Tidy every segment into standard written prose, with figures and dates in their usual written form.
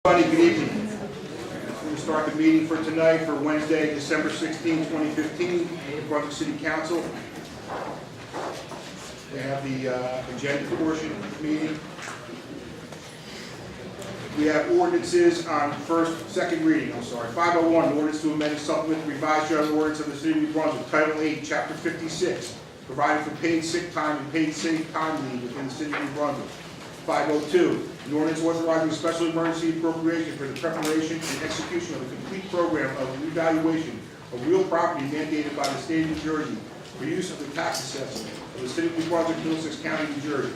Good evening. We're going to start the meeting for tonight for Wednesday, December 16, 2015, Brunswick City Council. We have the agenda portion of the meeting. We have ordinances on second reading. 501, ordinance to amend and supplement the revised general ordinance of the City of New Brunswick, Title 8, Chapter 56, providing for paid sick time and paid sick time leave within the City of New Brunswick. 502, an ordinance authorizing a special emergency appropriation for the preparation and execution of a complete program of revaluation of real property mandated by the State of New Jersey for use of the tax assessment of the City of New Brunswick, Middlesex County, New Jersey.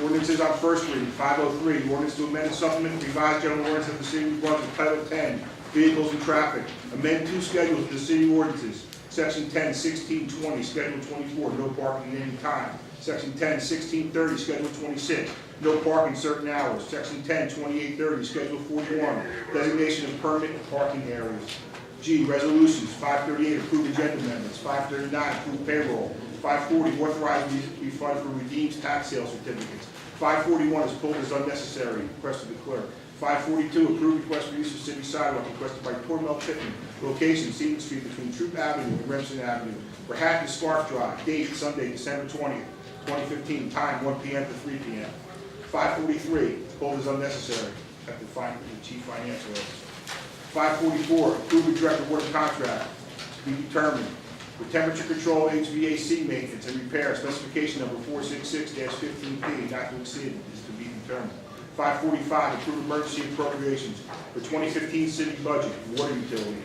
Ordinances on first reading. 503, ordinance to amend and supplement the revised general ordinance of the City of New Brunswick, Title 10, Vehicles and Traffic. Amend two schedules of the city ordinances. Section 10, 16, 20, Schedule 24, no parking at any time. Section 10, 16, 30, Schedule 26, no parking certain hours. Section 10, 28, 30, Schedule 41, designation of permanent parking areas. G, resolutions. 538, approve agenda amendments. 539, approve payroll. 540, authorize refund for redeemed tax sale certificates. 541 is pulled as unnecessary, requested the clerk. 542, approve request for use of city sidewalk requested by Tormel Chipman, location Seaton Street between Troop Avenue and Remsen Avenue, for Hatton Scarf Drive, date Sunday, December 20th, 2015, time 1 p.m. to 3 p.m. 543, pulled as unnecessary, have to find the Chief Financial Officer. 544, approve and direct award of contract to be determined for temperature control HVAC maintenance and repair, specification number 466-15P, not to exceed, is to be determined. 545, approve emergency appropriations for 2015 city budget, water utility.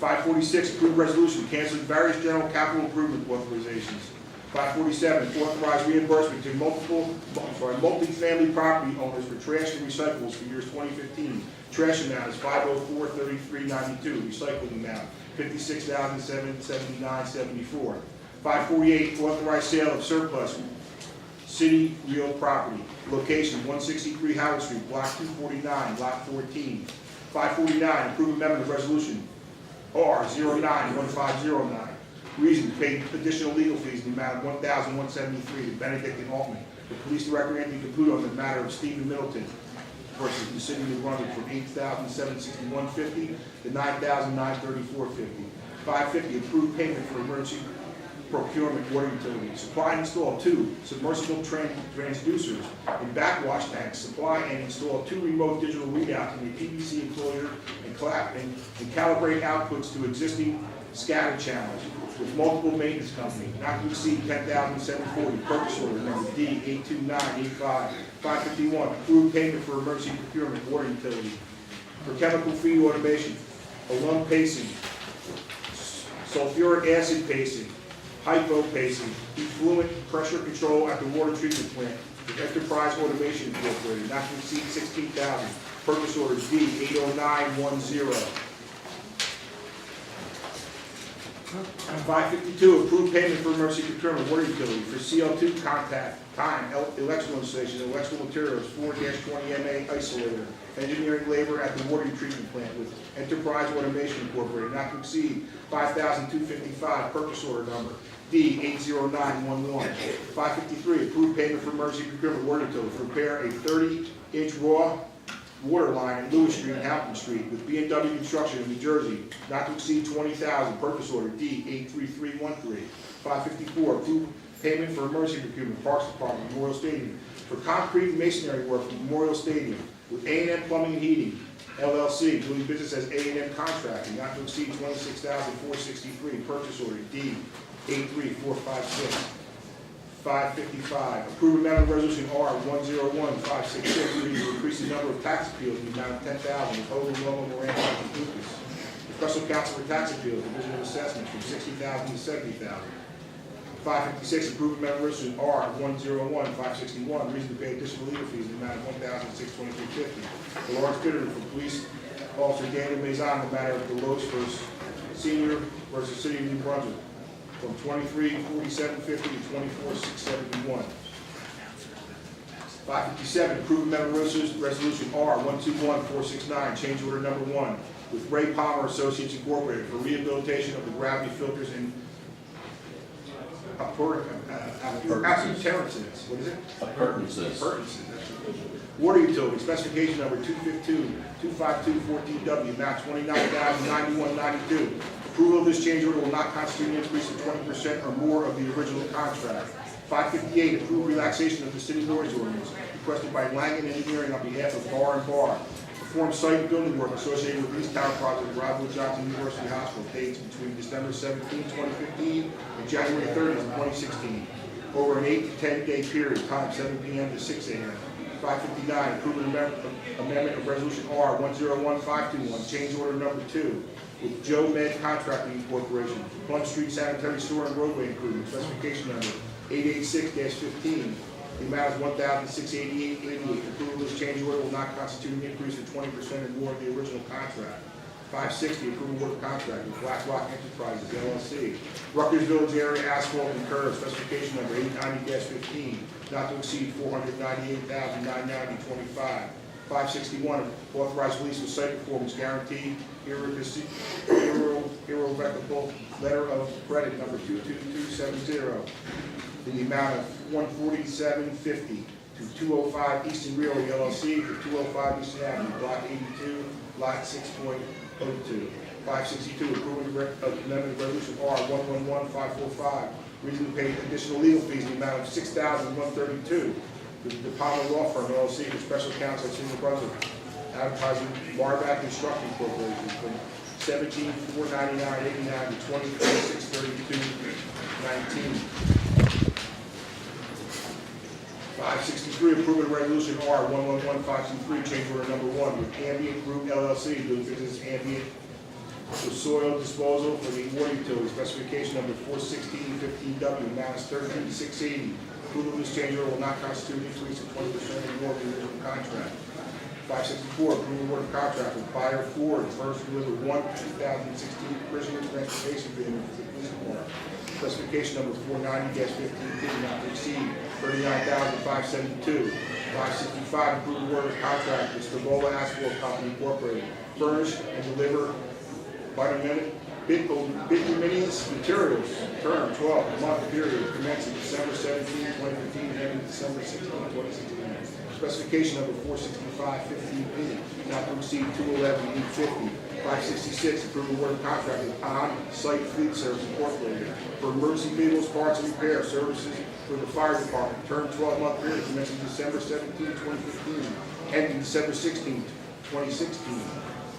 546, approve resolution canceling various general capital improvement authorizations. 547, authorize reimbursement to multi-family property owners for trash and recyclables for years 2015. Trash amount is $504.33.92. Recycling amount $56,779.74. 548, authorize sale of surplus city real property. Location 163 Howard Street, Block 249, Lot 14. 549, approve amendment of resolution R091509. Reason, pay additional legal fees in the amount of $1,173 to Benedict and Altman, the police director Andy Caputo, on the matter of Stephen Middleton versus the City of New Brunswick, from $8,761.50 to $9,934.50. 550, approve payment for emergency procurement water utility. Supply and install 2 submersible transducers in backwash tanks. Supply and install 2 remote digital readouts in the PVC enclosure and calibrate outputs to existing SCADA channels with multiple maintenance companies, not to exceed $10,740. Purchase order number D82985. 551, approve payment for emergency procurement water utility. For chemical feed automation, alum pacing, sulfuric acid pacing, hypo pacing, effluent pressure control at the water treatment plant with Enterprise Automation Incorporated, not to exceed $16,000. Purchase order D80910. 552, approve payment for emergency procurement water utility for CO2 contact time electrical installation, electrical materials 4-20MA isolator, engineering labor at the water treatment plant with Enterprise Automation Incorporated, not to exceed $5,255. Purchase order number D80911. 553, approve payment for emergency procurement water utility for repair a 30-inch raw water line in Lewis Street and Hampton Street with B&W Construction in New Jersey, not to exceed $20,000. Purchase order D83313. 554, approve payment for emergency procurement Parks Department, Memorial Stadium for concrete and masonry work for Memorial Stadium with A&M Plumbing and Heating LLC, doing business as A&M Contracting, not to exceed $26,463. Purchase order D83456. 555, approve amendment resolution R101566, to increase the number of tax appeals in the amount of $10,000 with overwhelming Miranda and Lucas. The Special Counsel for Tax Appeals, Division of Assessments, from $60,000 to $70,000. 556, approve amendment resolution R101561, reason to pay additional legal fees in the amount of $1,623.50. The large bidder for police officer Daniel Maison in the matter of Deloach versus Senior versus City of New Brunswick, from $23,4750 to $24,671. 557, approve amendment resolution R121469, change order number 1 with Ray Palmer Associates Incorporated for rehabilitation of the gravity filters and Appurtenances, what is it? Appurtenances. Appurtenances, that's it. Water utility, specification number 252-252-14W, amount $29,091.92. Approval of this change order will not constitute an increase of 20% or more of the original contract. 558, approve relaxation of the city noise ordinance, requested by Langen Engineering on behalf of Bar and Bar. Perform site and building work associated with East Tower Project, Rockville Johnson University Hospital, dates between December 17, 2015 and January 30, 2016. Over an 8 to 10 day period, time 7 p.m. to 6 a.m. 559, approve amendment of Resolution R-101521, change order number 2, with Joe Med Contracting Corporation, Plum Street Sanitary Sewer and Roadway Improvement, specification number 886-15. The amount is $1,688.88. Approval of this change order will not constitute an increase of 20% or more of the original contract. 560, approval of contract with Black Rock Enterprises, LLC. Rutgers Village Area Asphalt and Curb, specification number 890-15, not to exceed $498,990.25. 561, authorized release of site performance guarantee, irrevocable letter of credit number 22270, in the amount of $147.50 to 205 Eastern Realty LLC for 205 Eastern Avenue, Block 82, Lot 6.02. 562, approval of amendment of Resolution R-111545, reason to pay additional legal fees in the amount of $6,132 to the Palmer Law Firm LLC for special counsel at City of Brunswick, advertising Marback Construction Corporation from $17,499.89 to $20,632.19. 563, approve of resolution R-111523, change order number 1 with Ambient Group LLC, doing business Ambient for soil disposal for the water utility, specification number 41615W, amount is $13,680. Approval of this change order will not constitute an increase of 20% or more of the original contract. 564, approval of order contract with Buyer Ford, first deliver 2016 prisoner transportation vehicle for the police department. Specification number 490-15, not to exceed $39,572. 565, approve order contract with Stavola Asphalt Company Incorporated. Furnish and deliver bituminous materials. Term 12-month period commencing December 17, 2015 and ending December 16, 2016. Specification number 465-15P, not to exceed $211,850. 566, approval of work contract with On-Site Fleet Service Incorporated for emergency vehicles, parts and repair services for the fire department. Term 12-month period commencing December 17, 2015, ending December 16, 2016.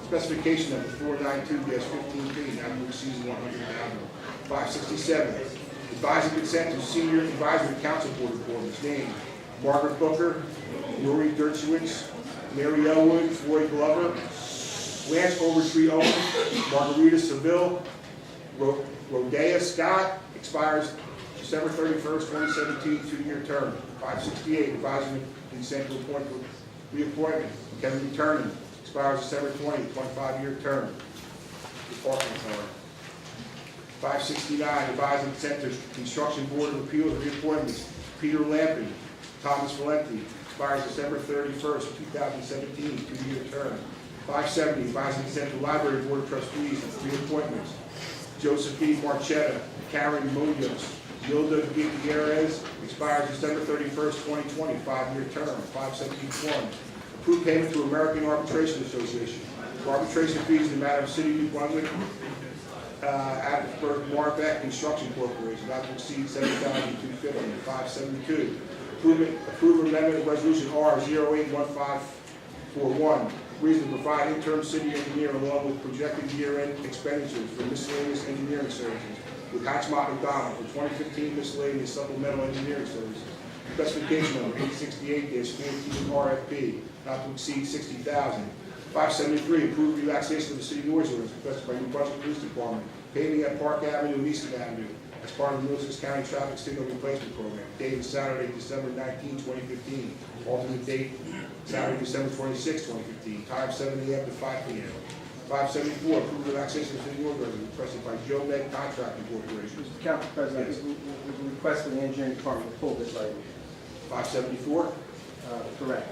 Specification number 492-15P, not to exceed $100,000. 567, advising consent to Senior Advisory Council Board appointments. Named Margaret Booker, Lori Dershowitz, Mary Elwood, Floyd Glover, Lance Overtree Owen, Margarita Seville, Rodea Scott, expires December 31st, 2017, 2-year term. 568, advising consent to appoint for reappointment. Kevin Turner, expires December 20, 25-year term. Department authority. 569, advising consent to Construction Board of Appeals reappointments. Peter Lampin, Thomas Valenti, expires December 31st, 2017, 2-year term. 570, advising consent to Library Board of Trustees reappointments. Joseph B. Marchetta, Karen Munoz, Gilda Gutierrez, expires December 31st, 2020, 5-year term. 571, approve payment to American Arbitration Association for arbitration fees in the matter of City of New Brunswick, Attlesburg Marbeck Construction Corporation, not to exceed $7,250. 572, approve amendment of resolution R-081541, reason to provide interim city engineer along with projected year-end expenditures for miscellaneous engineering services with Hatchmont McDonald for 2015 miscellaneous supplemental engineering services. Specification number 868-14 RFP, not to exceed $60,000. 573, approve relaxation of the city noise ordinance requested by New Brunswick Police Department, paving at Park Avenue and Eastern Avenue as part of the Middlesex County Traffic Signal Replacement Program, dated Saturday, December 19, 2015. Alternate date, Saturday, December 26, 2015. Time 7 a.m. to 5 p.m. 574, approve relaxation of city noise ordinance requested by Joe Med Contracting Corporation. Mr. Council President, Yes. we request for the engineering department to pull this item. 574. Correct.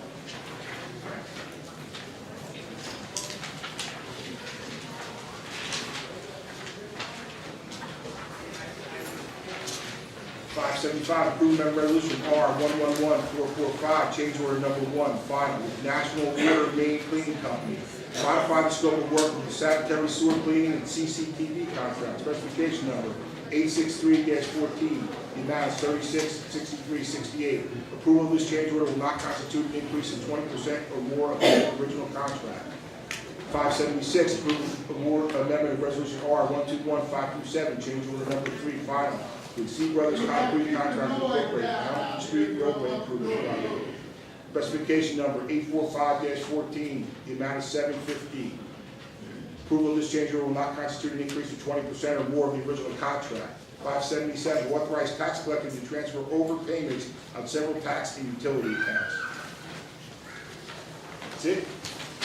5, approve member resolution R 111445, change order number 1, final, with National Water Main Cleaning Company. Modify the scope of work with the sanitary sewer cleaning and CCTV contract, specification number 863-14, the amount is $36,6368. Approval of this change order will not constitute an increase in 20% or more of the original contract. 576, approve award amendment of resolution R 121527, change order number 3, final, with C Brothers Concrete Contract Incorporated, Hamilton Street roadway improvement project. Specification number 845-14, the amount is $750. Approval of this change order will not constitute an increase of 20% or more of the original contract. 577, authorize tax collector to transfer overpayments on several tax and utility accounts. That's it?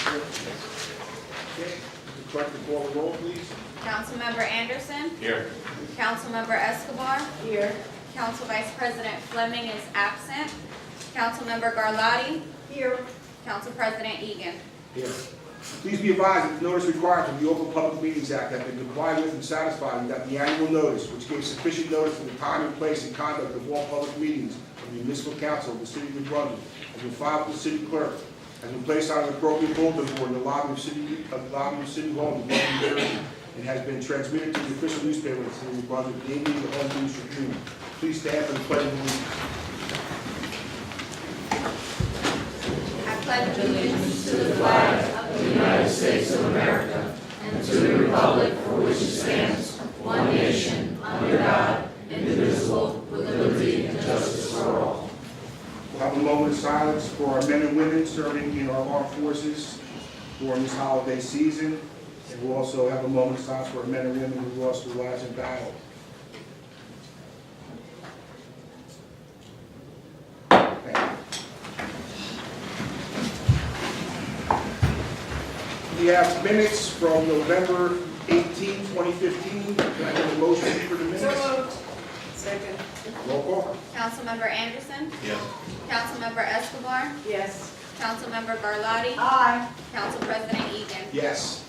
Okay. Mr. Clerk, call the roll, please. Councilmember Anderson. Here. Councilmember Escobar. Here. Council Vice President Fleming is absent. Councilmember Garlotti. Here. Council President Egan. Here. Please be advised that the notice required from the Open Public Meetings Act have been complied with and satisfied, and that the annual notice, which gave sufficient notice of the time and place and conduct of all public meetings of the municipal council of the city of New Brunswick, has been filed with the city clerk, has been placed on an appropriate bulletin board in the lobby of City Hall in New Jersey, and has been transmitted to the official newspaper of the city of New Brunswick, namely the Home News Tribune. Please stand for the pledge of allegiance. I pledge allegiance To the flag of the United States of America and to the republic for which it stands, one nation, under God, indivisible, with liberty and justice for all. We'll have a moment of silence for our men and women serving in our armed forces during this holiday season. And we'll also have a moment of silence for our men and women who lost their lives in battle. Thank you. We have minutes from November 18, 2015. Can I get a motion for the minutes? Second. Roll call. Councilmember Anderson. Yes. Councilmember Escobar. Yes. Councilmember Garlotti. Aye. Council President Egan. Yes.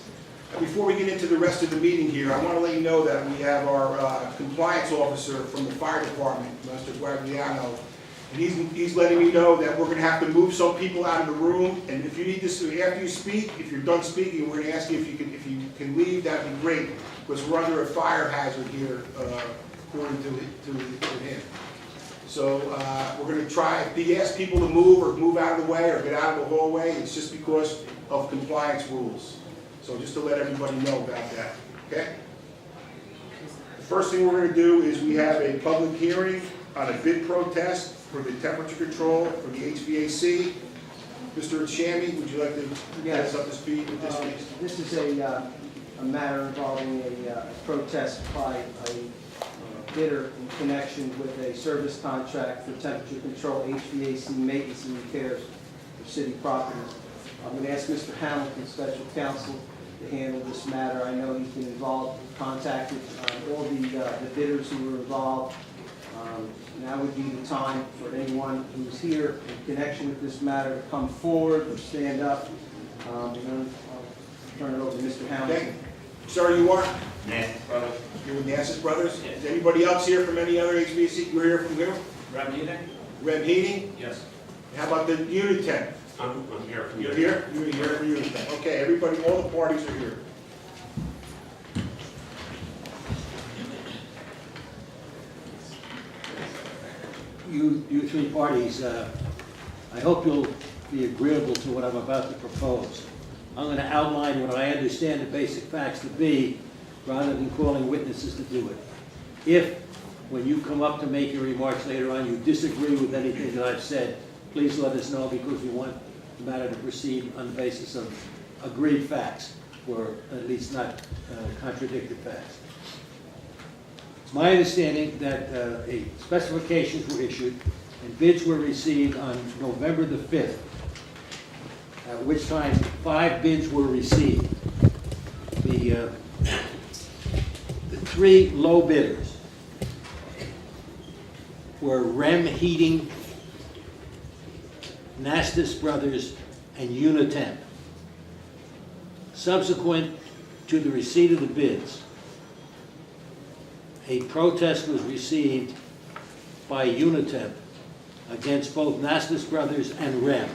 Before we get into the rest of the meeting here, I want to let you know that we have our compliance officer from the fire department, Mr. Guagliano, and he's letting me know that we're going to have to move some people out of the room, and if you need this, after you speak, if you're done speaking, we're going to ask you if you can leave, that'd be great, because we're under a fire hazard here, according to him. So we're going to try, if he asks people to move out of the way or get out of the hallway, it's just because of compliance rules. So just to let everybody know about that, okay? The first thing we're going to do is we have a public hearing on a bid protest for the temperature control for the HVAC. Mr. Shammy, would you like to get us up to speed with this, please? This is a matter involving a protest by a bidder in connection with a service contract for temperature control HVAC maintenance and repairs for city properties. I'm going to ask Mr. Hamilton, special counsel, to handle this matter. I know he's been involved, contacted all the bidders who were involved. Now would be the time for anyone who's here in connection with this matter to come forward or stand up. And then I'll turn it over to Mr. Hamilton. Okay. Sir, you are? Nancy, brother. You're with Nassas Brothers? Yes. Is anybody else here from any other HVAC? We're here from where? Reb Heating? Reb Heating? Yes. How about the unit 10? I'm here from you. You're here? You're here for unit 10. Okay, everybody, all the parties are here. You three parties, I hope you'll be agreeable to what I'm about to propose. I'm going to outline what I understand the basic facts to be, rather than calling witnesses to do it. If, when you come up to make your remarks later on, you disagree with anything that I've said, please let us know, because we want the matter to proceed on the basis of agreed facts, or at least not contradicted facts. It's my understanding that specifications were issued and bids were received on November the 5th, at which time 5 bids were received. The 3 low bidders were Rem Heating, Nastas Brothers, and Unitemp. Subsequent to the receipt of the bids, a protest was received by Unitemp against both Nastas Brothers and REM.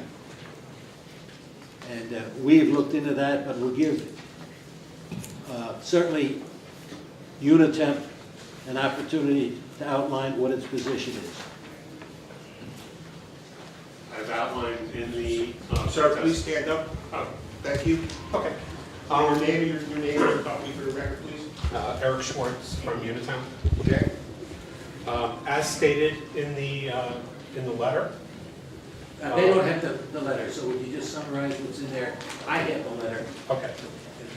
And we've looked into that, but we'll give certainly Unitemp an opportunity to outline what its position is. As outlined in the. Sir, please stand up. Oh, Thank you. okay. Your name and your company for the record, please. Eric Schwartz from Unitown. Okay. As stated in the letter, They don't have the letter, so would you just summarize what's in there? I have the letter, okay,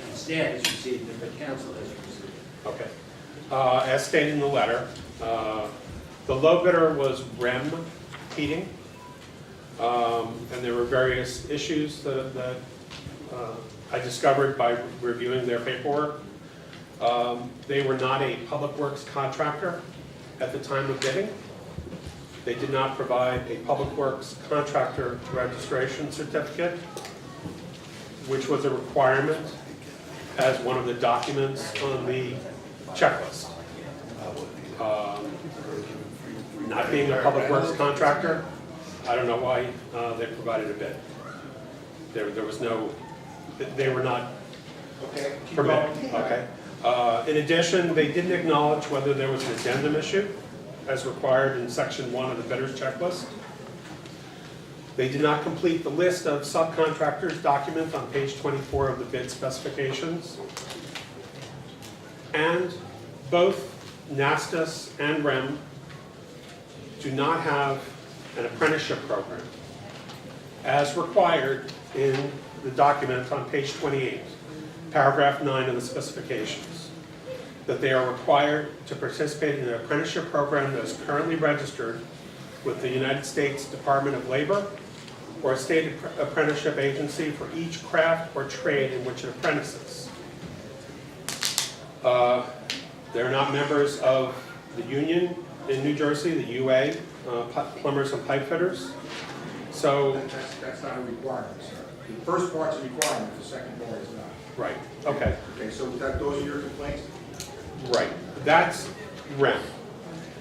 and staff has received it, but council has received it. okay. As stated in the letter, the low bidder was REM Heating, and there were various issues that I discovered by reviewing their paperwork. They were not a public works contractor at the time of bidding. They did not provide a public works contractor registration certificate, which was a requirement as one of the documents on the checklist. Not being a public works contractor, I don't know why they provided a bid. There was no, they were not Okay. Keep permitted, going. okay? In addition, they didn't acknowledge whether there was an addendum issue as required in section 1 of the bidder's checklist. They did not complete the list of subcontractors document on page 24 of the bid specifications. And both Nastas and REM do not have an apprenticeship program as required in the document on page 28, paragraph 9 of the specifications, that they are required to participate in an apprenticeship program that is currently registered with the United States Department of Labor or a state apprenticeship agency for each craft or trade in which it apprentices. They're not members of the union in New Jersey, the UA, plumbers and pipe fitters. So, That's not a requirement, sir. The first part's a requirement, the second part is not. right, okay. Okay, so those are your complaints? Right, that's REM.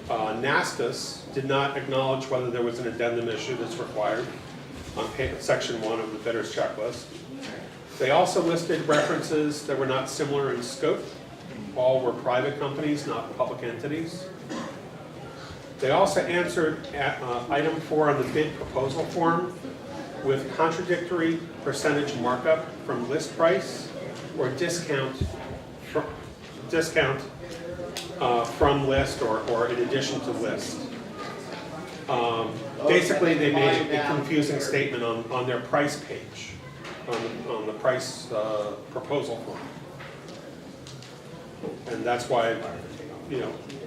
Nastas did not acknowledge whether there was an addendum issue that's required on section 1 of the bidder's checklist. They also listed references that were not similar in scope. All were private companies, not public entities. They also answered item 4 on the bid proposal form with contradictory percentage markup from list price or discount from list or in addition to list. Basically, they made a confusing statement on their price page, on the price proposal form. And that's why,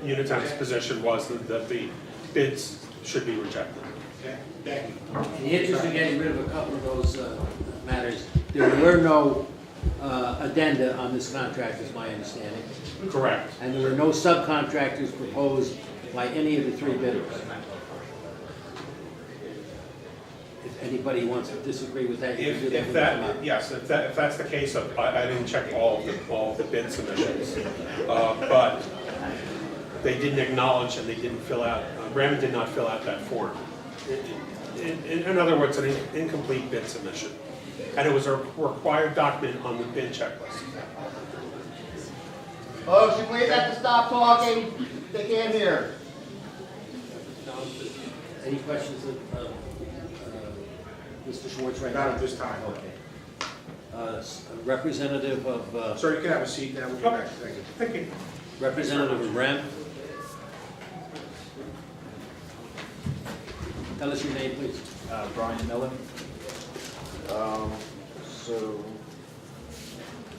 Unitem's position was that the bids should be rejected. Okay, thank you. In the interest of getting rid of a couple of those matters, there were no addenda on this contract, is my understanding. Correct. And there were no subcontractors proposed by any of the 3 bidders. If anybody wants to disagree with that, you can do that. If that, yes, if that's the case, I didn't check all of the bid submissions, but they didn't acknowledge and they didn't fill out, REM did not fill out that form. In other words, an incomplete bid submission. And it was a required document on the bid checklist. Folks, you please have to stop talking. They can't hear. Any questions of Mr. Schwartz right Not now? at this time. A representative of, Sir, you can have a seat now. We'll get back. Thank you. Thank you. representative of REM. Tell us your name, please. Brian Miller. So,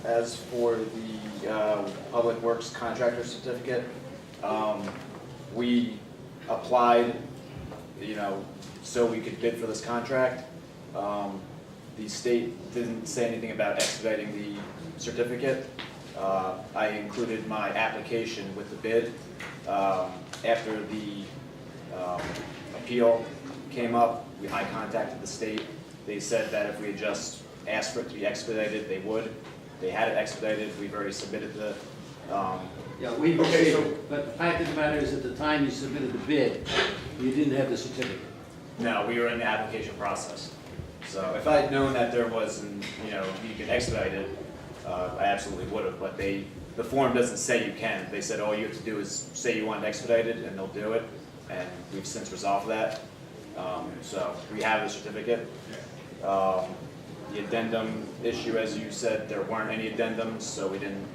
as for the Public Works Contractor Certificate, we applied, so we could bid for this contract. The state didn't say anything about expediting the certificate. I included my application with the bid. After the appeal came up, I contacted the state. They said that if we had just asked for it to be expedited, they would. They had it expedited. We've already submitted the Yeah, we Okay, received so- it, but the fact of the matter is, at the time you submitted the bid, you didn't have the certificate. No, we were in the application process. So if I had known that there was, you know, you can expedite it, I absolutely would have, but the form doesn't say you can. They said all you have to do is say you want it expedited, and they'll do it, and we've since resolved that. So we have the certificate. The addendum issue, as you said, there weren't any addendums, so we didn't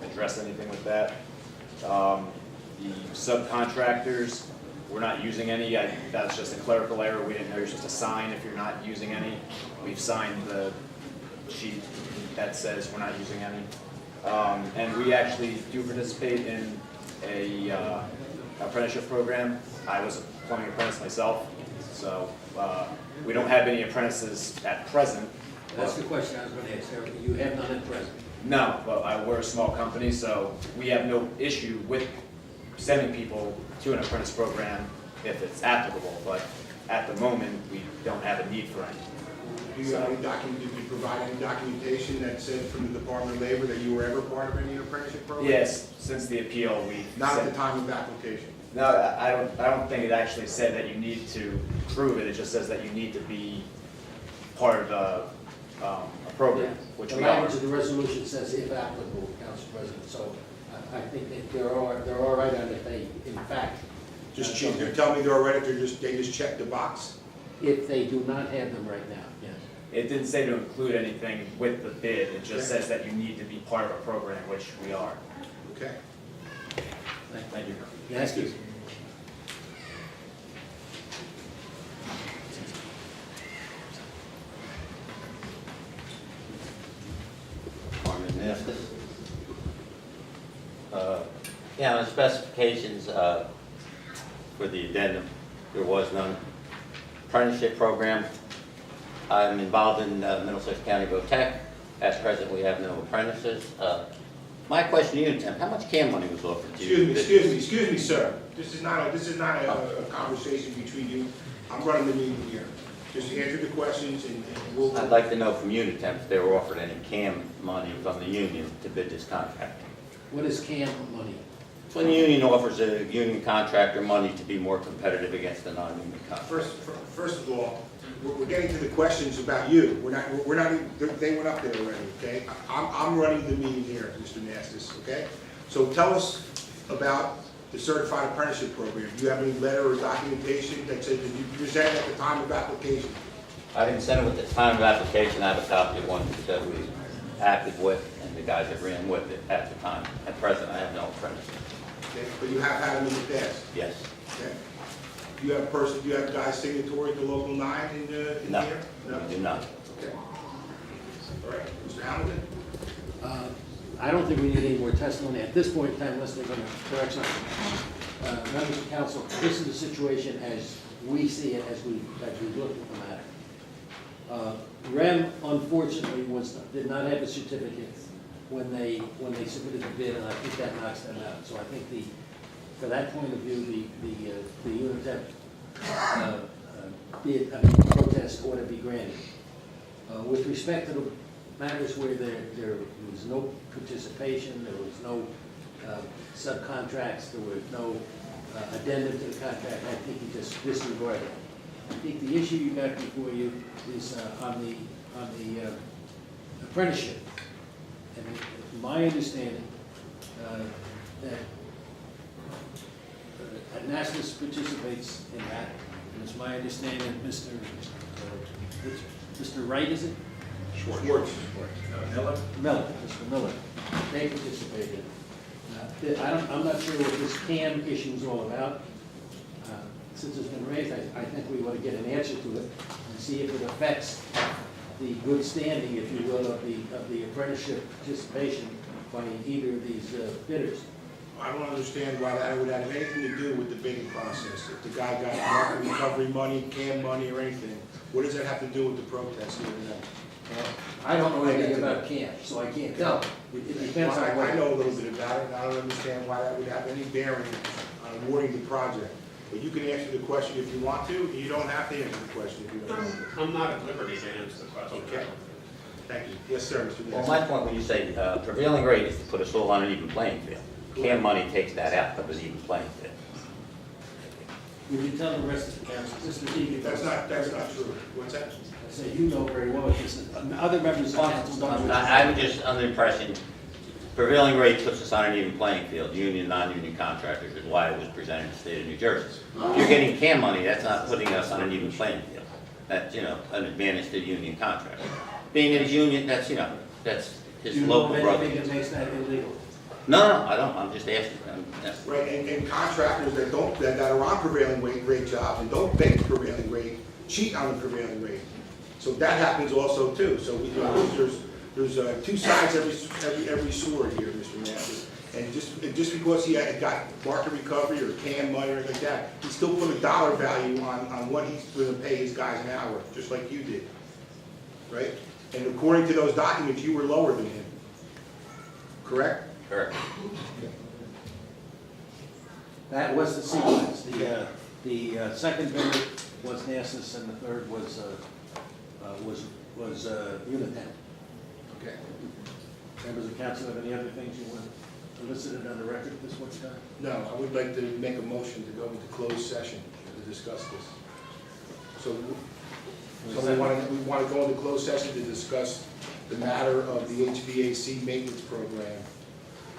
address anything with that. The subcontractors, we're not using any. That's just a clerical error. We didn't know you're supposed to sign if you're not using any. We've signed the sheet that says we're not using any. And we actually do participate in a apprenticeship program. I was a plumbing apprentice myself, so we don't have any apprentices at present. That's the question I was gonna ask, Eric. You have none at present. No, but we're a small company, so we have no issue with sending people to an apprentice program if it's applicable, but at the moment, we don't have a need for any. Do you have any did you provide any documentation that said from the Department of Labor that you were ever part of any apprenticeship program? Yes, since the appeal, we. Not at the time of application? No, I don't think it actually said that you need to prove it, it just says that you need to be part of a program, which The we are. language of the resolution says if applicable, Council President, so I think that they're all right on if they, in fact. Just check, they're telling me they're all right, they just checked the box? If they do not have them right now, yes. It didn't say to include anything with the bid, it just says that you need to be part of a program, which we are. Okay. Thank you. Yes, please. Carmen Estes. Yeah, on the specifications for the addendum, there was none. Apprenticeship program, I'm involved in Middlesex County VOTEC. At present, we have no apprentices. My question to you, Tim, how much CAM money was offered to you? Excuse me, sir. This is not a conversation between you. I'm running the meeting here. Just answer the questions and we'll. I'd like to know from Unitemp if they were offered any CAM money from the union to bid this contract. What is CAM money? It's when the union offers a union contractor money to be more competitive against the non-union contractor. First of all, we're getting to the questions about you. We're not, they went up there already, okay? I'm running the meeting here, Mr. Nastis, okay? So tell us about the certified apprenticeship program. Do you have any letter or documentation that said that you presented at the time of application? I didn't send it with the time of application. I have a copy of one that we acted with and the guys that ran with it at the time. At present, I have no apprentice. Okay, but you have had them in the past, Yes. okay? Do you have guys signatory to Local 9 in here? No, No? we do not. Okay. All right, Mr. Hamilton? I don't think we need any more testimony at this point in time unless they're going to correct something. Members of council, this is the situation as we see it, as we look at the matter. REM unfortunately did not have a certificate when they submitted the bid, and I think that knocks them out. So I think for that point of view, the Unitemp protest ought to be granted. With respect to the matters where there was no participation, there was no subcontracts, there was no addendum to the contract, I think you just disregard it. I think the issue you got before you is on the apprenticeship. And it's my understanding that Anastas participates in that, and it's my understanding that Mr. Wright, is it? Schwartz. Miller? Miller, Mr. Miller, they participated. I'm not sure what this CAM issue is all about. Since it's been raised, I think we ought to get an answer to it and see if it affects the good standing, if you will, of the apprenticeship participation by either of these bidders. I don't understand why that would have anything to do with the bidding process. If the guy got market recovery money, CAM money, or anything, what does that have to do with the protest here today? I don't know anything about CAM, so I can't tell. It depends on what. I know a little bit about it, and I don't understand why that would have any bearing on awarding the project. But you can answer the question if you want to, you don't have to answer the question if you don't want to. I'm not at liberty to answer the question. Okay. Thank you. Yes, sir, Mr. Well, Nasty. my point when you say prevailing rate is to put us all on an even playing field. CAM money takes that out of an even playing field. Would you tell the rest of the council, just to keep it? That's not true. What's that? I say, you know very well, because other members of council don't. I'm just under the impression prevailing rate puts us on an even playing field, union, non-union contractors, is why it was presented to the state of New Jersey. If you're getting CAM money, that's not putting us on an even playing field. That's, an advantage to union contractors. Being in a union, that's his Do you know local of brother. anything that makes that illegal? No, I don't, I'm just asking. Right, and contractors that are on prevailing rate jobs and don't pay the prevailing rate, cheat on the prevailing rate. So that happens also too. So there's two sides every sword here, Mr. Massey. And just because he got market recovery or CAM money or anything like that, he still put a dollar value on what he's going to pay his guys an hour, just like you did, right? And according to those documents, you were lower than him, correct? Correct. That was the sequence. The second bidder was Nasus, and the third was Unitem. Okay. Members of council have any other things you want elicited on the record at this point in time? No, I would like to make a motion to go into closed session to discuss this. So we want to go into closed session to discuss the matter of the HVAC maintenance program,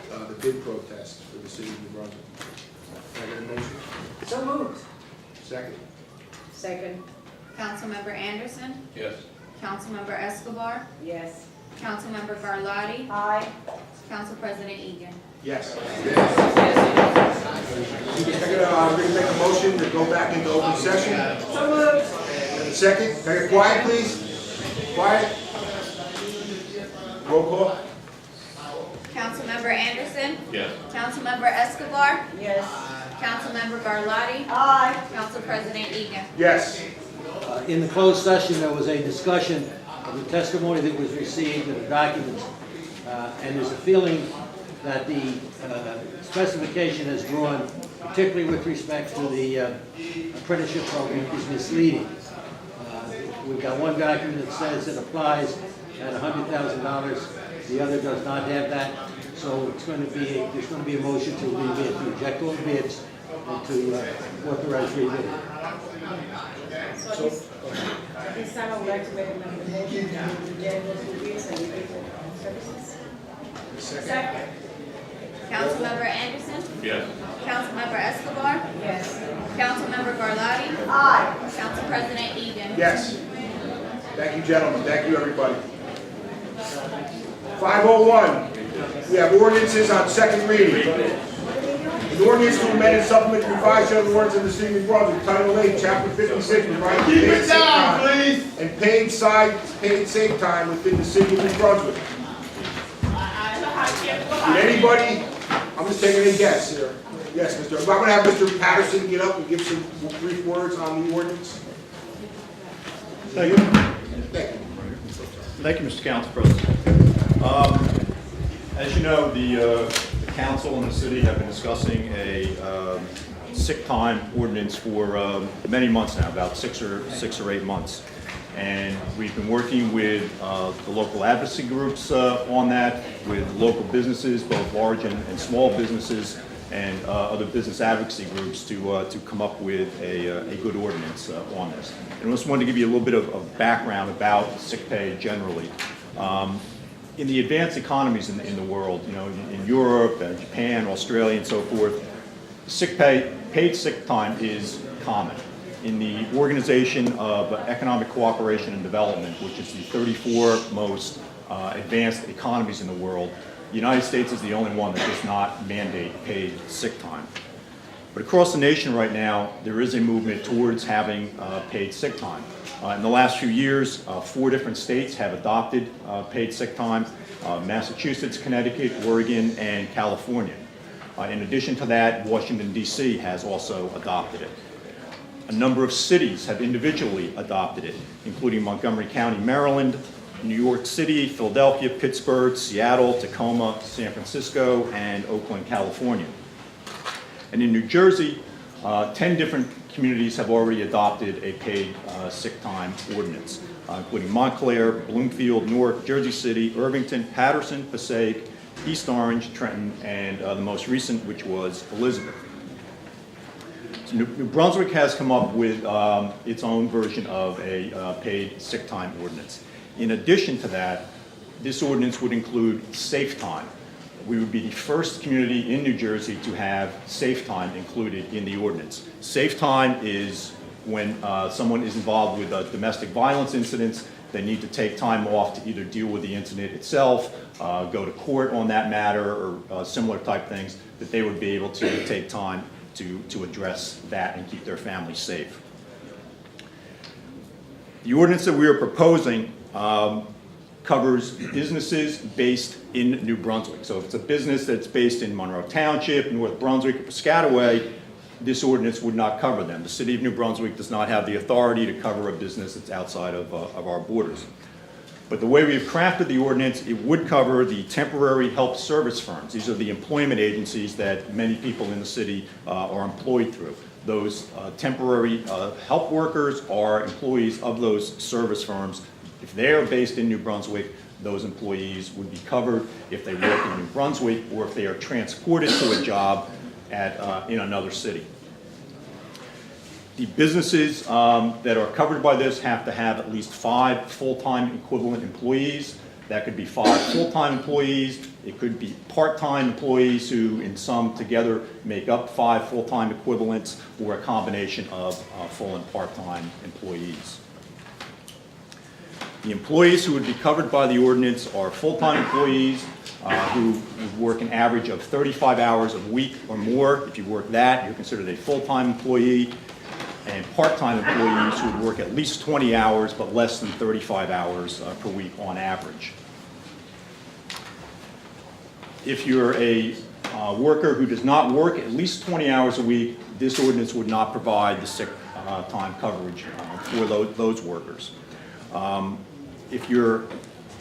the bid protest for the city of New Brunswick. Can I get a motion? So moved. Second. Second. Councilmember Anderson, Yes. Councilmember Escobar, Yes. Councilmember Garlotti, Aye. Council President Egan. Yes. We're going to make a motion to go back into open session. So moved. And a second. Can I get quiet, please? Quiet. Roll call. Councilmember Anderson, Yes. Councilmember Escobar, Yes. Councilmember Garlotti, Aye. Council President Egan. Yes. In the closed session, there was a discussion of the testimony that was received and the documents, and there's a feeling that the specification as drawn, particularly with respect to the apprenticeship program, is misleading. We've got one document that says it applies at $100,000. The other does not have that. So there's going to be a motion to rebid, to reject all bids and to authorize rebidding. So this time I would like to make a recommendation to reject those two bids and rebid the services. Second. Councilmember Anderson, Yes. Councilmember Escobar, Yes. Councilmember Garlotti, Aye. Council President Egan. Yes. Thank you, gentlemen. Thank you, everybody. 501, we have ordinances on second reading. An ordinance to amend and supplement the revised general ordinance of the city of New Brunswick, Title 8, Chapter 56, providing keep it down, please, and paid save time within the city of New Brunswick. Did anybody? I'm just taking a guess here. Yes, Mr. I'm going to have Mr. Patterson get up and give some brief words on the ordinance. Thank you. Thank you. Thank you, Mr. Council President. As you know, the council and the city have been discussing a sick time ordinance for many months now, about six or 8 months. And we've been working with the local advocacy groups on that, with local businesses, both large and small businesses, and other business advocacy groups to come up with a good ordinance on this. And I just wanted to give you a little bit of background about sick pay generally. In the advanced economies in the world, in Europe, Japan, Australia, and so forth, paid sick time is common. In the Organization of Economic Cooperation and Development, which is the 34 most advanced economies in the world, the United States is the only one that does not mandate paid sick time. But across the nation right now, there is a movement towards having paid sick time. In the last few years, 4 different states have adopted paid sick time: Massachusetts, Connecticut, Oregon, and California. In addition to that, Washington, D.C. has also adopted it. A number of cities have individually adopted it, including Montgomery County, Maryland, New York City, Philadelphia, Pittsburgh, Seattle, Tacoma, San Francisco, and Oakland, California. And in New Jersey, 10 different communities have already adopted a paid sick time ordinance, including Montclair, Bloomfield, Newark, Jersey City, Irvington, Patterson, Passaic, East Orange, Trenton, and the most recent, which was Elizabeth. So New Brunswick has come up with its own version of a paid sick time ordinance. In addition to that, this ordinance would include safe time. We would be the first community in New Jersey to have safe time included in the ordinance. Safe time is when someone is involved with domestic violence incidents. They need to take time off to either deal with the incident itself, go to court on that matter, or similar type things, that they would be able to take time to address that and keep their family safe. The ordinance that we are proposing covers businesses based in New Brunswick. So if it's a business that's based in Monroe Township, North Brunswick, or Piscataway, this ordinance would not cover them. The city of New Brunswick does not have the authority to cover a business that's outside of our borders. But the way we've crafted the ordinance, it would cover the temporary help service firms. These are the employment agencies that many people in the city are employed through. Those temporary help workers are employees of those service firms. If they are based in New Brunswick, those employees would be covered if they work in New Brunswick or if they are transported to a job in another city. The businesses that are covered by this have to have at least 5 full-time equivalent employees. That could be 5 full-time employees. It could be part-time employees who, in sum together, make up 5 full-time equivalents, or a combination of full and part-time employees. The employees who would be covered by the ordinance are full-time employees who would work an average of 35 hours a week or more. If you work that, you're considered a full-time employee. And part-time employees who would work at least 20 hours but less than 35 hours per week on average. If you're a worker who does not work at least 20 hours a week, this ordinance would not provide the sick time coverage for those workers. If you're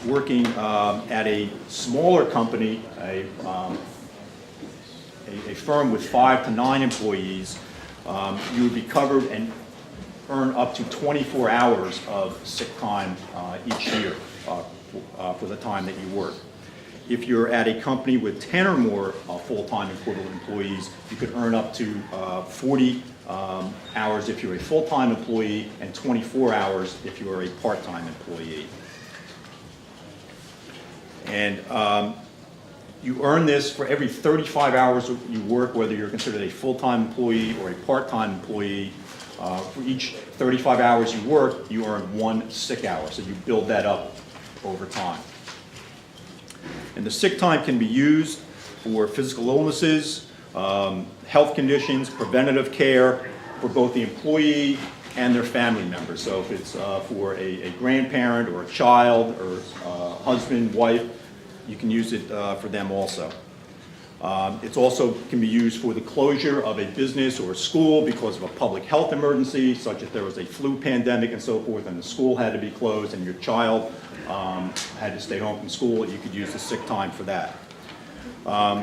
working at a smaller company, a firm with 5 to 9 employees, you would be covered and earn up to 24 hours of sick time each year for the time that you work. If you're at a company with 10 or more full-time equivalent employees, you could earn up to 40 hours if you're a full-time employee and 24 hours if you're a part-time employee. And you earn this for every 35 hours you work, whether you're considered a full-time employee or a part-time employee. For each 35 hours you work, you earn 1 sick hour, so you build that up over time. And the sick time can be used for physical illnesses, health conditions, preventative care for both the employee and their family members. So if it's for a grandparent or a child or husband, wife, you can use it for them also. It also can be used for the closure of a business or a school because of a public health emergency, such as there was a flu pandemic and so forth, and the school had to be closed and your child had to stay home from school. You could use the sick time for that.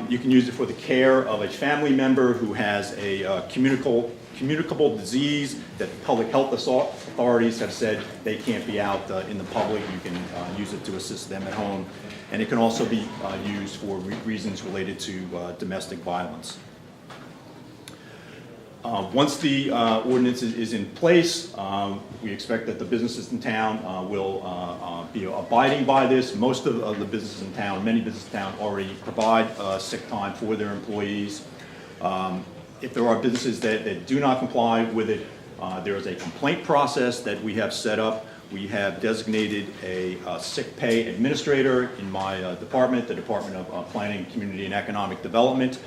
You can use it for the care of a family member who has a communicable disease that the public health authorities have said they can't be out in the public. You can use it to assist them at home. And it can also be used for reasons related to domestic violence. Once the ordinance is in place, we expect that the businesses in town will be abiding by this. Most of the businesses in town, many businesses in town already provide sick time for their employees. If there are businesses that do not comply with it, there is a complaint process that we have set up. We have designated a sick pay administrator in my department, the Department of Planning, Community and Economic Development.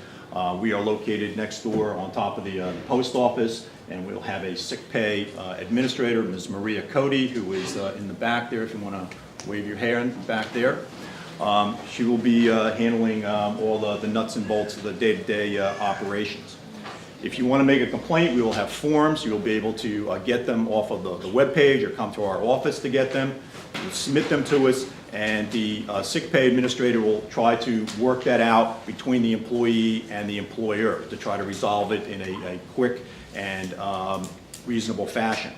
We are located next door on top of the post office, and we'll have a sick pay administrator, Ms. Maria Cody, who is in the back there, if you want to wave your hand back there. She will be handling all the nuts and bolts of the day-to-day operations. If you want to make a complaint, we will have forms. You'll be able to get them off of the webpage or come to our office to get them. You'll submit them to us, and the sick pay administrator will try to work that out between the employee and the employer to try to resolve it in a quick and reasonable fashion.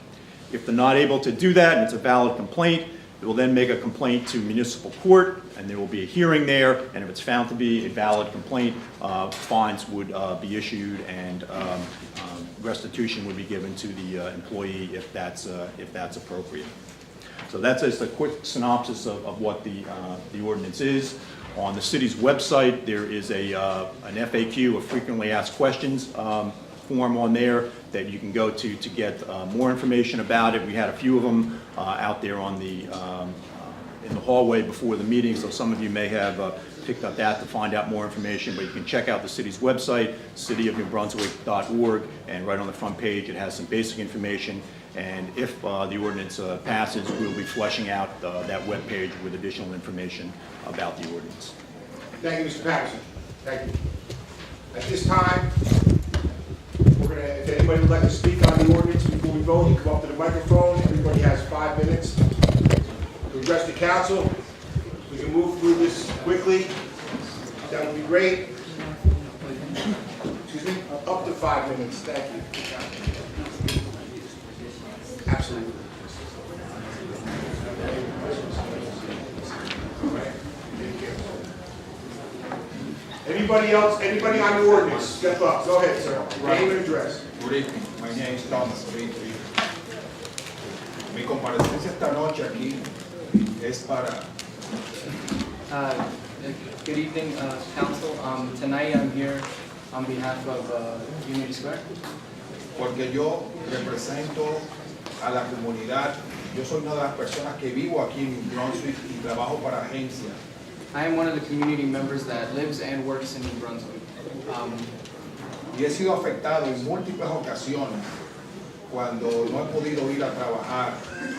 If they're not able to do that and it's a valid complaint, It will then make a complaint to municipal court, and there will be a hearing there, and if it's found to be a valid complaint, fines would be issued, and restitution would be given to the employee if that's appropriate. So that's just a quick synopsis of what the ordinance is. On the city's website, there is an FAQ, a frequently asked questions form on there that you can go to get more information about it. We had a few of them out there on in the hallway before the meeting, so some of you may have picked up that to find out more information, but you can check out the city's website, cityofnewbrunswick.org, and right on the front page it has some basic information. And if the ordinance passes, we'll be fleshing out that webpage with additional information about the ordinance. Thank you, Mr. Patterson. Thank you. At this time, if anybody would like to speak on the ordinance before we vote, you come up to the microphone. Everybody has 5 minutes to address the council. We can move through this quickly. That would be great. Excuse me? Up to 5 minutes. Thank you. Absolutely. Anybody else, anybody on the ordinance, step up. Go ahead, sir. Name and address. Good evening. My name is Thomas. Mi comparecencia esta noche aquí es para Good evening, Council. Tonight I'm here on behalf of Unity Square porque yo represento a la comunidad. Yo soy una de las personas que vivo aquí en Brunswick y trabajo para agencias. I am one of the community members that lives and works in New Brunswick. Y he sido afectado en múltiples ocasiones cuando no he podido ir a trabajar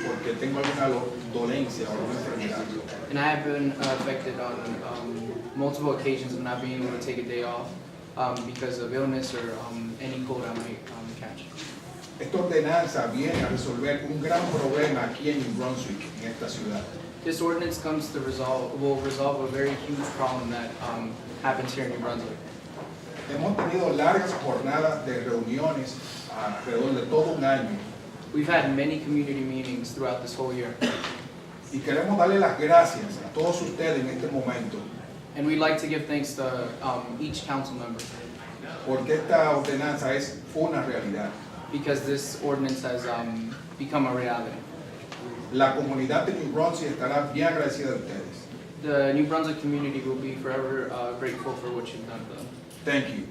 porque tengo alguna dolencia o alguna enfermedad. And I have been affected on multiple occasions of not being able to take a day off because of illness or any cold I might catch. Esta ordenanza viene a resolver un gran problema aquí en New Brunswick, en esta ciudad. This ordinance will resolve a very huge problem that happens here in New Brunswick. Hemos tenido largas jornadas de reuniones alrededor de todo un año. We've had many community meetings throughout this whole year. Y queremos darle las gracias a todos ustedes en este momento. And we'd like to give thanks to each council member. Porque esta ordenanza fue una realidad. Because this ordinance has become a reality. La comunidad de New Brunswick estará bien agradecida de ustedes. The New Brunswick community will be forever grateful for what you've done for them. Thank you.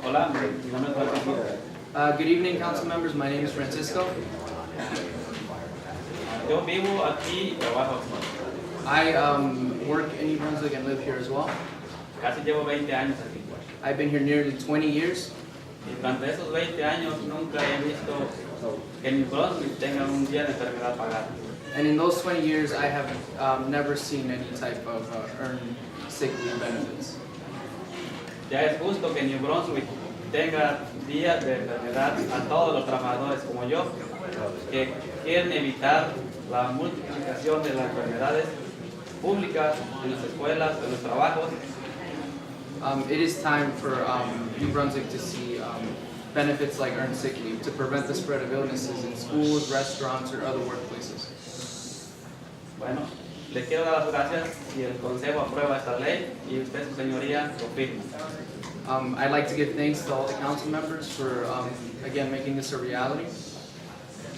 Hola, mi nombre es Francisco. Good evening, council members. My name is Francisco. Yo vivo aquí y trabajo. I work in New Brunswick and live here as well. Casi llevo 20 años aquí. I've been here nearly 20 years. Y durante esos 20 años nunca he visto que New Brunswick tenga un día de enfermedad pagada. And in those 20 years, I have never seen any type of earned sick leave benefits. Ya es justo que New Brunswick tenga días de enfermedad a todos los trabajadores como yo, que quieren evitar la multiplicación de las enfermedades públicas en las escuelas, en los trabajos. It is time for New Brunswick to see benefits like earned sick leave to prevent the spread of illnesses in schools, restaurants, or other workplaces. Bueno, le quiero dar las gracias si el Consejo aprueba esta ley y usted, su señoría, lo firma. I'd like to give thanks to all the council members for, again, making this a reality.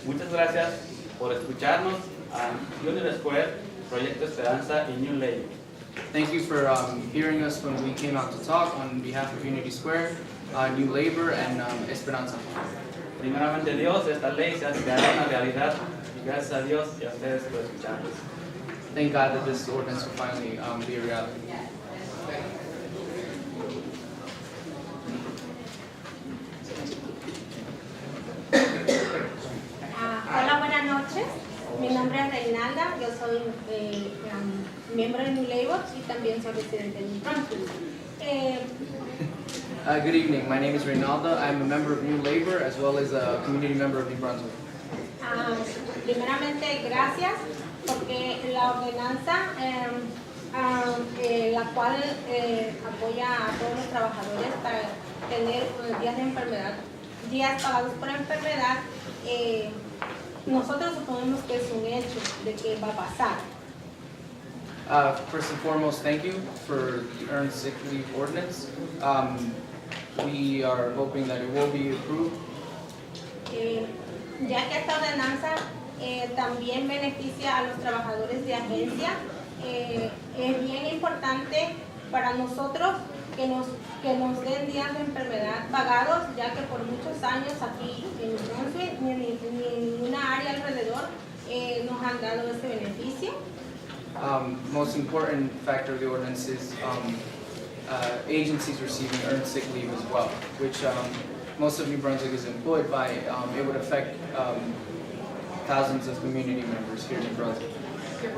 Muchas gracias por escucharnos a Union Square, Proyecto Esperanza y New Ley. Thank you for hearing us when we came out to talk on behalf of Unity Square, New Labor, and Esperanza. Primeramente Dios, esta ley se hará una realidad y gracias a Dios y a ustedes por escucharnos. Thank God that this ordinance will finally be a reality. Hola, buenas noches. Mi nombre es Reinalda, yo soy miembro de New Labor y también soy residente de New Brunswick. Good evening, my name is Reinalda. I'm a member of New Labor as well as a community member of New Brunswick. Primeramente, gracias porque la ordenanza la cual apoya a todos los trabajadores para tener días de enfermedad días pagados por enfermedad, nosotros suponemos que es un hecho de que va a pasar. First and foremost, thank you for the earned sick leave ordinance. We are hoping that it will be approved. Ya que esta ordenanza también beneficia a los trabajadores de agencia, es bien importante para nosotros que nos den días de enfermedad pagados, ya que por muchos años aquí en Brunswick ni en ninguna área alrededor nos han dado ese beneficio. Most important factor of the ordinance is agencies receiving earned sick leave as well, which most of New Brunswick is employed by. It would affect thousands of community members here in New Brunswick. Y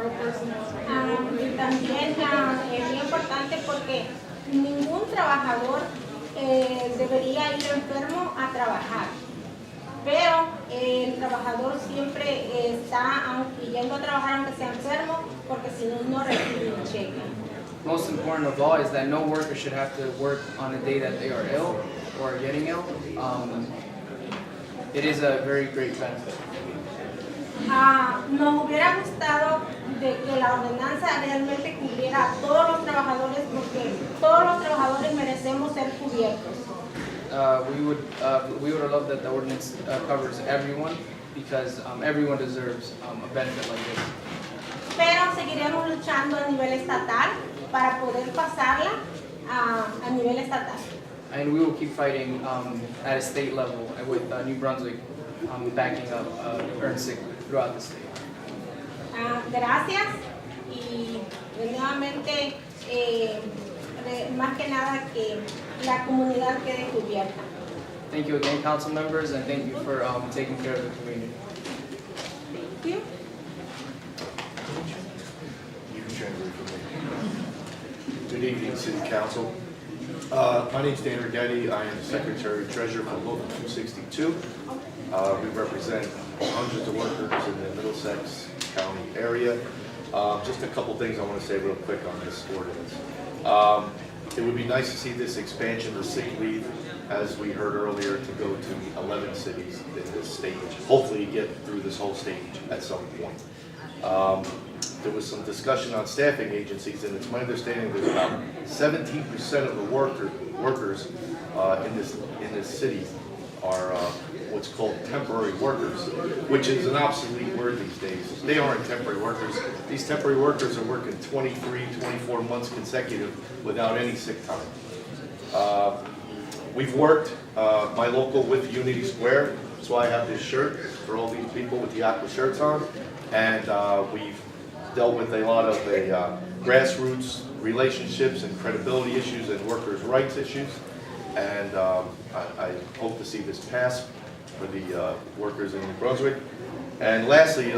también es muy importante porque ningún trabajador debería ir enfermo a trabajar, pero el trabajador siempre está yendo a trabajar aunque sea enfermo, porque si no, no recibe un cheque. Most important of all is that no worker should have to work on a day that they are ill or are getting ill. It is a very great benefit. Nos hubiera gustado de que la ordenanza realmente cubriera a todos los trabajadores, porque todos los trabajadores merecemos ser cubiertos. We would have loved that the ordinance covers everyone, because everyone deserves a benefit like this. Pero seguiremos luchando a nivel estatal para poder pasarla a nivel estatal. And we will keep fighting at a state level with New Brunswick backing up earned sick throughout the state. Gracias y nuevamente, más que nada que la comunidad quede cubierta. Thank you again, council members, and thank you for taking care of the community. Thank you. Good evening, City Council. My name is Dan Rigetti. I am Secretary Treasurer for Local 262. We represent hundreds of workers in the Middlesex County area. Just a couple things I want to say real quick on this ordinance. It would be nice to see this expansion of sick leave, as we heard earlier, to go to 11 cities in this state, hopefully get through this whole stage at some point. There was some discussion on staffing agencies, and it's my understanding that about 17% of the workers in this city are what's called temporary workers, which is an obsolete word these days. They aren't temporary workers. These temporary workers are working 23, 24 months consecutive without any sick time. We've worked my local with Unity Square. That's why I have this shirt for all these people with the aqua shirts on, and we've dealt with a lot of the grassroots relationships and credibility issues and workers' rights issues. And I hope to see this pass for the workers in New Brunswick. And lastly,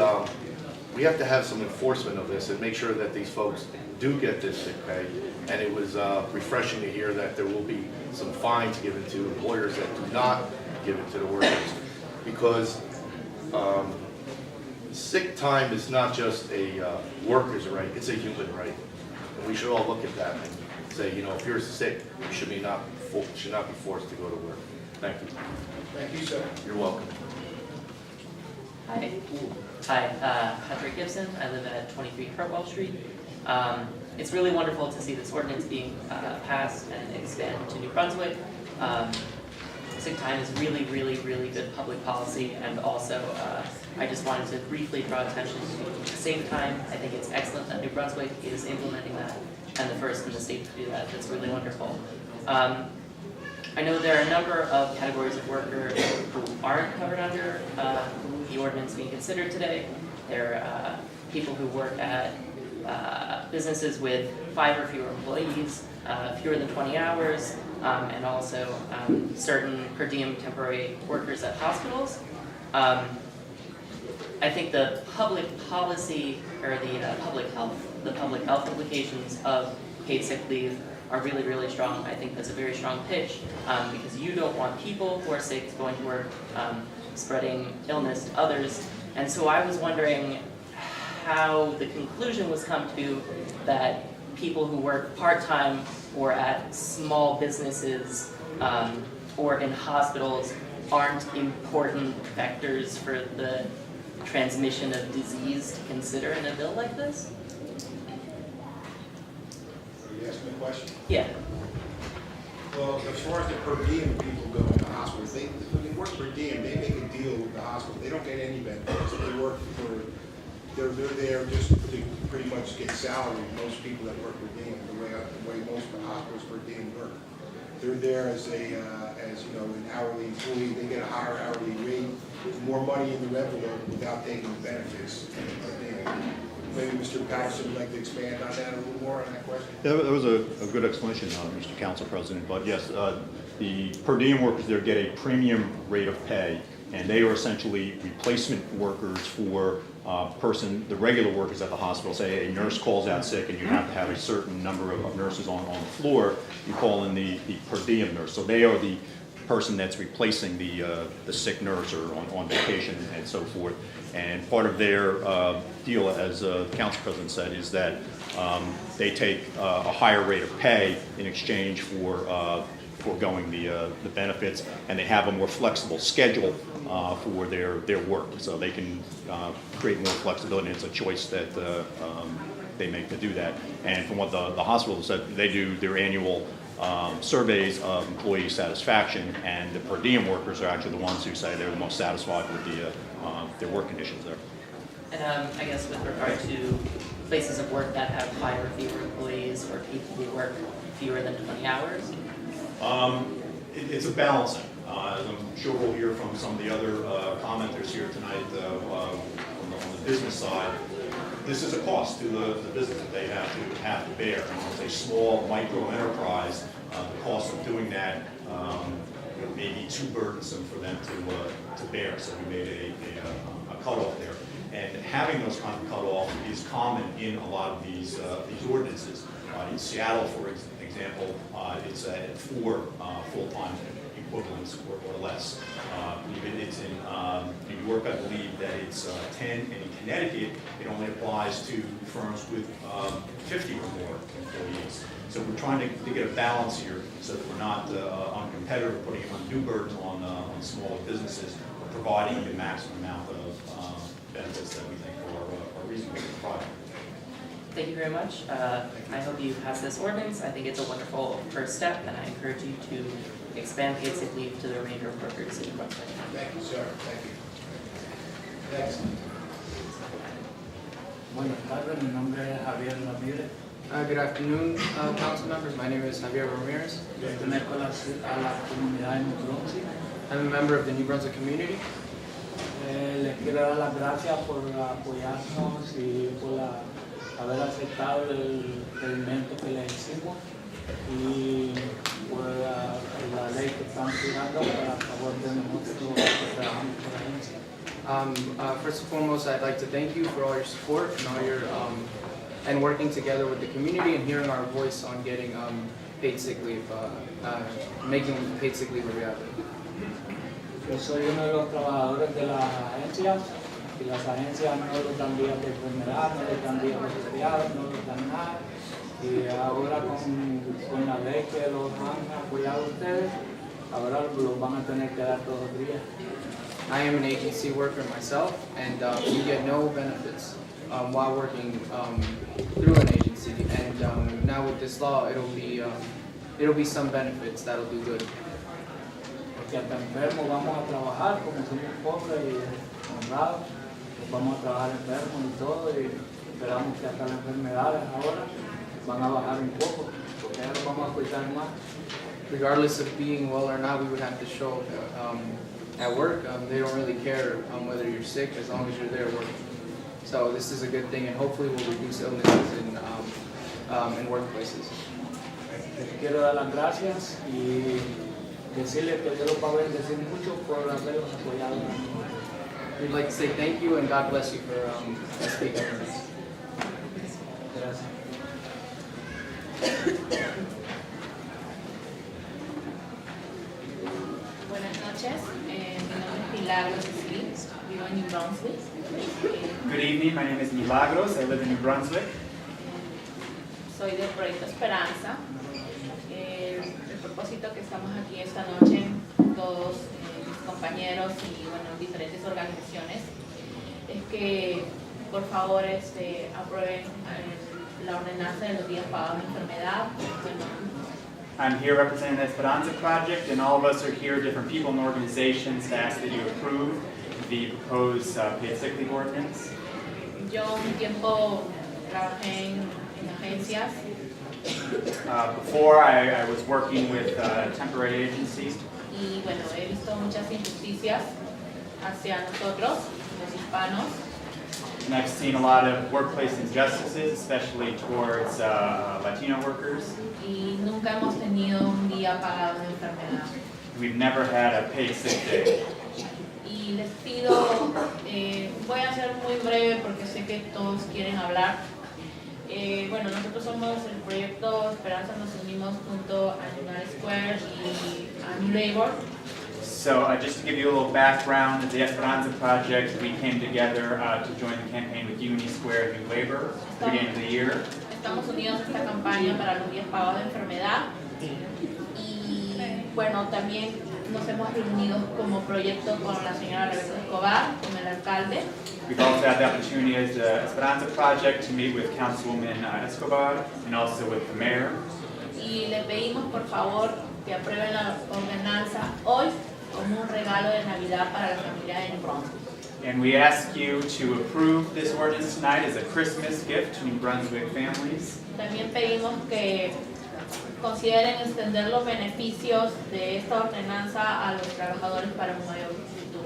we have to have some enforcement of this and make sure that these folks do get this sick pay. And it was refreshing to hear that there will be some fines given to employers that do not give it to the workers. Because sick time is not just a worker's right, it's a human right. And we should all look at that and say, you know, if you're sick, you should not be forced to go to work. Thank you. Thank you, sir. You're welcome. Hi, Patrick Gibson. I live at 23 Hartwell Street. It's really wonderful to see this ordinance being passed and expanded to New Brunswick. Sick time is really, really, really good public policy, and also I just wanted to briefly draw attention to safe time. I think it's excellent that New Brunswick is implementing that, and the first in the state to do that. That's really wonderful. I know there are a number of categories of workers who aren't covered under the ordinance being considered today. There are people who work at businesses with 5 or fewer employees, fewer than 20 hours, and also certain per diem temporary workers at hospitals. I think the public policy or the public health implications of paid sick leave are really, really strong. I think that's a very strong pitch because you don't want people who are sick going to work spreading illness to others. And so I was wondering how the conclusion was come to that people who work part-time or at small businesses or in hospitals aren't important vectors for the transmission of disease to consider in a bill like this? Are you asking a question? Yeah. Well, as far as the per diem people go in the hospitals, when they work per diem, they make a deal with the hospital. They don't get any benefits. They work for, they're there just to pretty much get salary. Most people that work per diem, the way most of the hospitals per diem work. They're there as a, as you know, an hourly employee. They get a higher hourly rate, more money in the envelope without taking the benefits. Maybe Mr. Patterson would like to expand on that a little more on that question. Yeah, that was a good explanation, Mr. Council President. But yes, the per diem workers there get a premium rate of pay, and they are essentially replacement workers for the regular workers at the hospital. Say a nurse calls out sick and you have to have a certain number of nurses on the floor, you call in the per diem nurse. So they are the person that's replacing the sick nurse or on vacation and so forth. And part of their deal, as the council president said, is that they take a higher rate of pay in exchange for foregoing the benefits, and they have a more flexible schedule for their work, so they can create more flexibility. It's a choice that they make to do that. And from what the hospital said, they do their annual surveys of employee satisfaction, and the per diem workers are actually the ones who say they're the most satisfied with their work conditions there. And I guess with regard to places of work that have higher or fewer employees or people who work fewer than 20 hours? It's a balancing. As I'm sure we'll hear from some of the other commenters here tonight on the business side. This is a cost to the business that they have to bear. And as a small micro enterprise, the cost of doing that may be too burdensome for them to bear. So we made a cutoff there. And having those kind of cutoffs is common in a lot of these ordinances. In Seattle, for example, it's at 4 full-time equivalents or less. Even it's in New York, I believe that it's 10, and in Connecticut, it only applies to firms with 50 or more employees. So we're trying to get a balance here so that we're not uncompetitive, putting undue burdens on smaller businesses, but providing the maximum amount of benefits that we think are reasonable to provide. Thank you very much. I hope you pass this ordinance. I think it's a wonderful first step, and I encourage you to expand paid sick leave to the remainder of workers in Brunswick. Thank you, sir. Thank you. Next. Buenas tardes, mi nombre es Javier Ramírez. Good afternoon, council members. My name is Javier Ramirez. Pertenezco a la comunidad de New Brunswick. I'm a member of the New Brunswick community. Les quiero dar las gracias por apoyarnos y por haber aceptado el pedimento que les hicimos y por la ley que están tirando para favor de nosotros que trabajamos por agencia. First and foremost, I'd like to thank you for all your support and all your and working together with the community and hearing our voice on getting paid sick leave, making paid sick leave a reality. Yo soy uno de los trabajadores de las agencias y las agencias no les dan días de enfermedad, no les dan días de feriados, no les dan nada. Y ahora con la ley que los han apoyado ustedes, ahora los van a tener que dar todos los días. I am an agency worker myself, and you get no benefits while working through an agency. And now with this law, it'll be some benefits that'll do good. Porque hasta enfermos vamos a trabajar, como somos pobres y honrados, pues vamos a trabajar enfermos y todo, y esperamos que hasta las enfermedades ahora van a bajar un poco, porque ahora vamos a cuidar más. Regardless of being well or not, we would have to show at work. They don't really care whether you're sick as long as you're there working. So this is a good thing, and hopefully will reduce illnesses in workplaces. Les quiero dar las gracias y decirles que Dios los va a bendecir mucho por haberlos apoyado. We'd like to say thank you and God bless you for speaking for us. Gracias. Buenas noches, mi nombre es Milagros Smith, vivo en New Brunswick. Good evening, my name is Milagros, I live in New Brunswick. Soy del Proyecto Esperanza. El propósito que estamos aquí esta noche, todos mis compañeros y bueno, diferentes organizaciones es que por favor aprueben la ordenanza de los días pagados de enfermedad. Bueno, I'm here representing the Esperanza Project, and all of us are here, different people and organizations, to ask that you approve the proposed paid sick leave ordinance. yo un tiempo trabajé en agencias Before, I was working with temporary agencies, y bueno, he visto muchas injusticias hacia nosotros, los hispanos, and I've seen a lot of workplace injustices, especially towards Latino workers. y nunca hemos tenido un día pagado de enfermedad. We've never had a paid sick day. Y les pido, voy a ser muy breve porque sé que todos quieren hablar. Bueno, nosotros somos el proyecto Esperanza, nos unimos junto a United Square y a New Labor. So just to give you a little background, the Esperanza Project, we came together to join the campaign with Uni Square New Labor at the beginning of the year. Estamos unidos a esta campaña para los días pagados de enfermedad. Y bueno, también nos hemos reunido como proyecto con la señora Rebecca Escobar, con el alcalde. We've also had the opportunity as the Esperanza Project to meet with Councilwoman Escobar and also with the mayor. Y le pedimos por favor que aprueben la ordenanza hoy como un regalo de Navidad para la familia de New Brunswick. And we ask you to approve this ordinance tonight as a Christmas gift to New Brunswick families. También pedimos que consideren extender los beneficios de esta ordenanza a los trabajadores para un mayor futuro.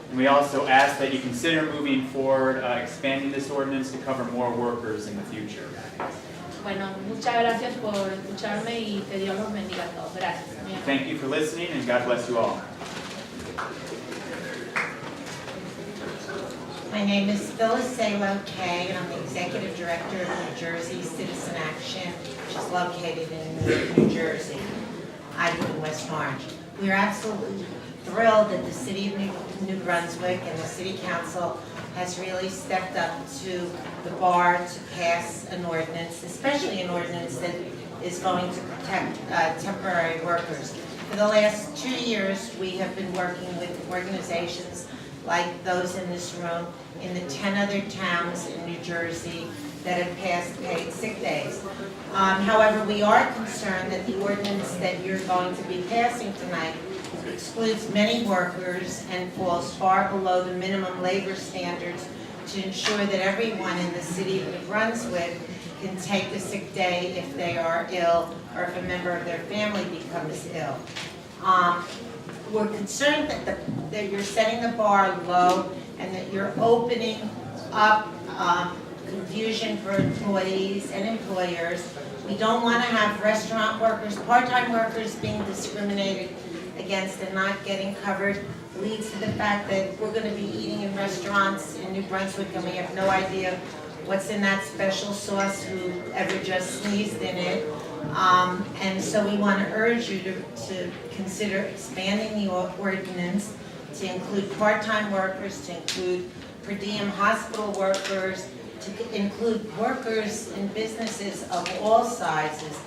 And we also ask that you consider moving forward, expanding this ordinance to cover more workers in the future. Bueno, muchas gracias por escucharme y que Dios los bendiga a todos. Gracias. Thank you for listening, and God bless you all. My name is Phyllis Salo Kay, and I'm the Executive Director of New Jersey Citizen Action, which is located in New Jersey. I live in West Orange. We are absolutely thrilled that the City of New Brunswick and the City Council has really stepped up to the bar to pass an ordinance, especially an ordinance that is going to protect temporary workers. For the last 2 years, we have been working with organizations like those in this room in the 10 other towns in New Jersey that have passed paid sick days. However, we are concerned that the ordinance that you're going to be passing tonight excludes many workers and falls far below the minimum labor standards to ensure that everyone in the city of New Brunswick can take a sick day if they are ill or if a member of their family becomes ill. We're concerned that you're setting the bar low and that you're opening up confusion for employees and employers. We don't want to have restaurant workers, part-time workers being discriminated against and not getting covered. Leads to the fact that we're going to be eating in restaurants in New Brunswick and we have no idea what's in that special sauce, whoever just sneezed in it. And so we want to urge you to consider expanding the ordinance to include part-time workers, to include per diem hospital workers, to include workers in businesses of all sizes,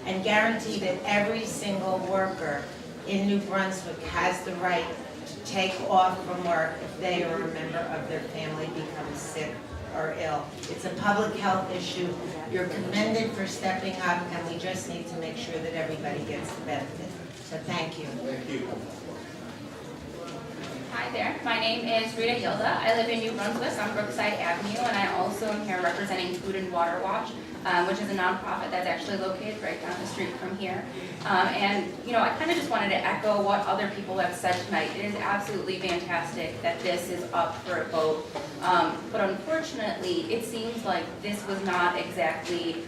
and guarantee that every single worker in New Brunswick has the right to take off from work if they or a member of their family becomes sick or ill. It's a public health issue. You're commended for stepping up, and we just need to make sure that everybody gets the benefit. So thank you. Thank you. Hi there, my name is Rita Yilda. I live in New Brunswick on Brookside Avenue, and I also am here representing Food and Water Watch, which is a nonprofit that's actually located right down the street from here. And I kind of just wanted to echo what other people have said tonight. It is absolutely fantastic that this is up for a vote, but unfortunately, it seems like this was not exactly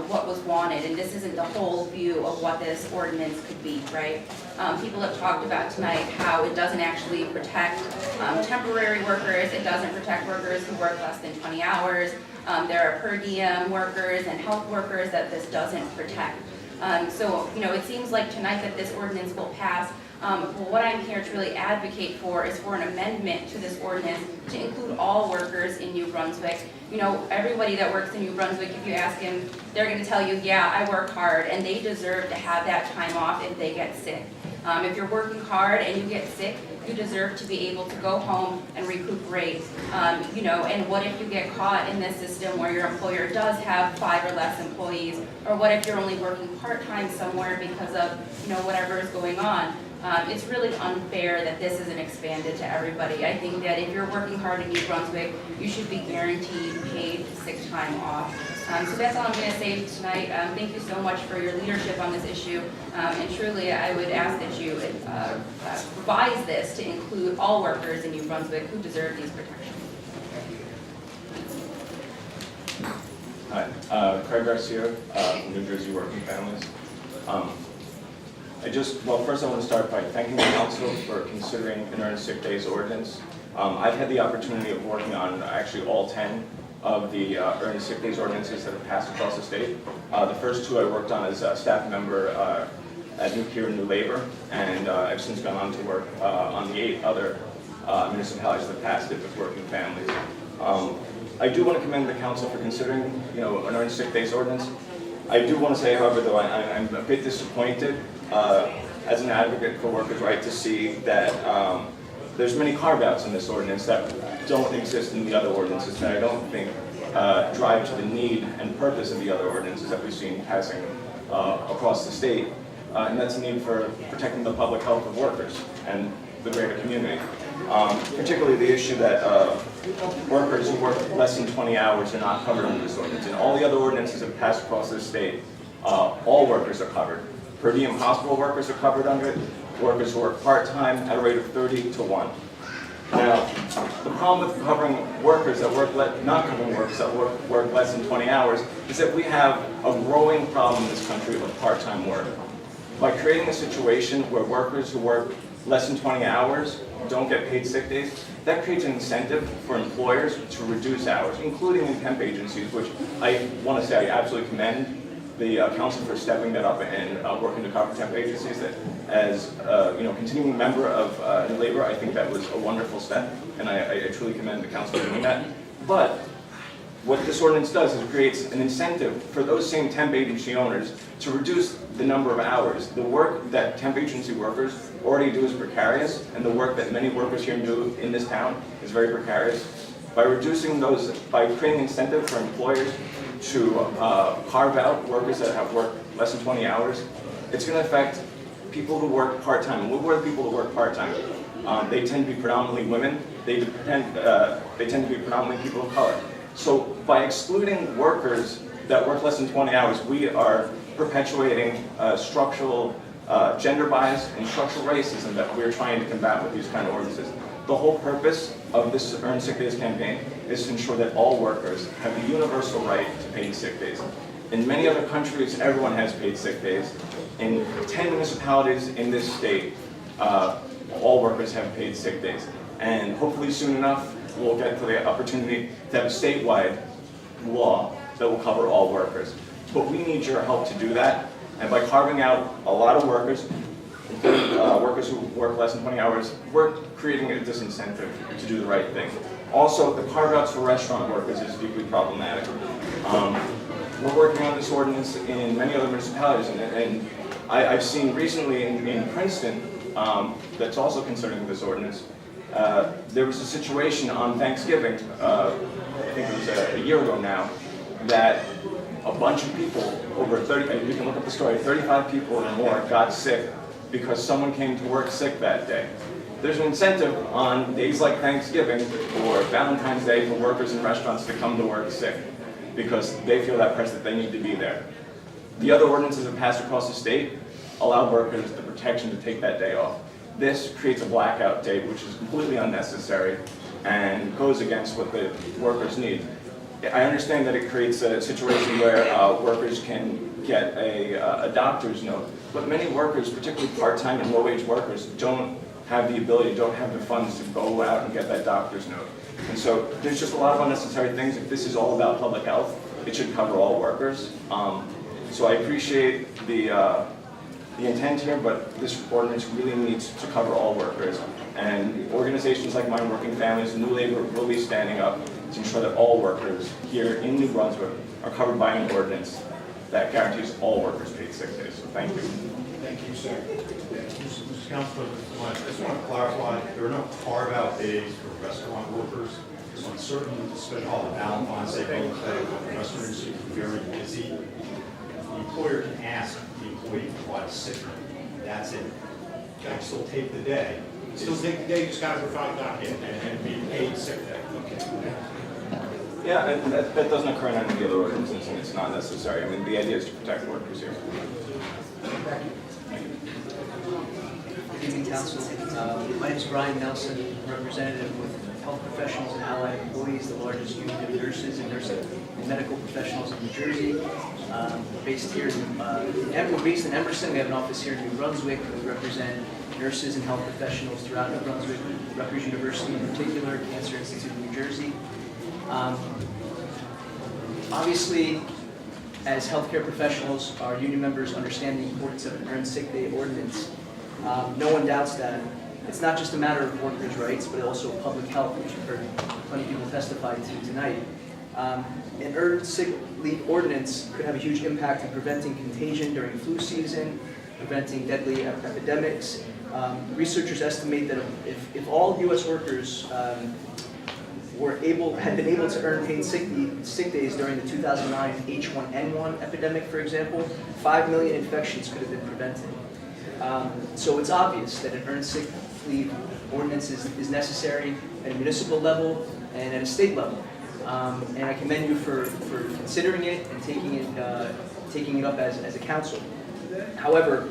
what was wanted, and this isn't the whole view of what this ordinance could be, right? People have talked about tonight how it doesn't actually protect temporary workers, it doesn't protect workers who work less than 20 hours, there are per diem workers and health workers that this doesn't protect. So, it seems like tonight that this ordinance will pass. Well, what I'm here to really advocate for is for an amendment to this ordinance to include all workers in New Brunswick. Everybody that works in New Brunswick, if you ask them, they're going to tell you, yeah, I work hard, and they deserve to have that time off if they get sick. If you're working hard and you get sick, you deserve to be able to go home and recuperate. And what if you get caught in this system where your employer does have 5 or less employees? Or what if you're only working part-time somewhere because of, whatever is going on? It's really unfair that this isn't expanded to everybody. I think that if you're working hard in New Brunswick, you should be guaranteed paid sick time off. So that's all I'm going to say tonight. Thank you so much for your leadership on this issue. And truly, I would ask that you revise this to include all workers in New Brunswick who deserve these protections. Hi, Craig Garcia from New Jersey Working Families. First I want to start by thanking the council for considering an earned sick days ordinance. I've had the opportunity of working on actually all 10 of the earned sick days ordinances that have passed across the state. The first 2 I worked on as a staff member at New Labor, and I've since gone on to work on the 8 other municipalities that passed it with working families. I do want to commend the council for considering, an earned sick days ordinance. I do want to say, however, though, I'm a bit disappointed as an advocate for workers' right to see that there's many carve-outs in this ordinance that don't exist in the other ordinances that I don't think drive to the need and purpose of the other ordinances that we've seen passing across the state. And that's the need for protecting the public health of workers and the greater community. Particularly the issue that workers who work less than 20 hours are not covered under this ordinance. In all the other ordinances that have passed across this state, all workers are covered. Per diem hospital workers are covered under it. Workers who work part-time at a rate of 30-1. Now, the problem with covering workers that work, not covering workers that work less than 20 hours is that we have a growing problem in this country of part-time work. By creating a situation where workers who work less than 20 hours don't get paid sick days, that creates an incentive for employers to reduce hours, including in temp agencies, which I want to say I absolutely commend the council for stepping that up and working to cover temp agencies. That as continuing member of New Labor, I think that was a wonderful step, and I truly commend the council for doing that. But what this ordinance does is it creates an incentive for those same temp agency owners to reduce the number of hours. The work that temp agency workers already do is precarious, and the work that many workers here do in this town is very precarious. By reducing those, by creating incentive for employers to carve out workers that have worked less than 20 hours, it's going to affect people who work part-time. And who are the people who work part-time? They tend to be predominantly women. They tend to be predominantly people of color. So by excluding workers that work less than 20 hours, we are perpetuating structural gender bias and structural racism that we're trying to combat with these kind of ordinances. The whole purpose of this Earned Sick Days campaign is to ensure that all workers have the universal right to paid sick days. In many other countries, everyone has paid sick days. In 10 municipalities in this state, all workers have paid sick days. And hopefully soon enough, we'll get to the opportunity to have a statewide law that will cover all workers. But we need your help to do that. And by carving out a lot of workers, including workers who work less than 20 hours, we're creating a disincentive to do the right thing. Also, the carve-outs for restaurant workers is deeply problematic. We're working on this ordinance in many other municipalities, and I've seen recently in Princeton that's also considering this ordinance. There was a situation on Thanksgiving, I think it was a year ago now, that a bunch of people, over 30, you can look up the story, 35 people or more got sick because someone came to work sick that day. There's an incentive on days like Thanksgiving or Valentine's Day for workers in restaurants to come to work sick because they feel that pressure that they need to be there. The other ordinances that passed across the state allow workers the protection to take that day off. This creates a blackout day, which is completely unnecessary and goes against what the workers need. I understand that it creates a situation where workers can get a doctor's note, but many workers, particularly part-time and low-wage workers, don't have the ability, don't have the funds to go out and get that doctor's note. And so there's just a lot of unnecessary things. If this is all about public health, it should cover all workers. So I appreciate the intent here, but this ordinance really needs to cover all workers. And organizations like Mine Working Families and New Labor will be standing up to ensure that all workers here in New Brunswick are covered by an ordinance that guarantees all workers paid sick days. So thank you. Thank you, sir. Council President, I just want to clarify, there are no carve-out days for restaurant workers. So on certain special holiday, Valentine's Day, Mother's Day, the restaurants are very busy. The employer can ask the employee to provide a sick leave. That's it. They can still take the day. Still take the day, just gotta provide that. And be paid sick day. Yeah, and that doesn't occur in any of the other ordinances, and it's not necessary. I mean, the idea is to protect workers here. Good evening, Council. My name is Brian Nelson, representative with Health Professionals and Allied Employees, the largest union of nurses and medical professionals in New Jersey. We're based here we're based in Emerson. We have an office here in New Brunswick. We represent nurses and health professionals throughout New Brunswick, Rutgers University in particular, Cancer Institute of New Jersey. Obviously, as healthcare professionals, our union members understand the importance of an earned sick day ordinance. No one doubts that. It's not just a matter of workers' rights, but also public health, which you've heard plenty of people testify to tonight. An earned sick leave ordinance could have a huge impact in preventing contagion during flu season, preventing deadly epidemics. Researchers estimate that if all U.S. workers had been able to earn paid sick days during the 2009 H1N1 epidemic, for example, 5 million infections could have been prevented. So it's obvious that an earned sick leave ordinance is necessary at a municipal level and at a state level. And I commend you for considering it and taking it up as a council. However,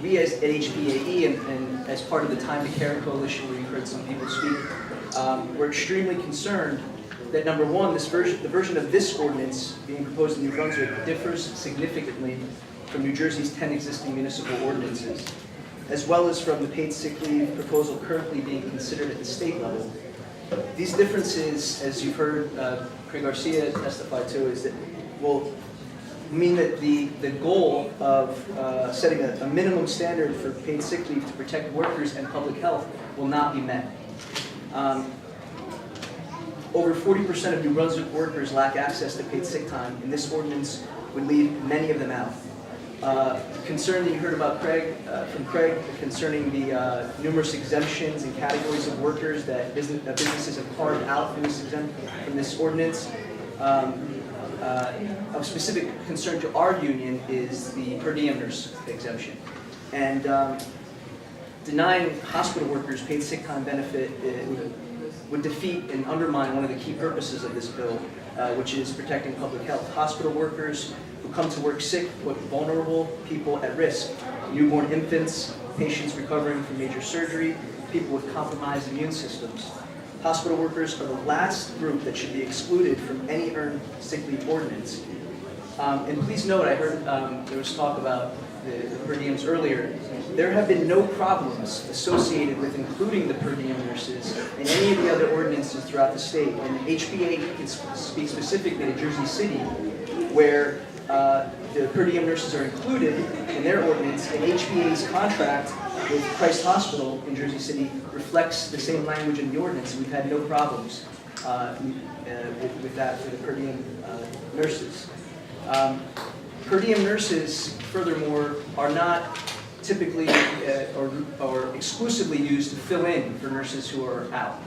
we as at HPAE and as part of the Time to Care Coalition, where you've heard some people speak, we're extremely concerned that number one, the version of this ordinance being proposed in New Brunswick differs significantly from New Jersey's 10 existing municipal ordinances, as well as from the paid sick leave proposal currently being considered at the state level. These differences, as you've heard Craig Garcia testify to, is that will mean that the goal of setting a minimum standard for paid sick leave to protect workers and public health will not be met. Over 40% of New Brunswick workers lack access to paid sick time, and this ordinance would leave many of them out. Concern that you heard about from Craig concerning the numerous exemptions and categories of workers that businesses have carved out from this ordinance. Of specific concern to our union is the per diem nurse exemption. And denying hospital workers paid sick time benefit would defeat and undermine one of the key purposes of this bill, which is protecting public health. Hospital workers who come to work sick put vulnerable people at risk: newborn infants, patients recovering from major surgery, people with compromised immune systems. Hospital workers are the last group that should be excluded from any earned sick leave ordinance. And please note, I heard there was talk about the per diems earlier. There have been no problems associated with including the per diem nurses in any of the other ordinances throughout the state. And HBA can speak specifically to Jersey City, where the per diem nurses are included in their ordinance, and HBA's contract with Christ Hospital in Jersey City reflects the same language in the ordinance. We've had no problems with that for the per diem nurses. Per diem nurses, furthermore, are not typically or exclusively used to fill in for nurses who are out.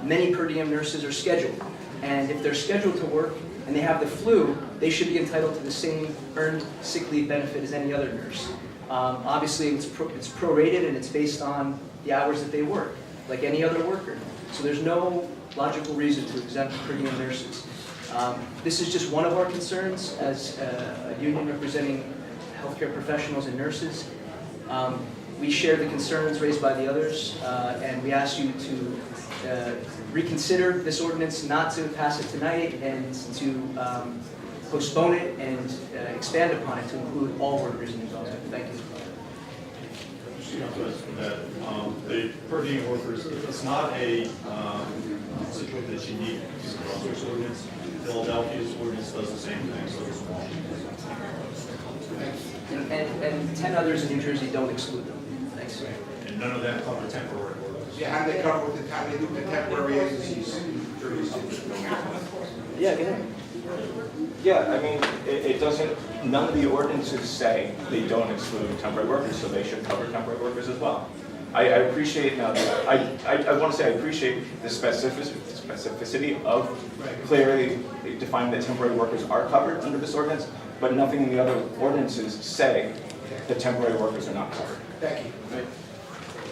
Many per diem nurses are scheduled, and if they're scheduled to work and they have the flu, they should be entitled to the same earned sick leave benefit as any other nurse. Obviously, it's prorated and it's based on the hours that they work, like any other worker. So there's no logical reason to exempt per diem nurses. This is just one of our concerns as a union representing healthcare professionals and nurses. We share the concerns raised by the others, and we ask you to reconsider this ordinance, not to pass it tonight, and to postpone it and expand upon it to include all workers in New Brunswick. Thank you. The per diem workers, it's not a situation that's unique to the Brunswick's ordinance. Philadelphia's ordinance does the same thing, so does Washington. And 10 others in New Jersey don't exclude them. Thanks. And none of them cover temporary workers. Yeah, how do they cover with how they do the temporary agencies? Yeah, go ahead. Yeah, I mean, it doesn't, none of the ordinances say they don't exclude temporary workers, so they should cover temporary workers as well. I appreciate now that, I want to say I appreciate the specificity of clearly defining that temporary workers are covered under this ordinance, but nothing in the other ordinances say that temporary workers are not covered. Thank you.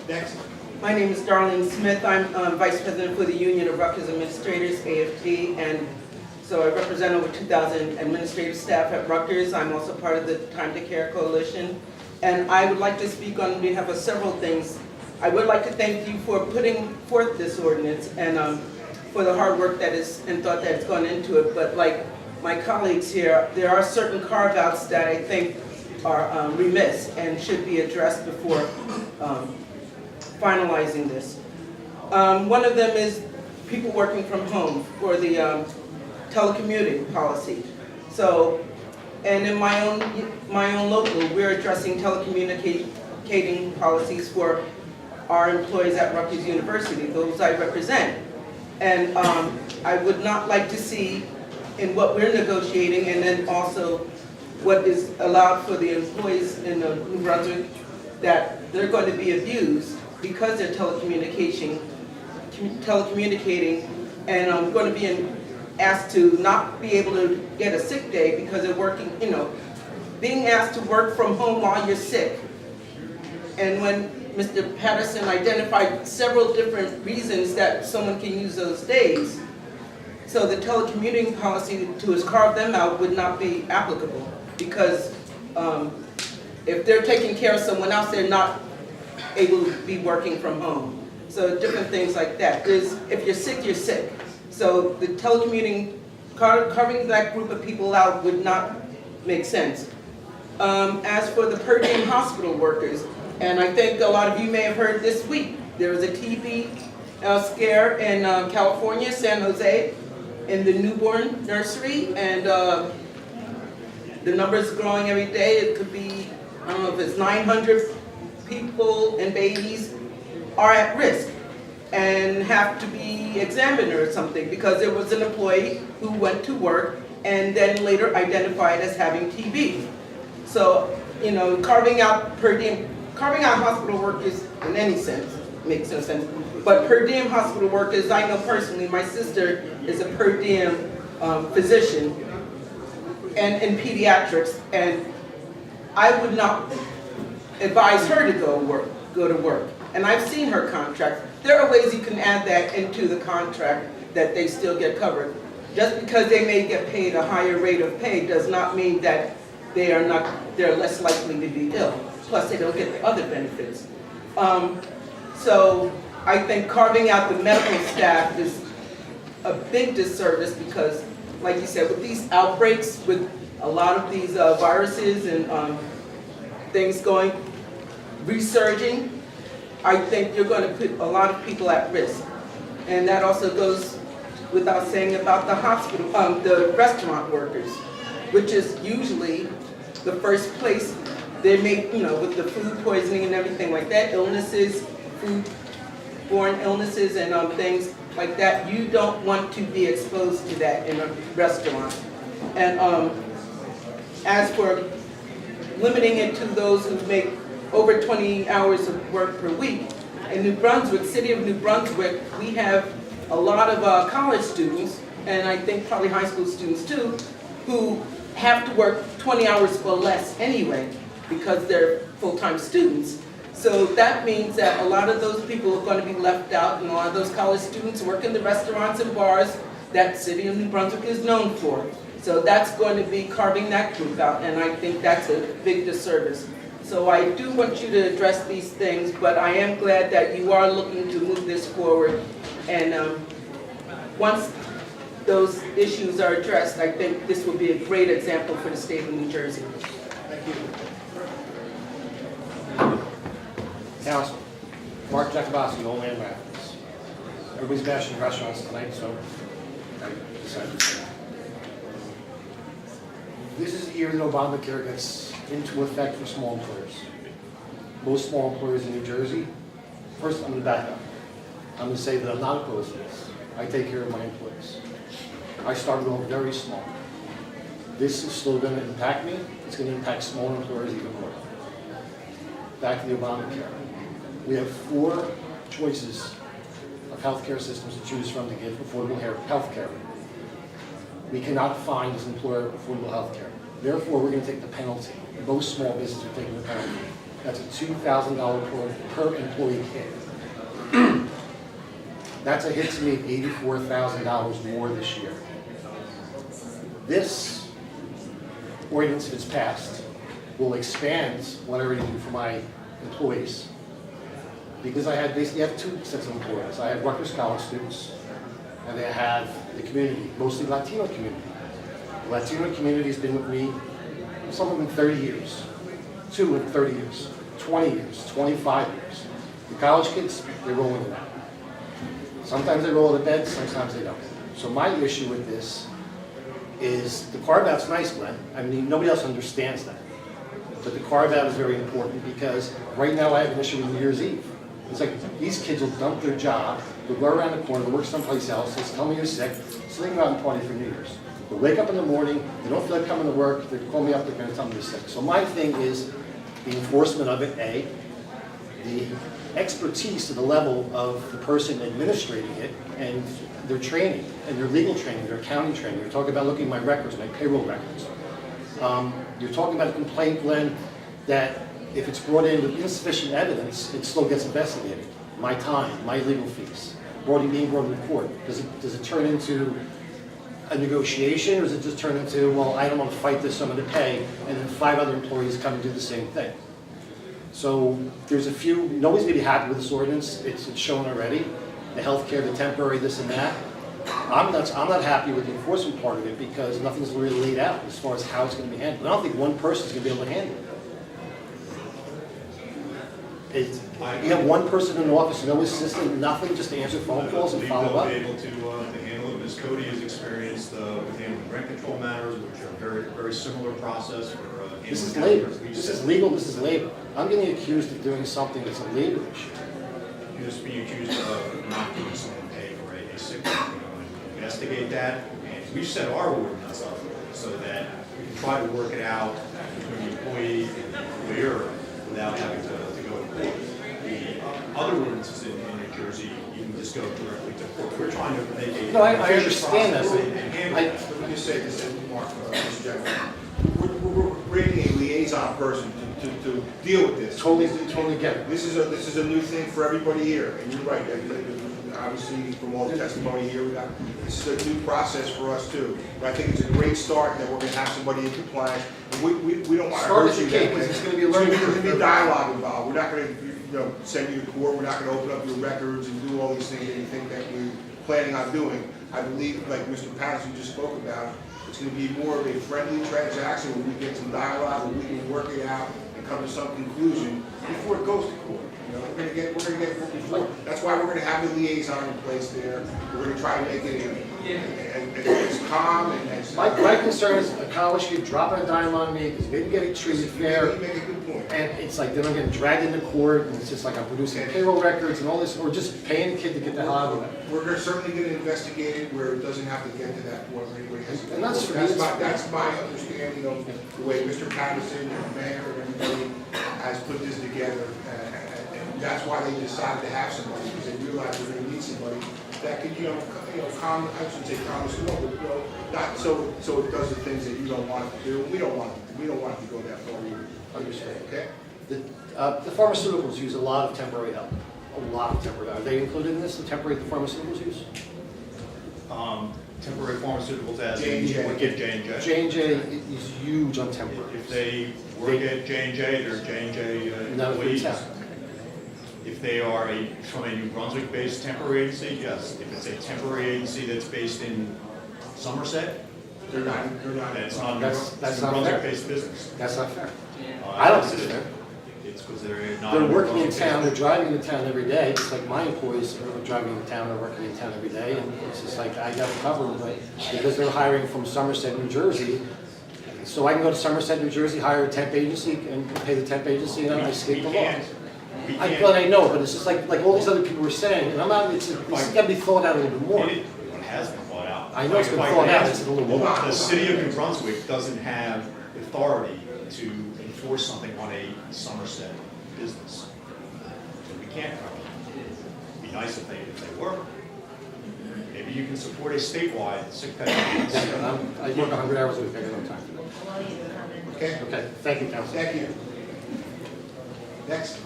Next. My name is Darlene Smith. I'm Vice President for the Union of Rutgers Administrators, AFG, and so I represent over 2,000 administrative staff at Rutgers. I'm also part of the Time to Care Coalition, and I would like to speak on behalf of several things. I would like to thank you for putting forth this ordinance and for the hard work that is and thought that has gone into it, but like my colleagues here, there are certain carve-outs that I think are remiss and should be addressed before finalizing this. One of them is people working from home for the telecommuting policy. So, and in my own local, we're addressing telecommunicating policies for our employees at Rutgers University, those I represent. And I would not like to see in what we're negotiating, and then also what is allowed for the employees in New Brunswick, that they're going to be abused because they're telecommunicating, and I'm going to be asked to not be able to get a sick day because they're working, being asked to work from home while you're sick. And when Mr. Patterson identified several different reasons that someone can use those days, so the telecommuting policy to carve them out would not be applicable, because if they're taking care of someone else, they're not able to be working from home. So different things like that. If you're sick, you're sick. So the telecommuting, carving that group of people out would not make sense. As for the per diem hospital workers, and I think a lot of you may have heard this week, there was a TB scare in California, San Jose, in the newborn nursery, and the numbers are growing every day. It could be, I don't know if it's 900 people and babies are at risk and have to be examined or something, because there was an employee who went to work and then later identified as having TB. So, carving out hospital workers in any sense makes no sense. But per diem hospital workers, I know personally, my sister is a per diem physician and in pediatrics, and I would not advise her to go to work. And I've seen her contract. There are ways you can add that into the contract that they still get covered. Just because they may get paid a higher rate of pay does not mean that they're less likely to be ill. Plus, they don't get the other benefits. So I think carving out the medical staff is a big disservice, because, like you said, with these outbreaks, with a lot of these viruses and things resurging, I think you're going to put a lot of people at risk. And that also goes without saying about the hospital, the restaurant workers, which is usually the first place they make, with the food poisoning and everything like that, illnesses, foodborne illnesses and things like that. You don't want to be exposed to that in a restaurant. And as for limiting it to those who make over 20 hours of work per week, in New Brunswick, city of New Brunswick, we have a lot of college students, and I think probably high school students too, who have to work 20 hours or less anyway, because they're full-time students. So that means that a lot of those people are going to be left out, and a lot of those college students work in the restaurants and bars that city of New Brunswick is known for. So that's going to be carving that group out, and I think that's a big disservice. So I do want you to address these things, but I am glad that you are looking to move this forward. And once those issues are addressed, I think this will be a great example for the state of New Jersey. Thank you. Council, Mark Jacobowski, Old Man Rapids. Everybody's bashing restaurants tonight, so I decided to say that. This is the year that Obamacare gets into effect for small employers. Most small employers in New Jersey, first I'm going to back up. I'm going to say that I'm not opposed to this. I take care of my employees. I started off very small. this is still going to impact me. It's going to impact smaller employers even more. Back to the Obamacare. We have 4 choices of healthcare systems to choose from to give affordable health care. We cannot find as an employer affordable health care. Therefore, we're going to take the penalty. Most small businesses are taking the penalty. That's a $2,000 per employee hit. That's a hit to me of $84,000 more this year. This ordinance, if it's passed, will expand what I already do for my employees. Because I basically have 2 sets of employees. I have Rutgers College students, and I have the community, mostly Latino community. The Latino community has been with me, some of them 30 years, 2 in 30 years, 20 years, 25 years. The college kids, they roll into that. Sometimes they roll to bed, sometimes they don't. So my issue with this is the carve-out's nice, Glenn. I mean, nobody else understands that. But the carve-out is very important because right now I have an issue with New Year's Eve. It's like these kids will dump their job, they'll go around the corner, they'll work someplace else, they'll tell me you're sick, so they can go out and party for New Year's. They'll wake up in the morning, they don't feel like coming to work, they call me up, they're going to tell me they're sick. So my thing is the enforcement of it, A, the expertise to the level of the person administrating it, and their training, and their legal training, their accounting training. You're talking about looking at my records, my payroll records. You're talking about a complaint, Glenn, that if it's brought in with insufficient evidence, it still gets investigated. My time, my legal fees, being brought into court. Does it turn into a negotiation, or does it just turn into, well, I don't want to fight this, so I'm going to pay, and then 5 other employees come and do the same thing? So there's a few, nobody's going to be happy with this ordinance. It's shown already. The healthcare, the temporary, this and that. I'm not happy with the enforcement part of it because nothing's really laid out as far as how it's going to be handled. I don't think one person's going to be able to handle it. You have one person in the office, no assistant, nothing, just to answer phone calls and follow up. I believe they'll be able to handle it. Ms. Cody has experienced with handling rent control matters, which are very, very similar process for handling. This is labor. This is legal. This is labor. I'm getting accused of doing something that's a labor issue. You're just being accused of not giving someone pay for a sick leave. Investigate that, and we've set our ordinance up so that we can try to work it out between the employee and the employer without having to go to court. The other ordinances in New Jersey, you can just go directly to court. We're trying to make a... No, I understand that. Let me just say this, Mark, Mr. Jackson. We're creating a liaison person to deal with this. Totally get it. This is a new thing for everybody here, and you're right. Obviously, from all the testimony here, this is a new process for us too. But I think it's a great start that we're going to have somebody in compliance. We don't want to hurt you. It's going to be a learning curve. There's going to be dialogue involved. We're not going to send you to court. We're not going to open up your records and do all these things that you think that we're planning on doing. I believe, like Mr. Patterson just spoke about, it's going to be more of a friendly transaction where we get some dialogue, where we can work it out and come to some conclusion before it goes to court. We're going to get before. That's why we're going to have the liaison in place there. We're going to try to make it as calm and as... My concern is a college kid dropping a dime on me because they didn't get treated fair. You make a good point. And it's like then I'm getting dragged into court, and it's just like I'm producing payroll records and all this, or just paying the kid to get the hell out of it. We're certainly going to investigate it where it doesn't have to get to that point where anybody has to... And that's my understanding of the way Mr. Patterson and the mayor and everybody has put this together. And that's why they decided to have somebody, because they realized they're going to need somebody that could, calm, I shouldn't say calm the storm, but, not so it does the things that you don't want it to do. We don't want it to go that far either. Understand. Okay? The pharmaceuticals use a lot of temporary help. A lot of temporary help. Are they included in this, the temporary pharmaceuticals use? Temporary pharmaceuticals as J&J. work at J&J. J&J is huge on temporary. If they work at J&J, they're J&J employees. If they are from a New Brunswick-based temporary agency, yes. If it's a temporary agency that's based in Somerset, They're not. That's not That's New not Brunswick-based business. That's not fair. I don't think it's fair. It's because they're not. They're working in town, they're driving into town every day, just like my employees are driving into town, they're working in town every day, and it's just like, I got to cover them, but because they're hiring from Somerset, New Jersey, so I can go to Somerset, New Jersey, hire a temp agency, and pay the temp agency, and I skip the law. I know, but it's just like all these other people were saying, and I'm not, this has got to be thought out a little bit more. It has been thought out. I know it's been thought out, it's a little more. The city of New Brunswick doesn't have authority to enforce something on a Somerset business. So we can't cover it. It'd be nice if they were. Maybe you can support a statewide sick pay. I work 100 hours a week, I got no time for that. Okay, Okay, thank you, Council. thank you. Next.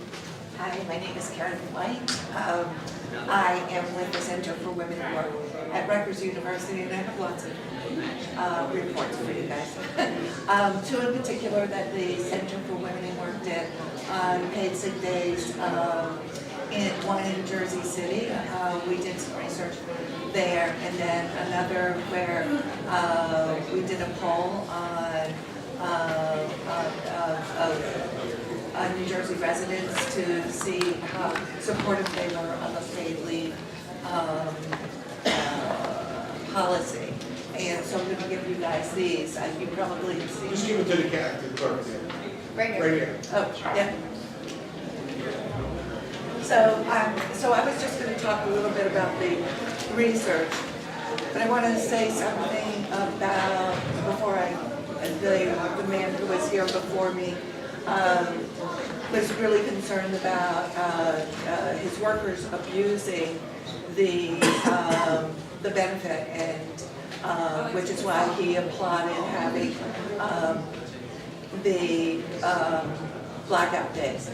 Hi, my name is Karen White. I am with the Center for Women in Work at Rutgers University, and I have lots of reports for you guys. Two in particular that the Center for Women in Work did on paid sick days, one in Jersey City. We did some research there, and then another where we did a poll on New Jersey residents to see how supportive they were of a paid leave policy. And so I'm going to give you guys these. You probably have seen. Just give it to the clerk. Right here. Right here. Oh, yeah. So I was just going to talk a little bit about the research, but I want to say something about, before the man who was here before me was really concerned about his workers abusing the benefit, and which is why he applauded having the blackout days,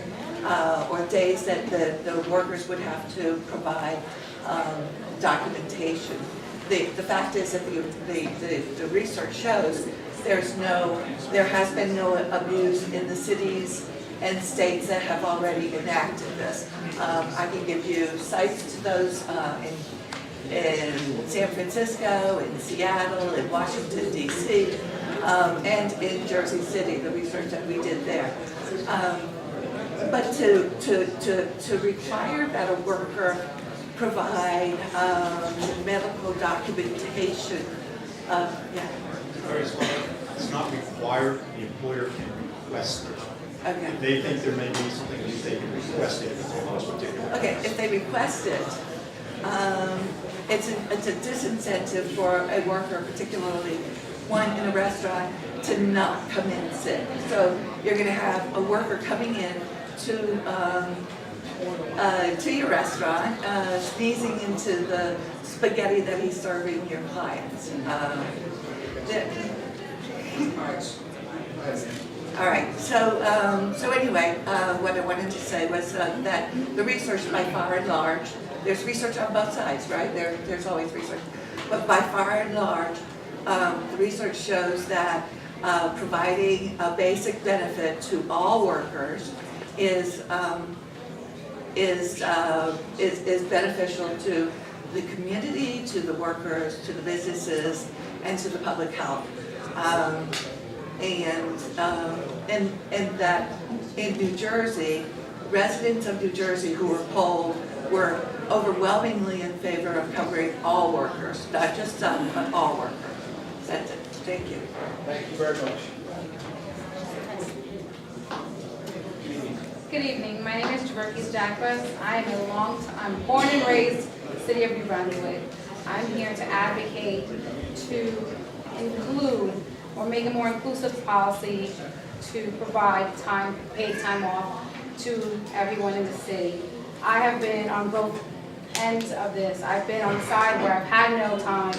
or days that the workers would have to provide documentation. The fact is that the research shows there has been no abuse in the cities and states that have already enacted this. I can give you sites to those in San Francisco, in Seattle, in Washington, D.C., and in Jersey City, the research that we did there. But to require that a worker provide medical documentation, yeah. It's not required, the employer can request it. Okay. If they think there may be something that they can request it on those particular. Okay, if they request it, it's a disincentive for a worker, particularly one in a restaurant, to not come in sick. So you're going to have a worker coming in to your restaurant, sneezing into the spaghetti that he's serving your clients. All right, so anyway, what I wanted to say was that the research by far and large, there's research on both sides, right? There's always research. But by far and large, the research shows that providing a basic benefit to all workers is beneficial to the community, to the workers, to the businesses, and to the public health. And that in New Jersey, residents of New Jersey who were polled were overwhelmingly in favor of covering all workers, not just some, but all workers. That's it. Thank you. Thank you very much. Good evening. My name is Javerkis Jacquez. I'm born and raised city of New Brunswick. I'm here to advocate to include or make a more inclusive policy to provide paid time off to everyone in the city. I have been on both ends of this. I've been on the side where I've had no time,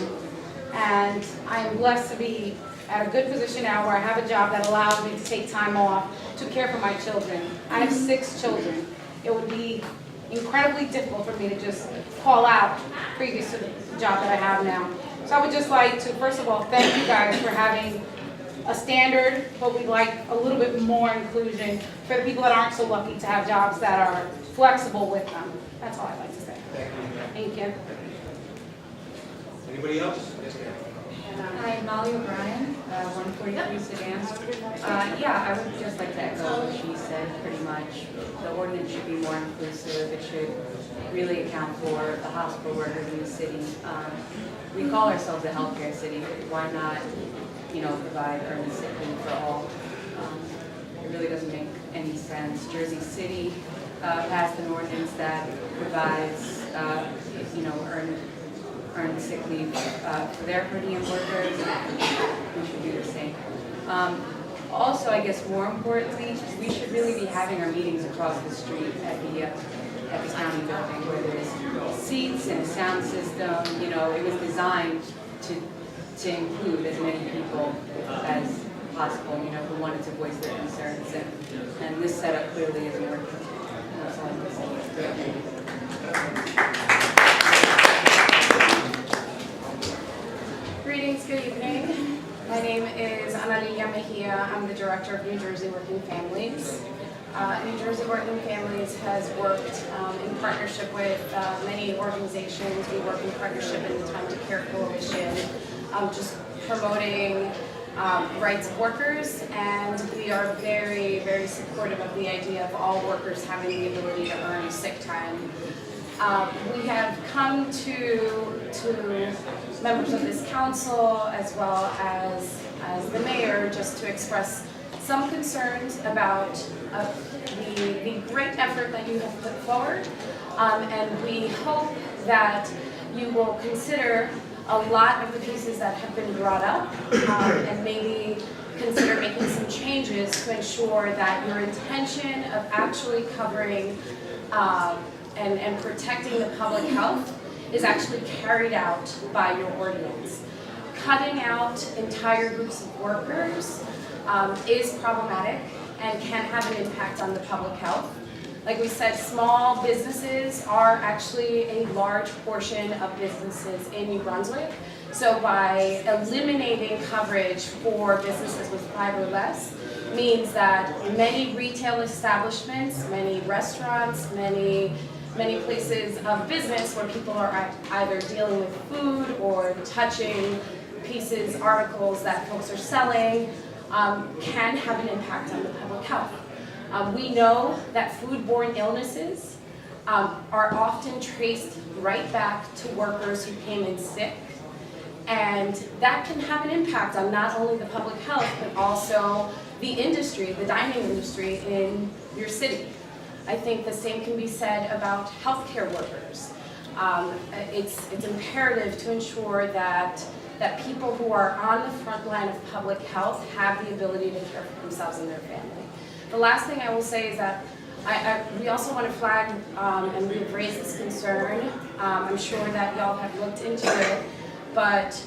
and I am blessed to be at a good position now where I have a job that allows me to take time off to care for my children. I have 6 children. It would be incredibly difficult for me to just call out previous to the job that I have now. So I would just like to, first of all, thank you guys for having a standard, but we'd like a little bit more inclusion for the people that aren't so lucky to have jobs that are flexible with them. That's all I'd like to say. Thank you. Anybody else? Yes, ma'am. Hi, Molly O'Brien, 143 Sedan. Yeah, I would just like to echo what she said pretty much. The ordinance should be more inclusive. It should really account for the hospital workers in the city. We call ourselves a healthcare city. Why not, provide earned sick leave for all? It really doesn't make any sense. Jersey City earned sick leave for their per diem workers, and we should do the same. Also, I guess more importantly, we should really be having our meetings across the street at the county building where there's seats and a sound system. You know, it was designed to include as many people as possible, you know, who wanted to voice their concerns, and this setup clearly isn't working. That's all I'm going to say. Greetings, good evening. My name is Analia Mejia. I'm the director of New Jersey Working Families. New Jersey Working Families has worked in partnership with many organizations. We work in partnership in the Time to Care Coalition, just promoting rights of workers, and we are very, very supportive of the idea of all workers having the ability to earn sick time. We have come to members of this council as well as the mayor just to express some concerns about the great effort that you have put forward, and we hope that you will consider a lot of the pieces that have been brought up, and maybe consider making some changes to ensure that your intention of actually covering and protecting the public health is actually carried out by your ordinance. Cutting out entire groups of workers is problematic and can have an impact on the public health. Like we said, small businesses are actually a large portion of businesses in New Brunswick. So by eliminating coverage for businesses with 5 or less means that many retail establishments, many restaurants, many places of business where people are either dealing with food or touching pieces, articles that folks are selling, can have an impact on the public health. We know that foodborne illnesses are often traced right back to workers who came in sick, and that can have an impact on not only the public health, but also the industry, the dining industry in your city. I think the same can be said about healthcare workers. It's imperative to ensure that people who are on the front line of public health have the ability to care for themselves and their family. The last thing I will say is that we also want to flag, and we've raised this concern, I'm sure that y'all have looked into it, but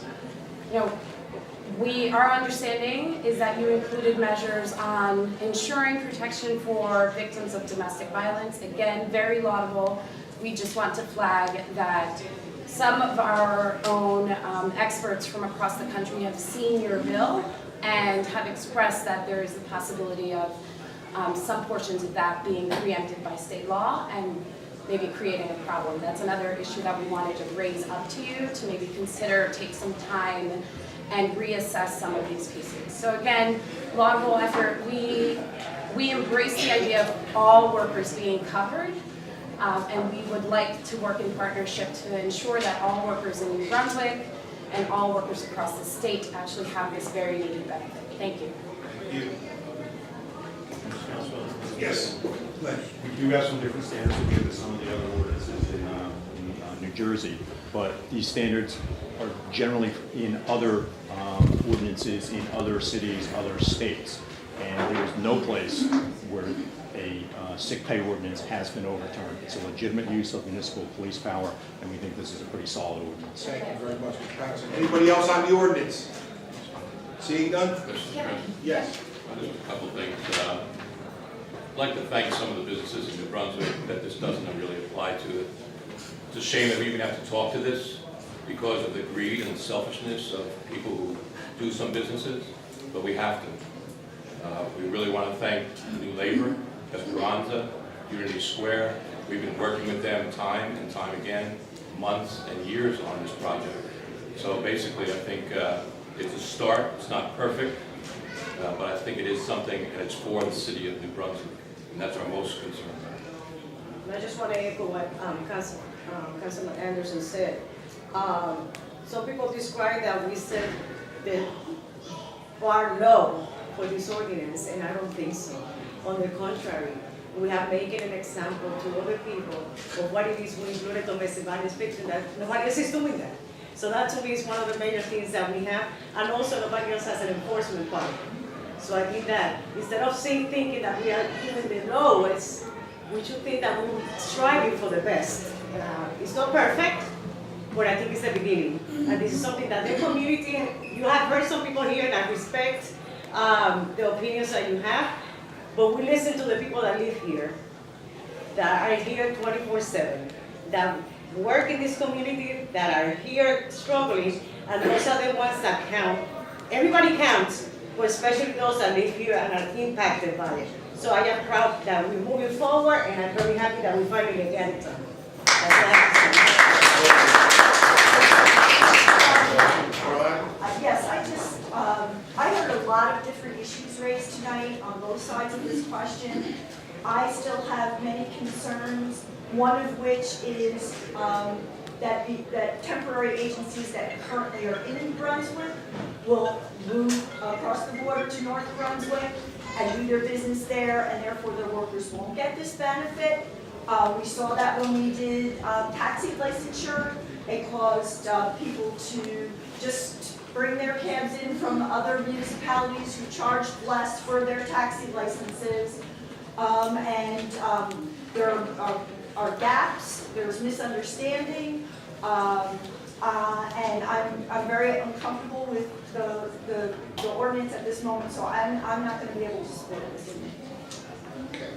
our understanding is that you included measures on ensuring protection for victims of domestic violence. Again, very laudable. We just want to flag that some of our own experts from across the country have seen your bill and have expressed that there is the possibility of some portions of that being preempted by state law and maybe creating a problem. That's another issue that we wanted to raise up to you to maybe consider, take some time and reassess some of these pieces. So again, laudable effort. We embrace the idea of all workers being covered, and we would like to work in partnership to ensure that all workers in New Brunswick and all workers across the state actually have this very needed benefit. Thank you. Yes. We do have some different standards compared to some of the other ordinances in New Jersey, but these standards are generally in other ordinances in other cities, other states, and there is no place where a sick pay ordinance has been overturned. It's a legitimate use of municipal police power, and we think this is a pretty solid ordinance. Thank you very much, Mr. Patterson. Anybody else on the ordinance? Seeing none? Yes. Just a couple of things. I'd like to thank some of the businesses in New Brunswick that this doesn't really apply to. It's a shame that we even have to talk to this because of the greed and selfishness of people who do some businesses, but we have to. We really want to thank New Labor, Esperanza, Unity Square. We've been working with them time and time again, months and years on this project. So basically, I think it's a start. It's not perfect, but I think it is something, and it's for the city of New Brunswick, and that's our most concern. And I just want to echo what Councilman Anderson said. Some people describe that we set the bar low for this ordinance, and I don't think so. On the contrary, we have made it an example to other people of what it is we included domestic violence victims, that nobody else is doing that. So that to me is one of the major things that we have, and also nobody else has an enforcement power. So I think that instead of thinking that we are giving the lowest, we should think that we're striving for the best. It's not perfect, but I think it's the beginning. And this is something that the community, you have heard some people here, and I respect the opinions that you have, but we listen to the people that live here, that are here 24/7, that work in this community, that are here struggling, and those are the ones that count. Everybody counts, but especially those that live here and are impacted by it. So I am proud that we're moving forward, and I'm very happy that we finally get it done. That's all I have to say. Yes, I heard a lot of different issues raised tonight on both sides of this question. I still have many concerns, one of which is that temporary agencies that currently are in Brunswick will move across the border to North Brunswick and do their business there, and therefore their workers won't get this benefit. We saw that when we did taxi licensure. It caused people to just bring their cabs in from other municipalities who charged less for their taxi licenses. There are gaps, there's misunderstanding, and I'm very uncomfortable with the ordinance at this moment, so I'm not going to be able to support this. Okay.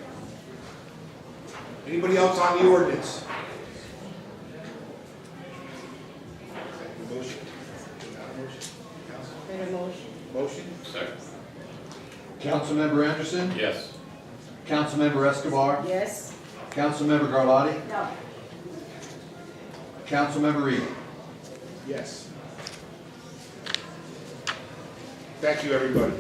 Anybody else on the ordinance? Motion? Motion? Second. Councilmember Anderson? Yes. Councilmember Escobar? Yes? Councilmember Garlotti? No. Councilmember Reed? Yes. Thank you, everybody.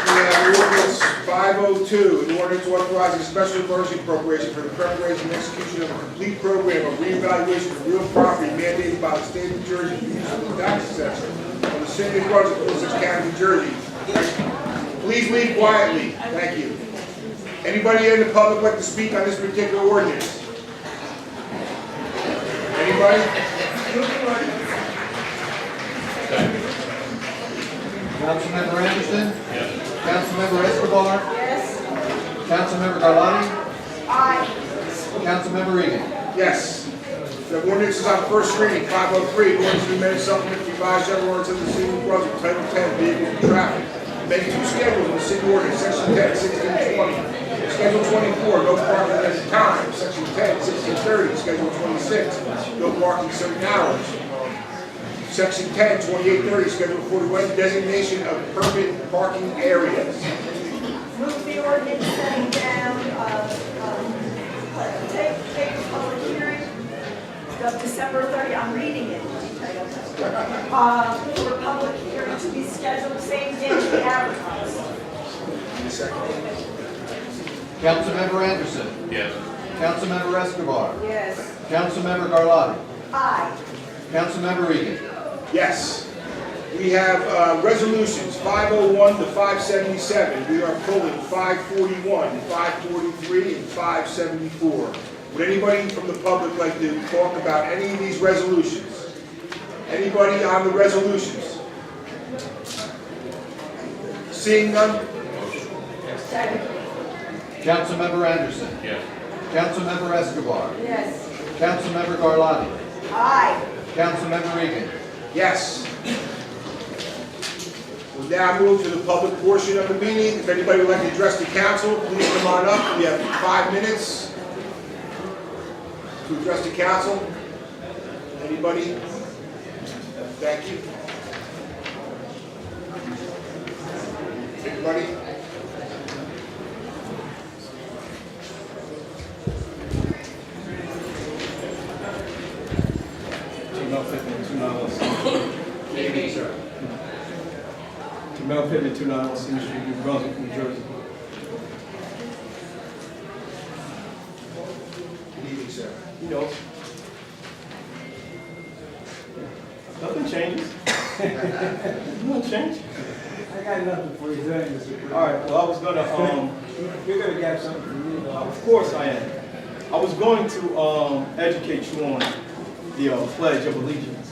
We have ordinance 502, an ordinance authorizing special emergency appropriation for the preparation and execution of a complete program of reevaluation of real property mandated by the state of New Jersey, use of the tax assessor of the city of Brunswick, Middlesex County, New Jersey. Please leave quietly. Thank you. Anybody in the public like to speak on this particular ordinance? Anybody? Councilmember Anderson? Yes. Councilmember Escobar? Yes? Councilmember Garlotti? Aye. Councilmember Regan? Yes. The ordinance is on first reading, 503, ordinance to amend supplement revised general ordinance of the city of Brunswick, Title 10, Vehicle and Traffic. Amending two schedules in the city ordinance, Section 10, 1620. Schedule 24, no parking at any time. Section 10, 1630. Schedule 26, no parking certain hours. Section 10, 2830, Schedule 41, designation of permanent parking areas. Move the ordinance setting down, take the public hearing of December 30, I'm reading it. For a public hearing to be scheduled same day to be advertised. Councilmember Anderson? Yes. Councilmember Escobar? Yes. Councilmember Garlotti? Aye. Councilmember Regan? Yes. We have resolutions 501 to 577. We are pulling 541, 543, and 574. Would anybody from the public like to talk about any of these resolutions? Anybody on the resolutions? Seeing none? Councilmember Anderson? Yes. Councilmember Escobar? Yes. Councilmember Garlotti? Aye. Councilmember Regan? Yes. We'll now move to the public portion of the meeting. If anybody would like to address the council, please come on up. We have 5 minutes to address the council. Anybody? Thank you. Anybody? Mel Pittman, 290 Cedar Street, New Brunswick, New Jersey. Good evening, sir. You know, nothing changes. Nothing changes. got nothing for you today, Mr. All right, well, I was gonna, You're gonna get something from me, though. of course I am. I was going to educate you on the Pledge of Allegiance.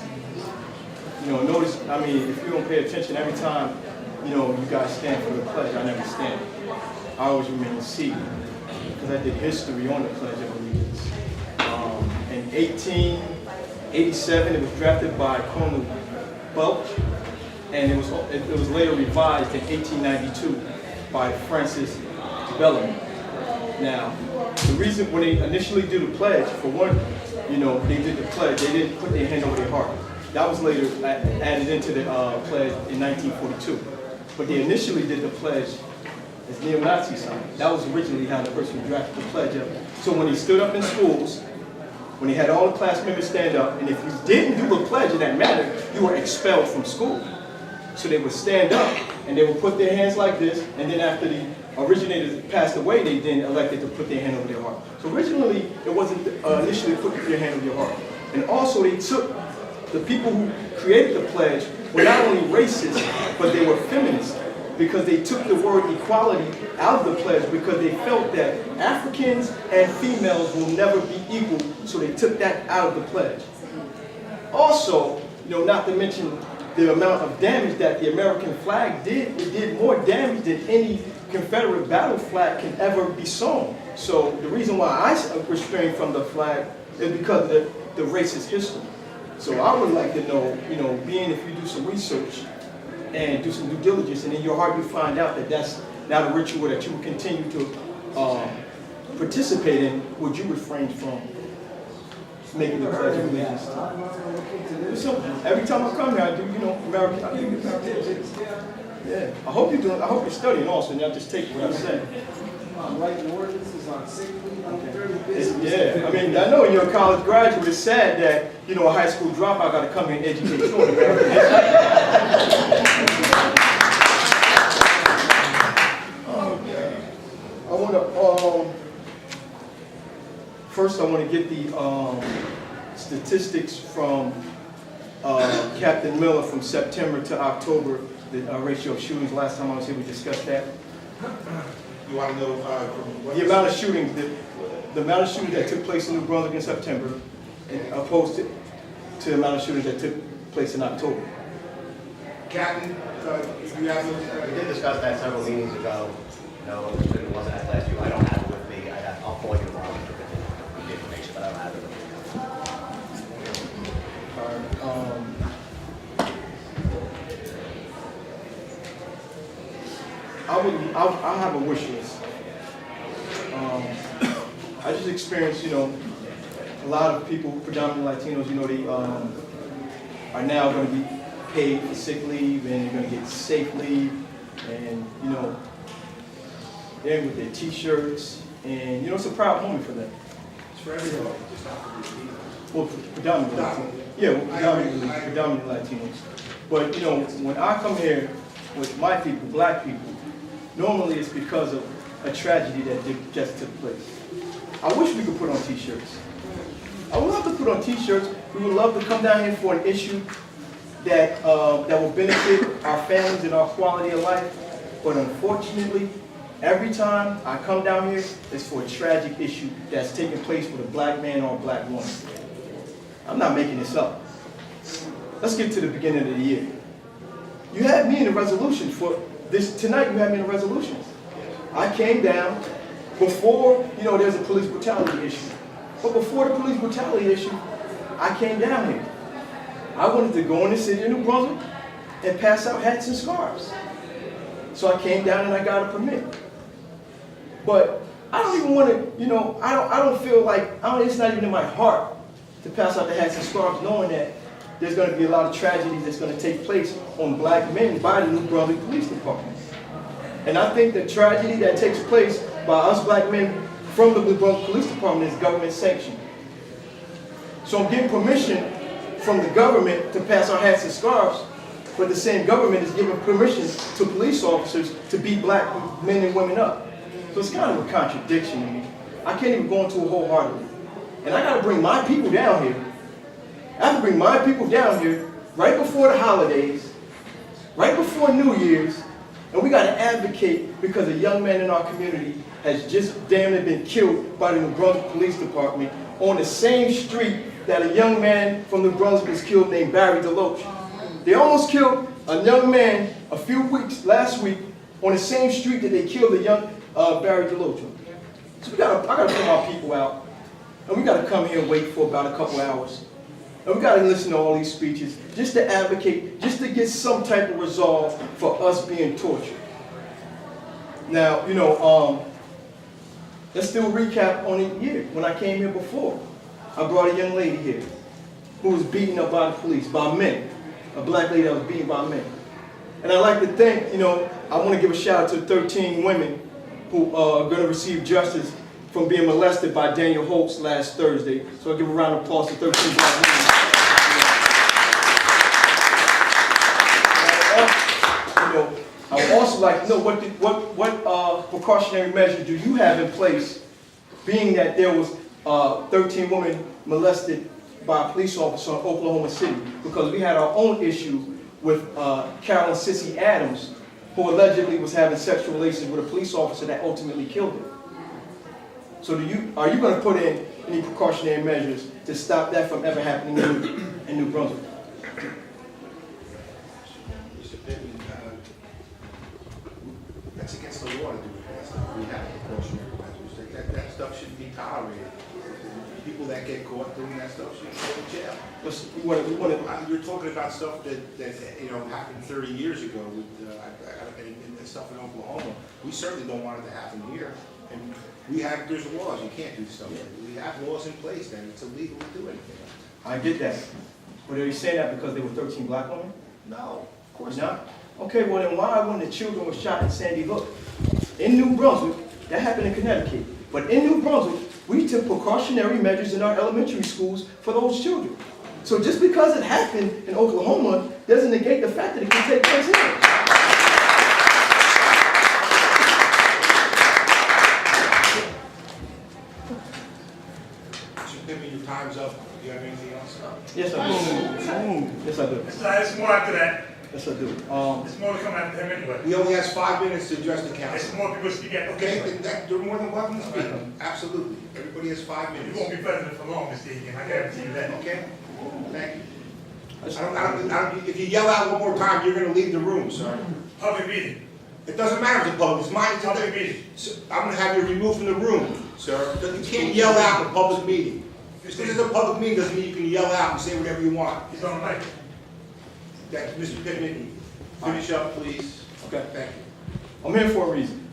You know, notice, I mean, if you don't pay attention every time, you know, you guys stand for the pledge, I never stand. I always remain seated because I did history on the Pledge of Allegiance. In 1887, it was drafted by Colonel Welch, and it was later revised in 1892 by Francis Bellamy. Now, the reason when they initially did the pledge, for one, you know, they did the pledge, they didn't put their hand over their heart. That was later added into the pledge in 1942. But they initially did the pledge as neo-Nazi sign. That was originally how the person drafted the pledge up. So when they stood up in schools, when they had all the class members stand up, and if you didn't do the pledge in that manner, you were expelled from school. So they would stand up, and they would put their hands like this, and then after the originators passed away, they then elected to put their hand over their heart. So originally, it wasn't initially put your hand over your heart. And also, they took the people who created the pledge were not only racist, but they were feminists, because they took the word equality out of the pledge because they felt that Africans and females will never be equal, so they took that out of the pledge. Also, you know, not to mention the amount of damage that the American flag did, it did more damage than any Confederate battle flag can ever be sewn. So the reason why I restrain from the flag is because of the racist history. So I would like to know, you know, being if you do some research and do some due diligence, and in your heart you find out that that's not a ritual that you will continue to participate in, would you refrain from making the Pledge of Allegiance? So every time I come here, I do, you know, American. I do American. Yeah. I hope you're studying also, and not just take what I'm saying. I'm writing ordinances on sick leave, on business. Yeah, I mean, I know you're a college graduate. It's sad that, you know, a high school dropout got to come here and educate you on American history. I want to, first I want to get the statistics from Captain Miller from September to October, the ratio of shootings. Last time I was here, we discussed that. You want to know the amount of shootings, the amount of shootings that took place in New Brunswick in September, opposed to the amount of shootings that took place in October. Captain, if you have We did discuss that several meetings ago. No, it wasn't at last year. I don't have it with me. I'll call you tomorrow to get the information, but I don't have it with me. I have a wish list. I just experienced, you know, a lot of people, predominantly Latinos, you know, they are now going to be paid for sick leave, and they're going to get safe leave, and, you know, they're with their T-shirts, and, you know, it's a proud moment for them. It's for everybody, just not for these people. Well, predominantly Latinos. Yeah, well, predominantly Latinos. But, you know, when I come here with my people, black people, normally it's because of a tragedy that just took place. I wish we could put on T-shirts. I would love to put on T-shirts. We would love to come down here for an issue that that will benefit our families and our quality of life. But unfortunately, every time I come down here, it's for a tragic issue that's taking place with a black man or a black woman. I'm not making this up. Let's get to the beginning of the year. You had me in a resolution for this tonight. You had me in a resolution. I came down before, you know, there's a police brutality issue. But before the police brutality issue, I came down here. I wanted to go in the city of New Brunswick and pass out hats and scarves. So I came down and I got a permit. But I don't even want to, you know, I don't feel like, it's not even in my heart to pass out the hats and scarves knowing that there's going to be a lot of tragedies that's going to take place on black men by the New Brunswick Police Department. And I think the tragedy that takes place by us black men from the New Brunswick Police Department is government sanctioned. So I'm getting permission from the government to pass our hats and scarves, but the same government is giving permission to police officers to beat black men and women up. So it's kind of a contradiction to me. I can't even go into it wholeheartedly. And I got to bring my people down here. I have to bring my people down here right before the holidays, right before New Year's, And we gotta advocate because a young man in our community has just damn near been killed by the New Brunswick Police Department on the same street that a young man from New Brunswick was killed named Barry DeLoach. They almost killed a young man a few weeks, last week, on the same street that they killed the young Barry DeLoach. So I gotta put my people out, and we gotta come here and wait for about a couple hours. And we gotta listen to all these speeches, just to advocate, just to get some type of resolve for us being tortured. Now, you know, let's do a recap on a year. When I came here before, I brought a young lady here who was beaten up by the police, by men. A black lady that was beaten by men. And I'd like to thank, you know, I want to give a shout out to 13 women who are going to receive justice from being molested by Daniel Holtz last Thursday. So I'll give a round of applause to 13 black women. You know, I would also like to know what precautionary measures do you have in place, being that there was 13 women molested by a police officer in Oklahoma City, because we had our own issue with Carolyn Sissy Adams, who allegedly was having sexual relations with a police officer that ultimately killed her. So are you going to put in any precautionary measures to stop that from ever happening in New Brunswick? Mr. Pittman, that's against the law to do that. We have precautionary measures. That stuff shouldn't be tolerated. People that get caught doing that stuff should go to jail. You're talking about stuff that you know happened 30 years ago with and stuff in Oklahoma. We certainly don't want it to happen here. And there's laws. You can't do stuff. We have laws in place that it's illegal to do anything. I get that. But are you saying that because there were 13 black women? No, of course not. Okay, well then why when the children were shot in Sandy Hook? In New Brunswick, that happened in Connecticut. But in New Brunswick, we took precautionary measures in our elementary schools for those children. So just because it happened in Oklahoma doesn't negate the fact that it can take place here. Mr. Pittman, your time's up. Do you have anything else? Yes, I do. Yes, I do. There's more after that. Yes, I do. There's more to come after him anyway. He only has 5 minutes to address the council. There's more people speaking. Okay, they're more than welcome to speak. Absolutely. Everybody has 5 minutes. You won't be president for long, Mr. Egan. I guarantee you that. Okay? Thank you. If you yell out one more time, you're going to leave the room, sir. Public meeting. It doesn't matter if it's public. It's mine. Public meeting. I'm going to have you removed from the room, sir. You can't yell out in a public meeting. Just because it's a public meeting doesn't mean you can yell out and say whatever you want. He's on the mic. Thank you. Mr. Pittman, finish up, please. Okay. Thank you. I'm here for a reason.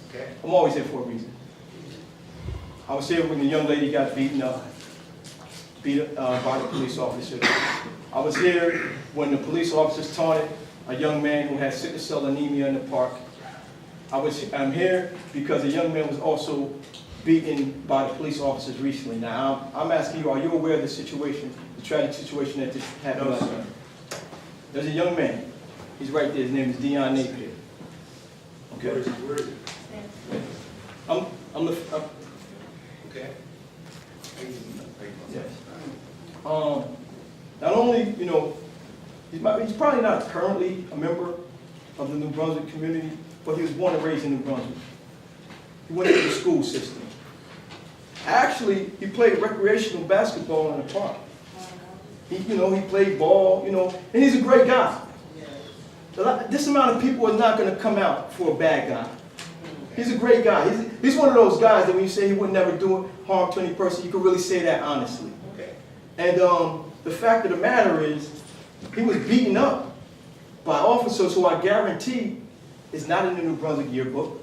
Okay. I'm always here for a reason. I was here when the young lady got beaten up by the police officer. I was here when the police officers taunted a young man who had sickle cell anemia in the park. I'm here because a young man was also beaten by the police officers recently. Now, I'm asking you, are you aware of the situation, the tragic situation that just happened last night? There's a young man. He's right there. His name is Dion Napier. Okay. Where is it? Okay. Yes. Not only, you know, he's probably not currently a member of the New Brunswick community, but he was born and raised in New Brunswick. He went into the school system. Actually, he played recreational basketball in the park. He played ball, and he's a great guy. This amount of people are not going to come out for a bad guy. He's a great guy. He's one of those guys that when you say he would never do harm to any person, you can really say that honestly. Okay. And the fact of the matter is, he was beaten up by officers who I guarantee is not in the New Brunswick yearbook,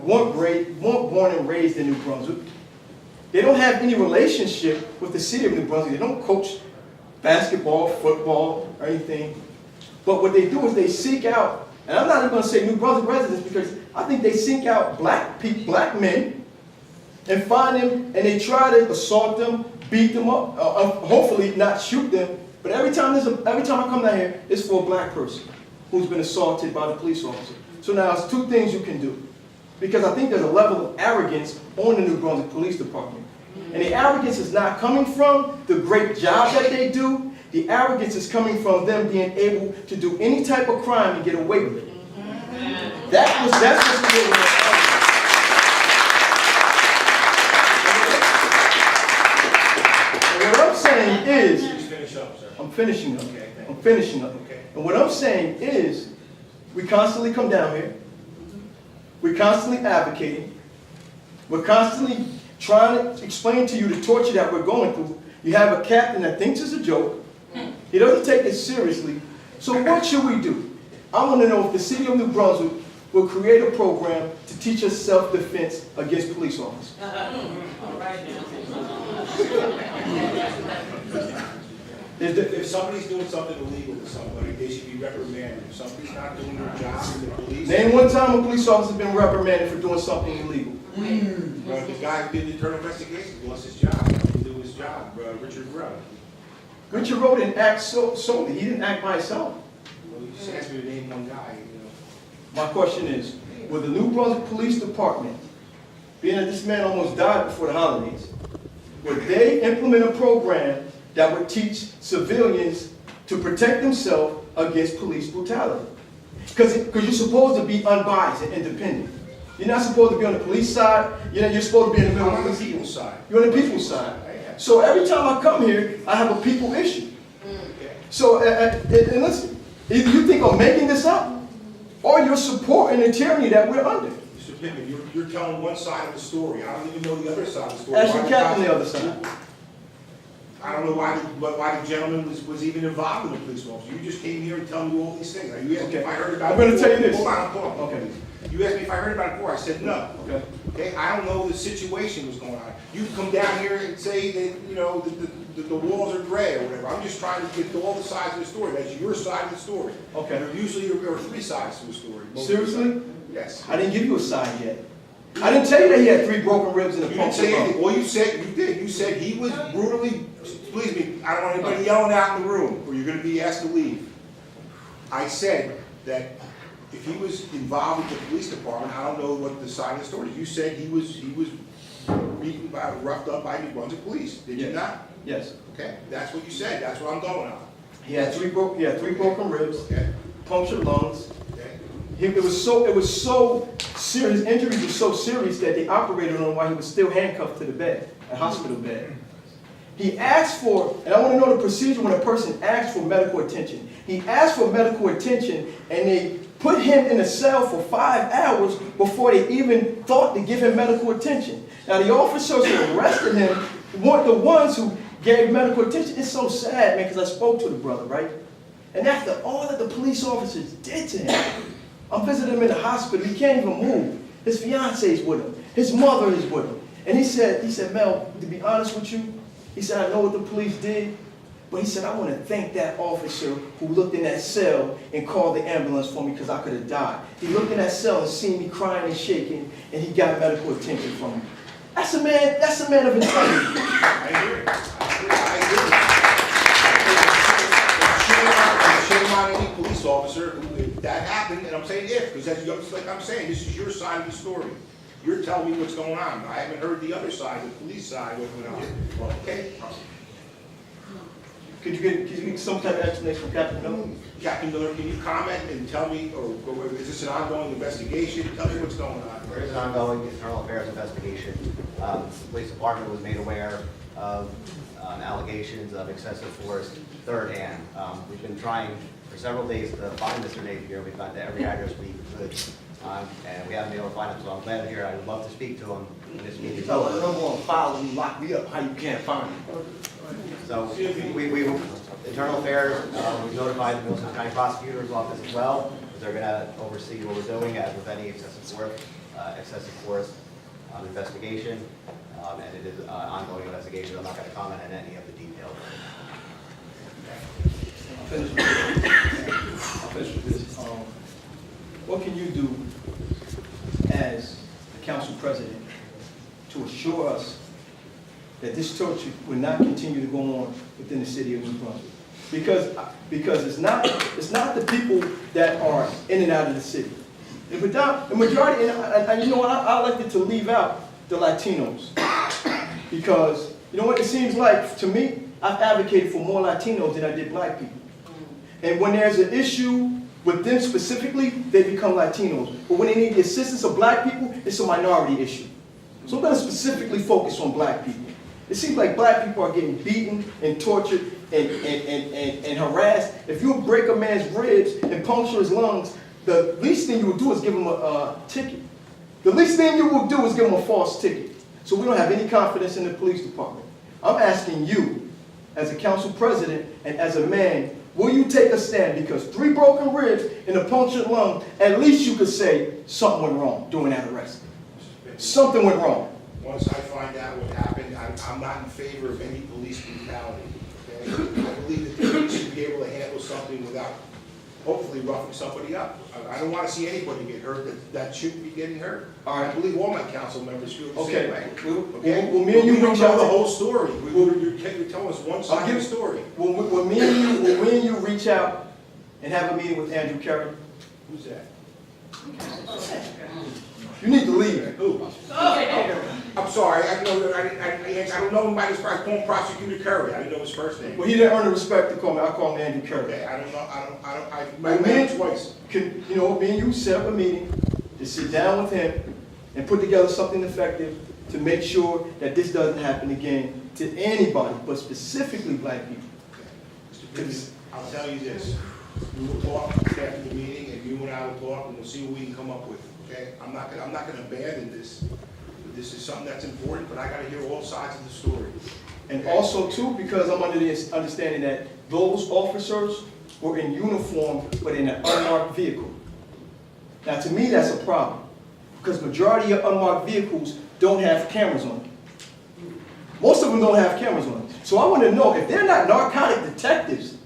weren't born and raised in New Brunswick. They don't have any relationship with the city of New Brunswick. They don't coach basketball, football, or anything. But what they do is they seek out, and I'm not even going to say New Brunswick residents because I think they seek out black men and find them, and they try to assault them, beat them up, hopefully not shoot them. But every time I come down here, it's for a black person who's been assaulted by the police officer. So now it's two things you can do. Because I think there's a level of arrogance on the New Brunswick Police Department. And the arrogance is not coming from the great job that they do. The arrogance is coming from them being able to do any type of crime and get away with it. that's what's going on. And what I'm saying is, Please finish up, sir. I'm finishing up. Okay, thank you. I'm finishing up. Okay. And what I'm saying is, we constantly come down here. We're constantly advocating. We're constantly trying to explain to you the torture that we're going through. You have a captain that thinks it's a joke. He doesn't take it seriously. So what should we do? I want to know if the city of New Brunswick will create a program to teach us self-defense against police officers. If somebody's doing something illegal to somebody, they should be reprimanded. If somebody's not doing their job in the police. Name one time a police officer has been reprimanded for doing something illegal. Well, the guy who did the internal investigation lost his job. He didn't do his job, Richard Rowe. Richard Rowe didn't act solely. He didn't act by himself. Well, you just asked me to name one guy, you know. My question is, will the New Brunswick Police Department, being that this man almost died before the holidays, would they implement a program that would teach civilians to protect themselves against police brutality? Because you're supposed to be unbiased and independent. You're not supposed to be on the police side. You're supposed to be in the middle. I'm on the people's side. You're on the people's side. So every time I come here, I have a people issue. So, and listen, either you think I'm making this up, or you're supporting the tyranny that we're under. Mr. Pittman, you're telling one side of the story. I don't even know the other side of the story. Ask your captain the other side. I don't know why the gentleman was even involved with the police officer. You just came here and tell me all these things. You asked me if I heard about it. I'm going to tell you this. Hold on, hold on. Okay. You asked me if I heard about it before. I said no. Okay. Okay. I don't know the situation was going on. You can come down here and say that the walls are gray or whatever. I'm just trying to get to all the sides of the story. That's your side of the story. Okay. And usually there are three sides to the story. Seriously? Yes. I didn't give you a side yet. I didn't tell you that he had 3 broken ribs and a You didn't punctured say lung. anything. All you said, you did. You said he was brutally, please me, I don't want anybody yelling out in the room, or you're gonna be asked to leave. I said that if he was involved with the police department, I don't know what the side of the story is. You said he was beaten by, roughed up by New Brunswick police, did you not? Yes. Okay, that's what you said, that's what I'm going on. He had 3 broken ribs, Okay, punctured lungs. okay. It was so serious. His injuries were so serious that they operated on him while he was still handcuffed to the bed, a hospital bed. He asked for, and I want to know the procedure when a person asks for medical attention. He asked for medical attention, and they put him in a cell for 5 hours before they even thought to give him medical attention. Now the officers who arrested him weren't the ones who gave medical attention. It's so sad, man, because I spoke to the brother, right? And after all that the police officers did to him, I'm visiting him in the hospital. He can't even move. His fiance's with him. His mother is with him. And he said, Mel, to be honest with you, he said, I know what the police did, but he said, I want to thank that officer who looked in that cell and called the ambulance for me because I could have died. He looked in that cell and seen me crying and shaking, and he got medical attention from me. That's a man of integrity. I agree. Shame on any police officer who, if that happened, and I'm saying if, because that's just like I'm saying, this is your side of the story. You're telling me what's going on. I haven't heard the other side, the police side, what went on. Okay? Could you get some type of explanation from Captain Miller? Captain Miller, can you comment and tell me, or is this an ongoing investigation? Tell me what's going on. There is an ongoing internal affairs investigation. The police department was made aware of allegations of excessive force third hand. We've been trying for several days to find Mr. Napier. We've gone to every address we could, and we haven't been able to find him, so I'm glad to hear. I would love to speak to him in this meeting. Tell him I'm going to file and lock me up. How you can't find me? So we internal affairs, we've notified the Middlesex County Prosecutor's Office as well. They're going to oversee what we're doing as with any excessive force investigation, and it is an ongoing investigation. I'm not going to comment on any of the details. I'll finish with this. What can you do as the council president to assure us that this torture will not continue to go on within the city of New Brunswick? Because it's not the people that are in and out of the city. The majority, and you know what, I elected to leave out the Latinos. Because, you know what, it seems like, to me, I've advocated for more Latinos than I did black people. And when there's an issue With them specifically, they become Latinos. But when they need the assistance of black people, it's a minority issue. So I'm going to specifically focus on black people. It seems like black people are getting beaten and tortured and harassed. If you break a man's ribs and puncture his lungs, the least thing you would do is give him a ticket. The least thing you will do is give him a false ticket. So we don't have any confidence in the police department. I'm asking you, as a council president and as a man, will you take a stand? Because 3 broken ribs and a punctured lung, at least you could say something went wrong during that arrest. Something went wrong. Once I find out what happened, I'm not in favor of any police brutality. Okay? I believe that the police should be able to handle something without hopefully roughing somebody up. I don't want to see anybody get hurt that shouldn't be getting hurt. All right. I believe all my council members feel the Okay. same way. Okay? Will me and you We don't reach know out the to- whole story. You're telling us one side of the story. Will me and you reach out and have a meeting with Andrew Kerry? Who's that? You need to leave. Who? I'm sorry, I don't know him by his first name, Prosecutor Curry, I didn't know his first name. Well, he didn't earn the respect to call me. I call him Andrew Kerry. Okay, I don't know, I Well, met him twice. Can, you know, me and you set up a meeting to sit down with him and put together something effective to make sure that this doesn't happen again to anybody, but specifically black people. Mr. Pittman, I'll tell you this, we will talk after the meeting, and you and I will talk, and we'll see what we can come up with, okay? I'm not gonna abandon this. This is something that's important, but I gotta hear all sides of the story. And also too, because I'm under the understanding that those officers were in uniform, but in an unmarked vehicle. Now, to me, that's a problem, because majority of unmarked vehicles don't have cameras on them. Most of them don't have cameras on them. So I want to know, if they're not narcotic detectives,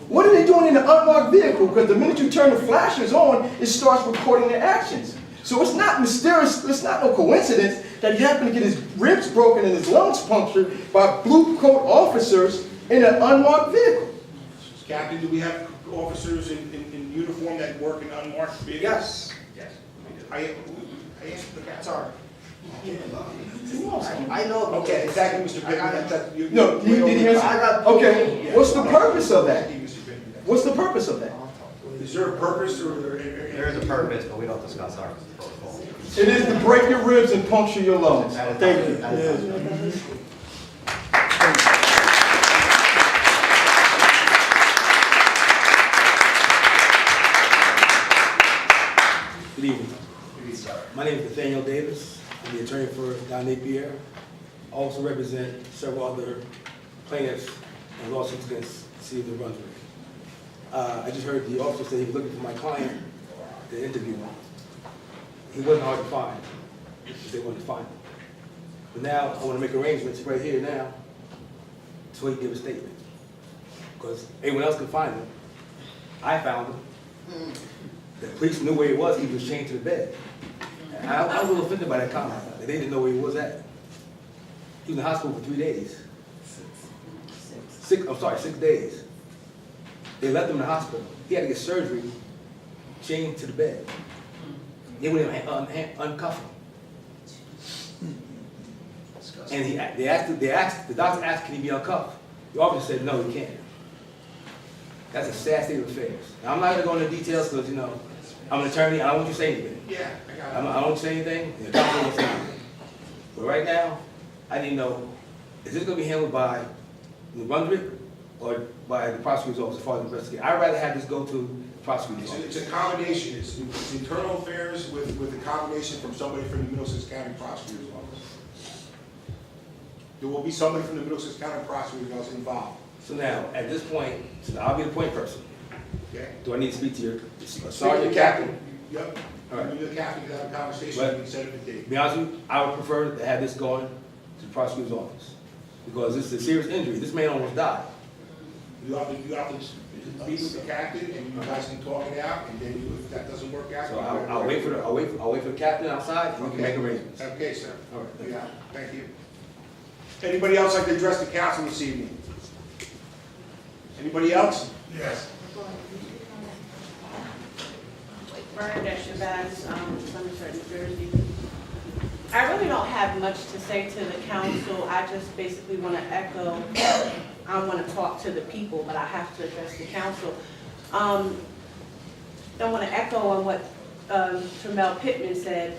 what are they doing in an unmarked vehicle? Because the minute you turn the flashers on, it starts recording their actions. So it's not mysterious, it's not no coincidence that he happened to get his ribs broken and his lungs punctured by blue coat officers in an unmarked vehicle. Captain, do we have officers in uniform that work in unmarked vehicles? Yes. Yes. I answered the captain. Sorry. I know. Okay, thank you, Mr. Pittman. No, did he answer? Okay, what's the purpose of that? What's the purpose of that? Is there a purpose or? There is a purpose, but we don't discuss our protocol. It is to break your ribs and puncture your lungs. Thank you. Good evening. My name is Nathaniel Davis. I'm the attorney for Don Napier. I also represent several other plaintiffs and lawsuits against the city of New Brunswick. I just heard the officer say he was looking for my client to interview him. He wasn't hard to find, if they wanted to find him. But now I want to make arrangements right here now so he can give a statement. Because anyone else can find him. I found him. The police knew where he was. He was chained to the bed. And I was a little offended by that comment. They didn't know where he was at. He was in the hospital for 3 days. 6 days. They left him in the hospital. He had to get surgery, chained to the bed. They wouldn't even uncuff him. And the doctor asked, can he be uncuffed? The officer said, no, he can't. That's a sad state of affairs. Now, I'm not going to go into details because, you know, I'm an attorney. I don't want you to say anything. Yeah, I got it. I don't want you to say anything. The doctor won't say anything. But right now, I need to know, is this going to be handled by New Brunswick or by the prosecutor's office as far as investigation? I'd rather have this go to the prosecutor's office. It's a combination, it's internal affairs with a combination from somebody from the Middlesex County Prosecutor's Office. There will be somebody from the Middlesex County Prosecutor's Office involved. So now, at this point, so I'll be the point person. Okay? Do I need to speak to your Sorry, sergeant, captain? Yep. All right. You're the captain, you can have a conversation, But- we can set up a date. To be honest with you, I would prefer to have this going to the prosecutor's office. Because this is a serious injury. This man almost died. You have to meet with the captain, and you guys can talk it out, and then if that doesn't work out. So I'll wait for the captain outside, and we can make arrangements. Okay, sir. All right, thank you. Yeah, thank you. Anybody else like to address the council this evening? Anybody else? Yes. Bernadette Shabazz, Somerset, New Jersey. I really don't have much to say to the council. I just basically want to echo, I want to talk to the people, but I have to address the council. don't want to echo on what Tremel Pittman said.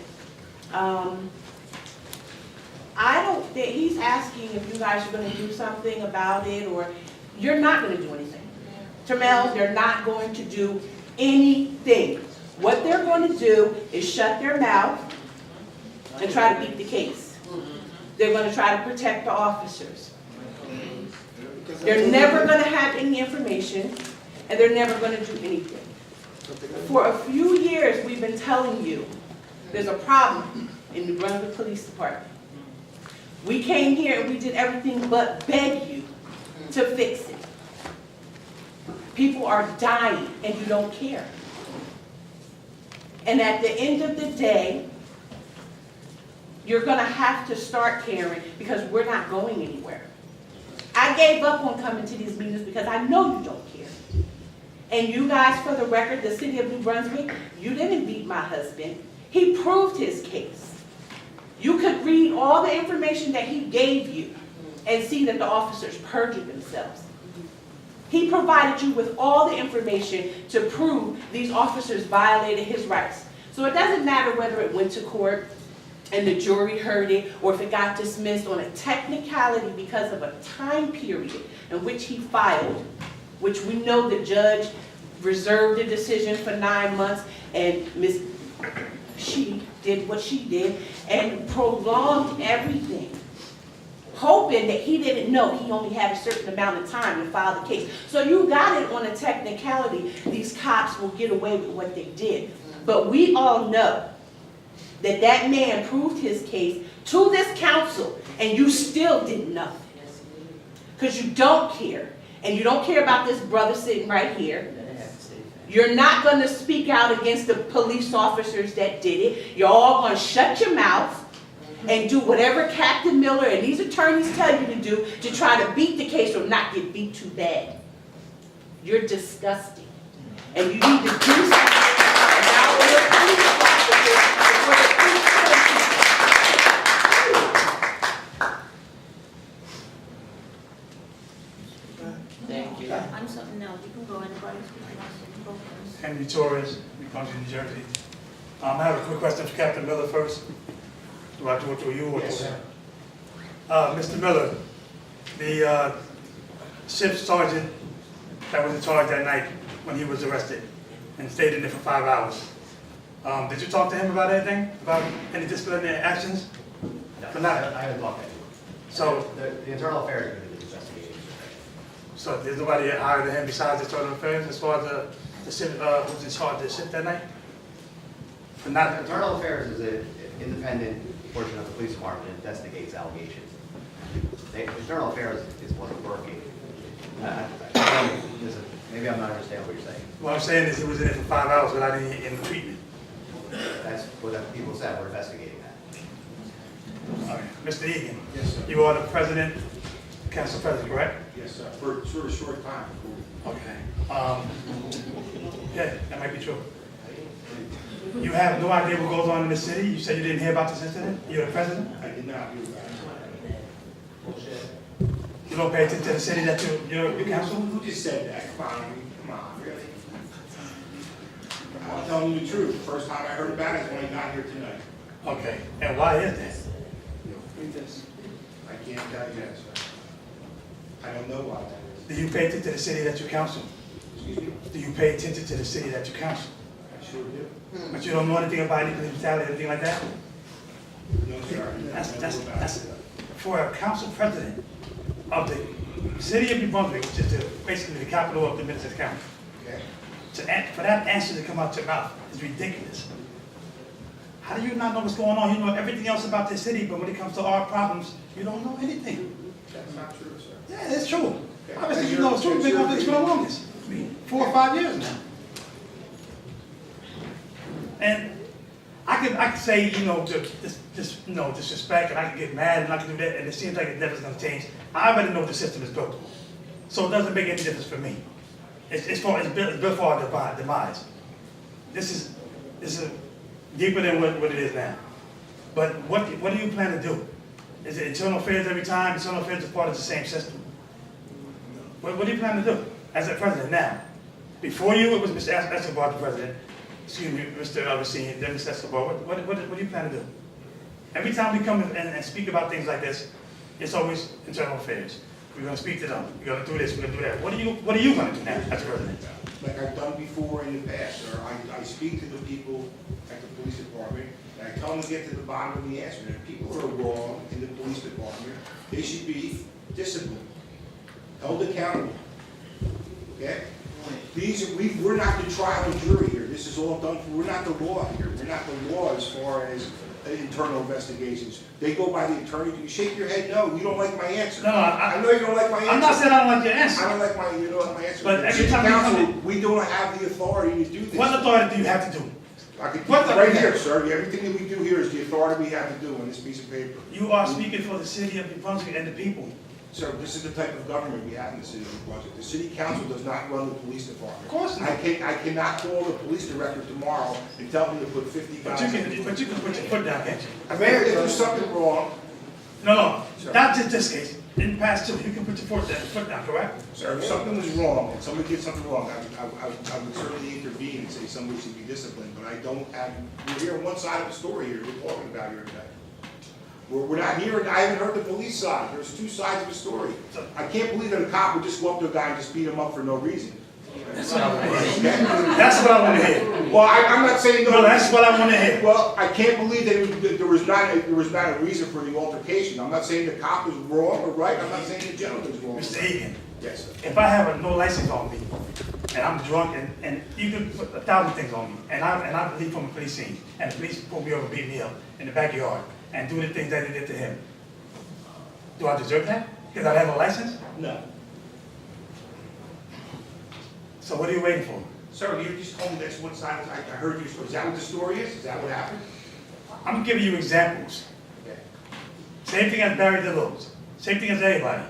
I don't think, he's asking if you guys are going to do something about it, or you're not going to do anything. Tremel, they're not going to do anything. What they're going to do is shut their mouth and try to beat the case. They're going to try to protect the officers. They're never going to have any information, and they're never going to do anything. For a few years, we've been telling you there's a problem in the Brunswick Police Department. We came here and we did everything but beg you to fix it. People are dying and you don't care. And at the end of the day, you're going to have to start caring, because we're not going anywhere. I gave up on coming to these meetings because I know you don't care. And you guys, for the record, the city of New Brunswick, you didn't beat my husband. He proved his case. You could read all the information that he gave you and see that the officers perjured themselves. He provided you with all the information to prove these officers violated his rights. So it doesn't matter whether it went to court and the jury heard it, or if it got dismissed on a technicality because of a time period in which he filed, which we know the judge reserved the decision for 9 months, and she did what she did and prolonged everything, hoping that he didn't know he only had a certain amount of time to file the case. So you got it on a technicality. These cops will get away with what they did. But we all know that that man proved his case to this council, and you still did nothing. Because you don't care. And you don't care about this brother sitting right here. You're not going to speak out against the police officers that did it. You're all going to shut your mouth and do whatever Captain Miller and these attorneys tell you to do to try to beat the case or not get beat too bad. You're disgusting. And you need to do something about your police officers before the police Thank you. I'm something else. You can go anybody. Henry Torres, New Brunswick, New Jersey. I have a quick question for Captain Miller first. Do I do it through you or through him? Mr. Miller, the shift sergeant that was in charge that night when he was arrested and stayed in there for 5 hours. Did you talk to him about anything? About any disciplinary actions? No, I haven't talked to him. So the internal affairs are going to do the investigation. So there's nobody higher than him besides the internal affairs as far as the shift, who's in charge of the shift that night? But not internal affairs is an independent portion of the police department that investigates allegations. The internal affairs is what's working. Maybe I'm not understanding what you're saying. What I'm saying is he was in there for 5 hours without any treatment. That's what the people said. We're investigating that. All right. Mr. Egan. Yes, sir. You are the president, council president, correct? Yes, sir, for a short time. Okay. Yeah, that might be true. You have no idea what goes on in the city? You said you didn't hear about this incident? You're the president? I did not hear about You don't pay attention to the city that you're council? Who just said that? Come on, really? I'm telling you the truth. The first time I heard about it is when I got here tonight. Okay, and why is that? Read this. I can't tell you that, sir. I don't know why that is. Do you pay attention to the city that you counsel? Excuse me? Do you pay attention to the city that you counsel? I sure do. But you don't know anything about any police brutality or anything like that? No, sir. That's for a council president of the city of New Brunswick, which is basically the capital of the Minnesota County. Okay. For that answer to come out your mouth is ridiculous. How do you not know what's going on? You know everything else about this city, but when it comes to our problems, you don't know anything. That's not true, sir. Yeah, it's true. Okay. Obviously, you know it's true. You've been on this for the longest. 4 or 5 years now. And I could say, disrespect, and I can get mad, and I can do that, and it seems like it never's going to change. I already know the system is built, so it doesn't make any difference for me. It's built for our demise. This is deeper than what it is now. But what do you plan to do? Is it internal affairs every time? Internal affairs is part of the same system. What do you plan to do as a president now? Before you, it was Mr. Escobar, the president. Excuse me, Mr. Racine, then Mr. Escobar. What do you plan to do? Every time we come and speak about things like this, it's always internal affairs. We're gonna speak to them. We're gonna do this, we're gonna do that. What are you gonna do now as president? Like I've done before in the past, sir, I speak to the people at the police department, and I tell them to get to the bottom of the answer. And if people are wrong in the police department, they should be disciplined, held accountable, okay? We're not the trial and jury here. This is all done, we're not the law here. We're not the law as far as internal investigations. They go by the attorney. You shake your head, no, you don't like my answer. No, I know you don't like my answer. I'm not saying I don't like your answer. I don't like you don't like my answer. But every City time you come council, in- we don't have the authority to do this. What authority do you have to do? I could, What right authority? here, sir, everything that we do here is the authority we have to do on this piece of paper. You are speaking for the city of New Brunswick and the people. Sir, this is the type of government we have in the city of New Brunswick. The city council does not run the police department. Of course not. I cannot call the police director tomorrow and tell him to put 50 guys. But you can put your foot down, can't you? If there's something wrong, No, Sir. not just this case. In the past too, you can put your foot down, correct? sir, if something was wrong, and somebody did something wrong, I would certainly intervene and say somebody should be disciplined, but I don't have, we're hearing one side of the story here, we're talking about here today. We're not hearing, I haven't heard the police side, there's two sides of the story. I can't believe that a cop would just go up to a guy and just beat him up for no reason. That's what I want to hear. That's what I want to hear. Well, I'm not saying no. No, that's what I want to hear. Well, I can't believe that there was not a reason for the altercation. I'm not saying the cop was wrong or right, I'm not saying the gentleman's wrong. Mr. Egan, Yes, sir. if I have a no license on me, and I'm drunk, and you can put 1,000 things on me, and I leave from a police scene, and the police pull me over, beat me up in the backyard, and do the things that they did to him, do I deserve that? Because I have a license? No. So what are you waiting for? Sir, you just told me that's one side, I heard you, is that what the story is? Is that what happened? I'm giving you examples. Okay. Same thing as Barry DeLuise. Same thing as everybody.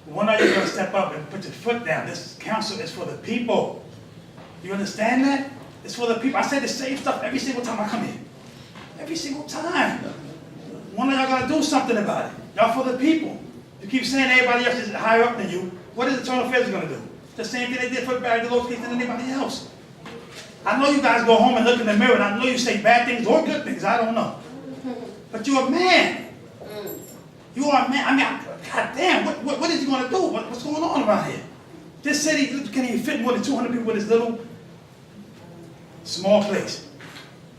When are you gonna step up and put your foot down? This council is for the people. You understand that? It's for the people. I say the same stuff every single time I come here. Every single time. When are y'all gonna do something about it? Y'all for the people. You keep saying everybody else is higher up than you. What is internal affairs gonna do? The same thing they did for Barry DeLuise than anybody else. I know you guys go home and look in the mirror, and I know you say bad things or good things, I don't know. But you're a man. You are a man. I mean, goddamn, what is he gonna do? What's going on around here? This city can't even fit more than 200 people with this little, small place.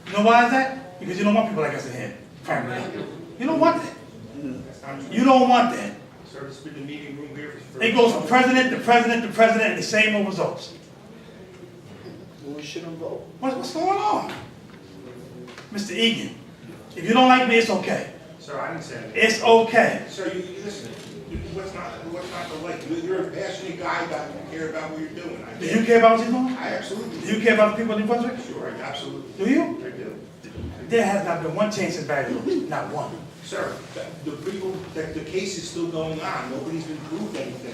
You know why is that? Because you don't want people like us in here, primarily. You don't want that. You don't want that. Sir, this has been the meeting room here for. It goes from president to president to president, and the same old results. We shouldn't vote. What's going on? Mr. Egan, if you don't like me, it's okay. Sir, I didn't say that. It's okay. Sir, you listen, what's not to like? You're a passionate guy, you care about what you're doing. Do you care about what you're doing? I absolutely Do you care about the people in New Brunswick? Sure, absolutely. Do you? I do. There has not been one change since Barry DeLuise, not one. Sir, the people, the case is still going on. Nobody's been proved anything.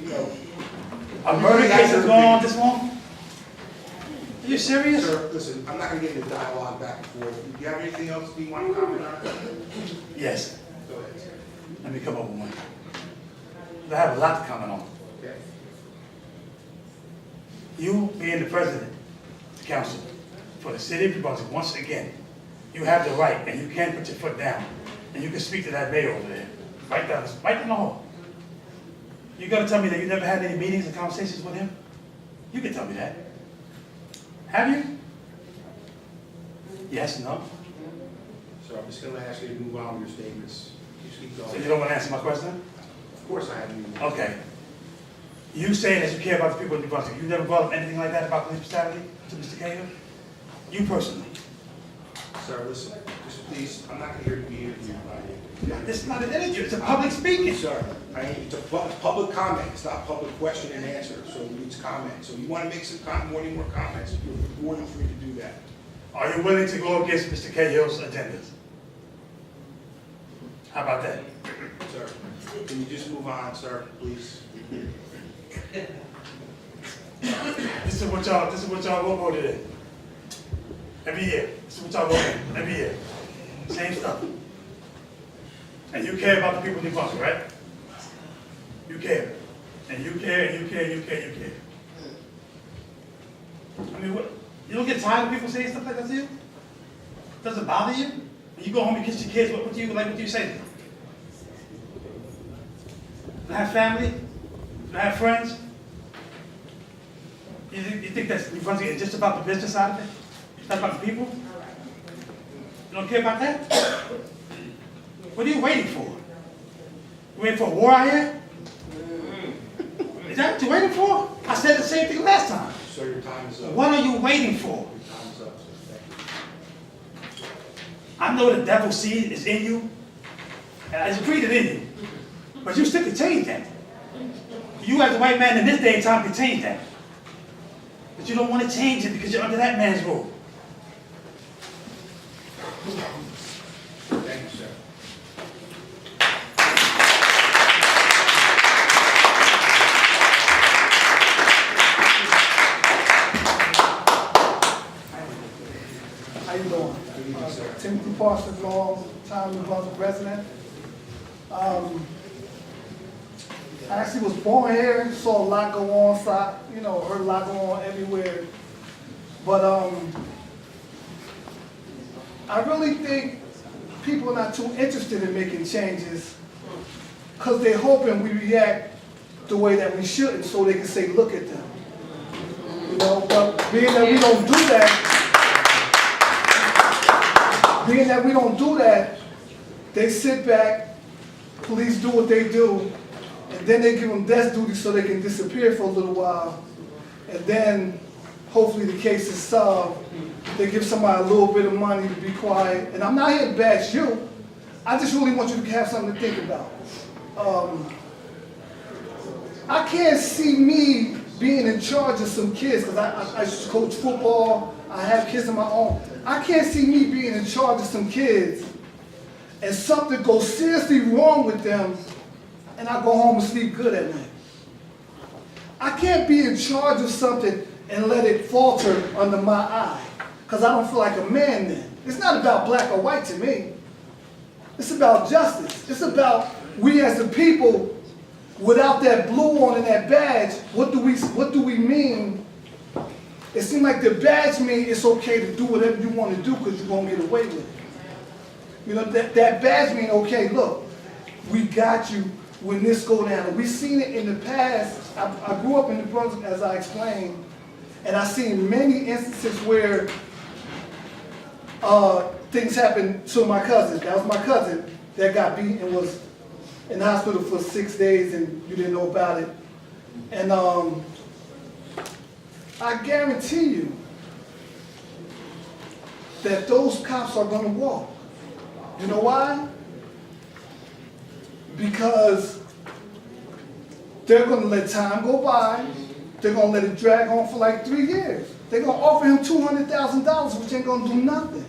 You know. A murder case has gone on this long? Are you serious? Sir, listen, I'm not gonna get into dialogue back and forth. Do you have anything else you want to comment on? Yes. Go ahead, sir. Let me come up with one. I have a lot to comment on. Okay. You being the president of the council for the city of New Brunswick, once again, you have the right, and you can put your foot down, and you can speak to that mayor over there, right down the hall. You gonna tell me that you never had any meetings and conversations with him? You can tell me that. Have you? Yes, no? So I'm just gonna ask you to move on with your statements. Just keep So going. you don't wanna answer my question? Of course I have. Okay. You saying that you care about the people in New Brunswick, you never brought up anything like that about police brutality to Mr. Cahill? You personally? Sir, listen, just please, I'm not here to be interviewed by you. This is not an interview, it's a public speaking. Sir, it's a public comment, it's not public question and answer, so it's comment. So you want to make some more comments, you're more than free to do that. Are you willing to go against Mr. Cahill's agendas? How about that? Sir, can you just move on, sir, please? This is what y'all voted in. Every year. This is what y'all voted in, every year. Same stuff. And you care about the people in New Brunswick, right? You care. And you care, and you care, and you care, and you care. I mean, what, you don't get tired of people saying stuff like that to you? Does it bother you? When you go home and kiss your kids, what do you say to them? You have family? You have friends? You think that's it's just about the business side of it? It's not about the people? You don't care about that? What are you waiting for? You waiting for a war out here? Is that what you're waiting for? I said the same thing last time. Sir, your time is up. What are you waiting for? Your time is up, sir. Thank you. I know the devil's seed is in you. It's breathing in you. But you still can change that. You as a white man in this day and time can change that. But you don't want to change it because you're under that man's rule. Thank you, sir. How you doing? Timothy Parsons, long time New Brunswick resident. I actually was born here, saw a lot go on, so heard a lot go on everywhere. But I really think people are not too interested in making changes because they're hoping we react the way that we shouldn't so they can say, look at them. But being that we don't do that, they sit back, police do what they do, and then they give them death duty so they can disappear for a little while, and then hopefully the case is solved. They give somebody a little bit of money to be quiet, and I'm not here to bash you. I just really want you to have something to think about. I can't see me being in charge of some kids, because I used to coach football, I have kids of my own. I can't see me being in charge of some kids and something goes seriously wrong with them and I go home and sleep good at night. I can't be in charge of something and let it falter under my eye, because I don't feel like a man then. It's not about black or white to me. It's about justice. It's about we as a people, without that blue on and that badge, what do we mean? It seems like the badge means it's okay to do whatever you want to do because you're going to get away with it. That badge means, okay, look, we got you when this go down. And we've seen it in the past. I grew up in New Brunswick, as I explained, and I've seen many instances where things happened to my cousin. That was my cousin that got beat and was in the hospital for 6 days and you didn't know about it. And I guarantee you that those cops are going to walk. You know why? Because they're going to let time go by. They're going to let it drag on for like 3 years. They're going to offer him $200,000, which ain't going to do nothing.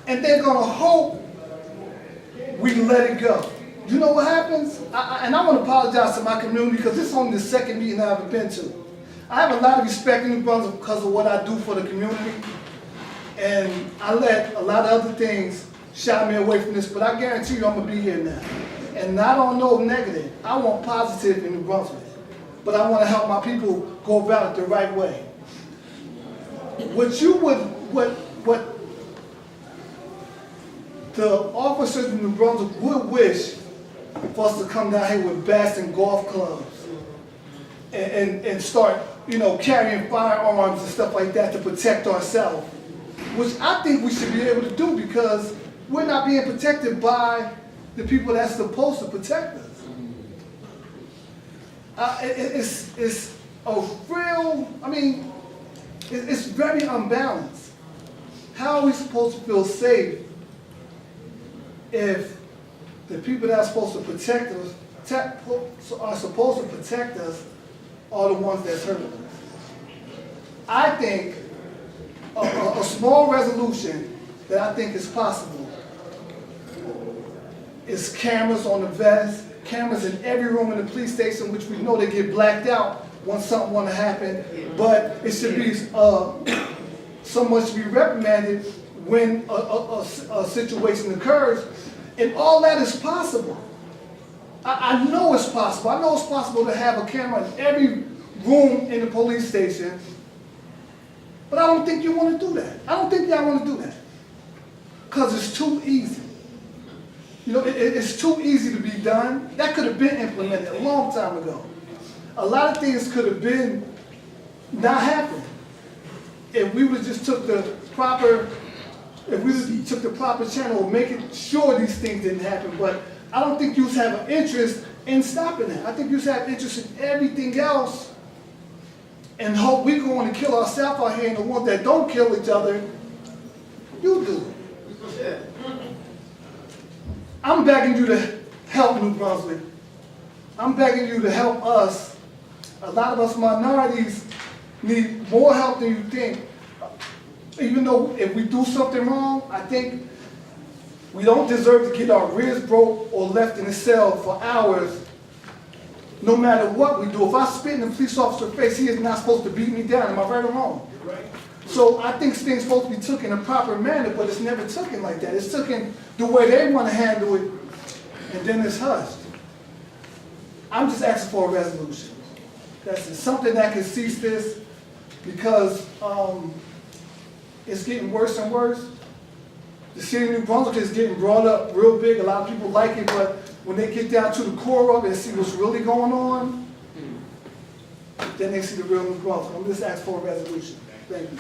And they're going to hope we let it go. You know what happens? And I want to apologize to my community because this is only the second meeting I've ever been to. I have a lot of respect in New Brunswick because of what I do for the community. And I let a lot of other things shy me away from this, but I guarantee you I'm going to be here now. And I don't know negative. I want positive in New Brunswick. But I want to help my people go about it the right way. What the officers in New Brunswick would wish for us to come down here with bats and golf clubs and start, carrying firearms and stuff like that to protect ourselves, which I think we should be able to do because we're not being protected by the people that's supposed to protect us. It's a real, it's very unbalanced. How are we supposed to feel safe if the people that are supposed to protect us, are supposed to protect us, are the ones that's hurting us? I think a small resolution that I think is possible is cameras on the vest, cameras in every room in the police station, which we know they get blacked out when something want to happen, but it should be, someone should be reprimanded when a situation occurs, and all that is possible. I know it's possible. I know it's possible to have a camera in every room in the police station But I don't think you want to do that. I don't think y'all want to do that. Because it's too easy. You know, it's too easy to be done. That could have been implemented a long time ago. A lot of things could have been not happened if we would have just took the proper, channel of making sure these things didn't happen. But I don't think you have an interest in stopping that. I think you have interest in everything else and hope we're going to kill ourselves out here and the ones that don't kill each other, you do it. I'm begging you to help New Brunswick. I'm begging you to help us. A lot of us minorities need more help than you think. Even though if we do something wrong, I think we don't deserve to get our ribs broke or left in a cell for hours, no matter what we do. If I spit in a police officer's face, he is not supposed to beat me down. Am I right or wrong? Right. So I think things supposed to be taken in a proper manner, but it's never taken like that. It's taken the way they want to handle it, and then it's hushed. I'm just asking for a resolution. That's something that can cease this, because it's getting worse and worse. The city of New Brunswick is getting brought up real big. A lot of people like it, but when they get down to the core of it and see what's really going on, then they see the real New Brunswick. I'm just asking for a resolution. Thank you.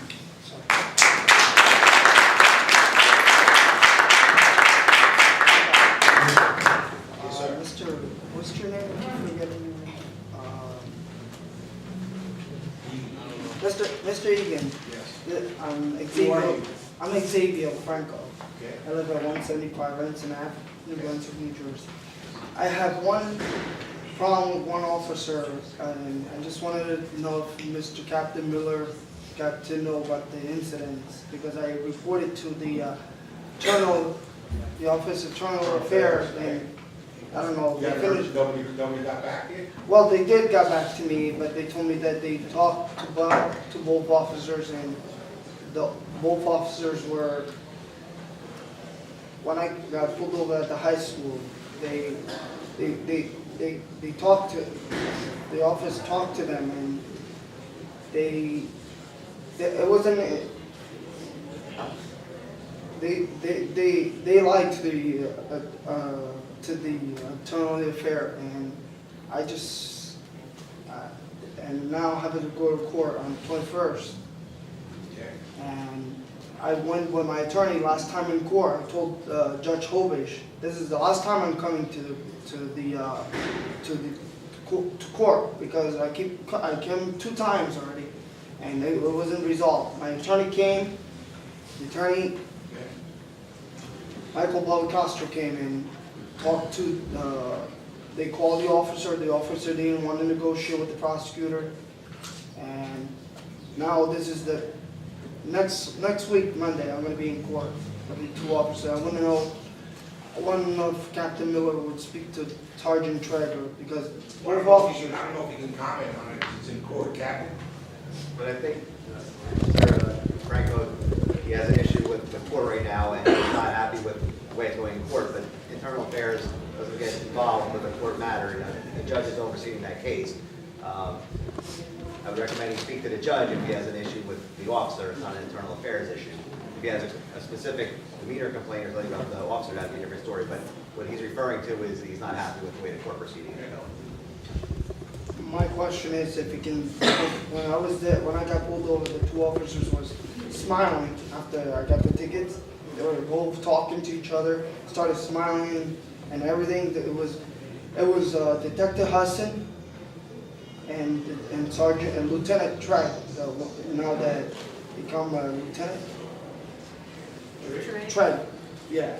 What's your name? I keep forgetting. Mr. Egan. Yes. I'm Xavier Franco. Okay. I live at 175 Renton Ave, New Brunswick, New Jersey. I have one problem with one officer, and I just wanted to know if Mr. Captain Miller got to know about the incidents, because I reported to the Office of Internal Affairs, and I don't know. Nobody got back yet? Well, they did get back to me, but they told me that they talked to both officers, and both officers were, when I got pulled over at the high school, they talked to, the office talked to them, and it wasn't, they lied to the internal affair, and I just, and now I have to go to court on the 21st. Okay. And I went with my attorney last time in court. I told Judge Hovish, this is the last time I'm coming to court, because I came 2 times already, and it wasn't resolved. My attorney came, the attorney, Michael Balcastro, came and talked to, they called the officer didn't want to negotiate with the prosecutor, and now this is the, next week, Monday, I'm going to be in court with the 2 officers. I want to know if Captain Miller would speak to Sergeant Traeger, because both officers. I don't know if you can comment on it, it's in court, Captain. But I think Mr. Franco, he has an issue with the court right now, and he's not happy with the way it's going in court, but internal affairs doesn't get involved with a court matter. You know, the judge is overseeing that case. I would recommend he speak to the judge if he has an issue with the officer. It's not an internal affairs issue. If he has a specific demeanor complaint or something about the officer, that'd be a different story. But what he's referring to is he's not happy with the way the court proceedings are going. My question is if he can, when I was there, when I got pulled over, the 2 officers was smiling after I got the tickets. They were both talking to each other, started smiling and everything. It was Detective Hudson and Sergeant and Lieutenant Trent, now that become a lieutenant. Trent, yeah.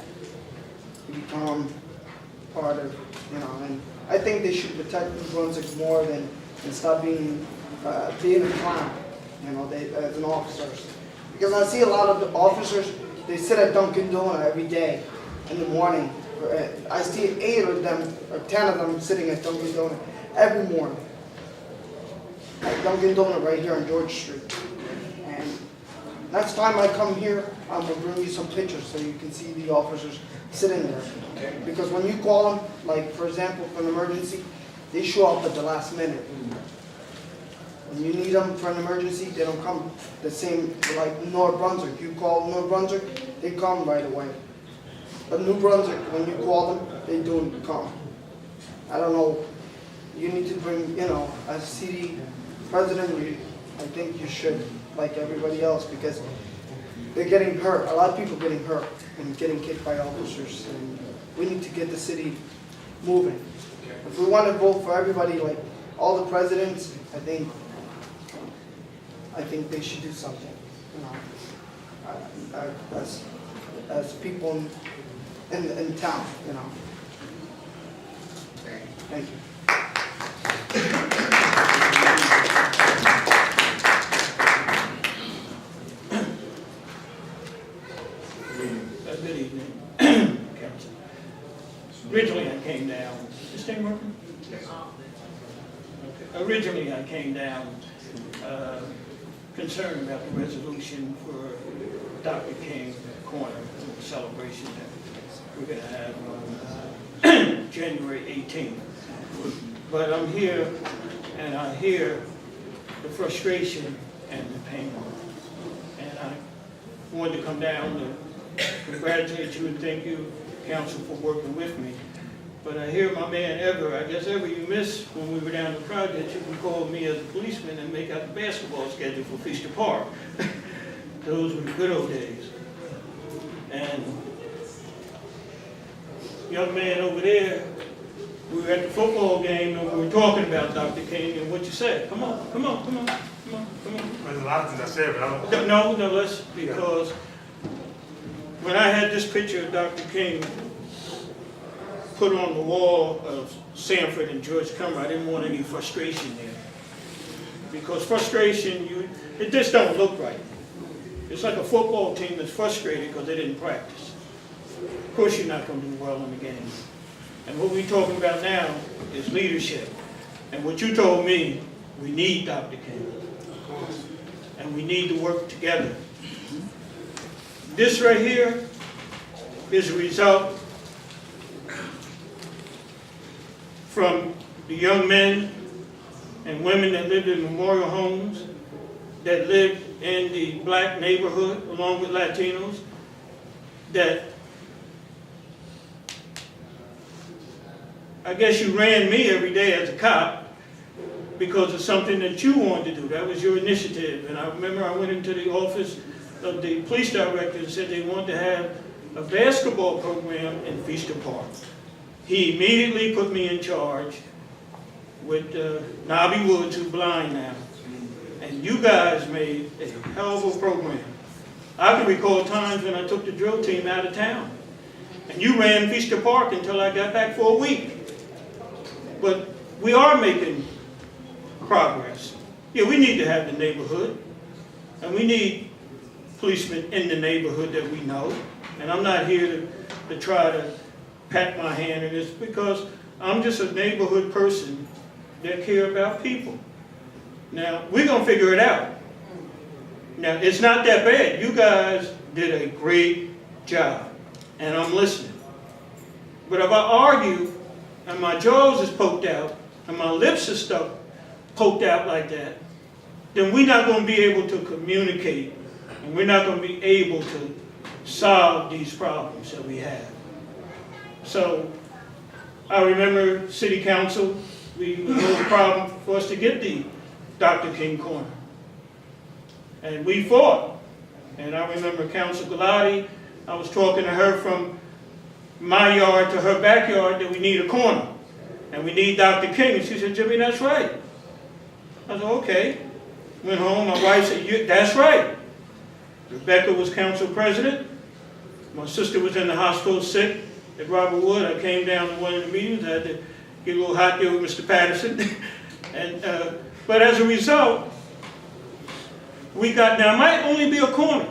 He become part of, and I think they should protect New Brunswick more than stop being a clown, as an officer. Because I see a lot of the officers, they sit at Dunkin' Donuts every day in the morning. I see 8 of them, or 10 of them sitting at Dunkin' Donuts every morning. At Dunkin' Donuts right here on George Street. And next time I come here, I'm going to bring you some pictures so you can see the officers sitting there. Because when you call them, like for example, for an emergency, they show up at the last minute. When you need them for an emergency, they don't come the same like North Brunswick. You call North Brunswick, they come right away. But New Brunswick, when you call them, they don't come. I don't know, you need to bring, you know, as city president, I think you should, like everybody else, because they're getting hurt. A lot of people getting hurt and getting kicked by officers. And we need to get the city moving. If we want to vote for everybody, like all the presidents, I think they should do something. You know, as people in town, you know. Thank you. Good evening, Council. Originally, I came down. Is this thing working? Okay. Originally, I came down concerned about the resolution for Dr. King Corner, the celebration that we're going to have on January 18th. But I'm here, and I hear the frustration and the pain. And I wanted to come down to congratulate you and thank you, Council, for working with me. But I hear my man Ever, I guess Ever, you missed when we were down the project, you can call me as a policeman and make out the basketball schedule for Feaster Park. Those were the good old days. And young man over there, we were at the football game and we were talking about Dr. King and what you said. Come on, come on, come on, come on, come on. There's a lot of things I said, but I don't. No, let's, because when I had this picture of Dr. King put on the wall of Sanford and George Cumber, I didn't want any frustration there. Because frustration, it just don't look right. It's like a football team that's frustrated because they didn't practice. Of course you're not going to do well in the game. And what we're talking about now is leadership. And what you told me, we need Dr. King. And we need to work together. This right here is a result from the young men and women that lived in memorial homes, that lived in the black neighborhood along with Latinos, that I guess you ran me every day as a cop because of something that you wanted to do. That was your initiative. And I remember I went into the office of the police director and said they wanted to have a basketball program in Feaster Park. He immediately put me in charge with Nobby Woods, who's blind now. And you guys made a hell of a program. I can recall times when I took the drill team out of town. And you ran Feaster Park until I got back for a week. But we are making progress. Yeah, we need to have the neighborhood. And we need policemen in the neighborhood that we know. And I'm not here to try to pat my hand in this because I'm just a neighborhood person that care about people. Now, we're going to figure it out. Now, it's not that bad. You guys did a great job, and I'm listening. But if I argue, and my jaws is poked out, and my lips are stuck, poked out like that, then we're not going to be able to communicate, and we're not going to be able to solve these problems that we have. So, I remember City Council, it was a problem for us to get the Dr. King Corner. And we fought. And I remember Council Galati, I was talking to her from my yard to her backyard that we need a corner. And we need Dr. King. And she said, Jimmy, that's right. I said, okay. Went home, my wife said, that's right. Rebecca was council president. My sister was in the hospital sick at Robert Wood. I came down to one of the meetings. I had to get a little hot there with Mr. Patterson. And, but as a result, we got, now it might only be a corner.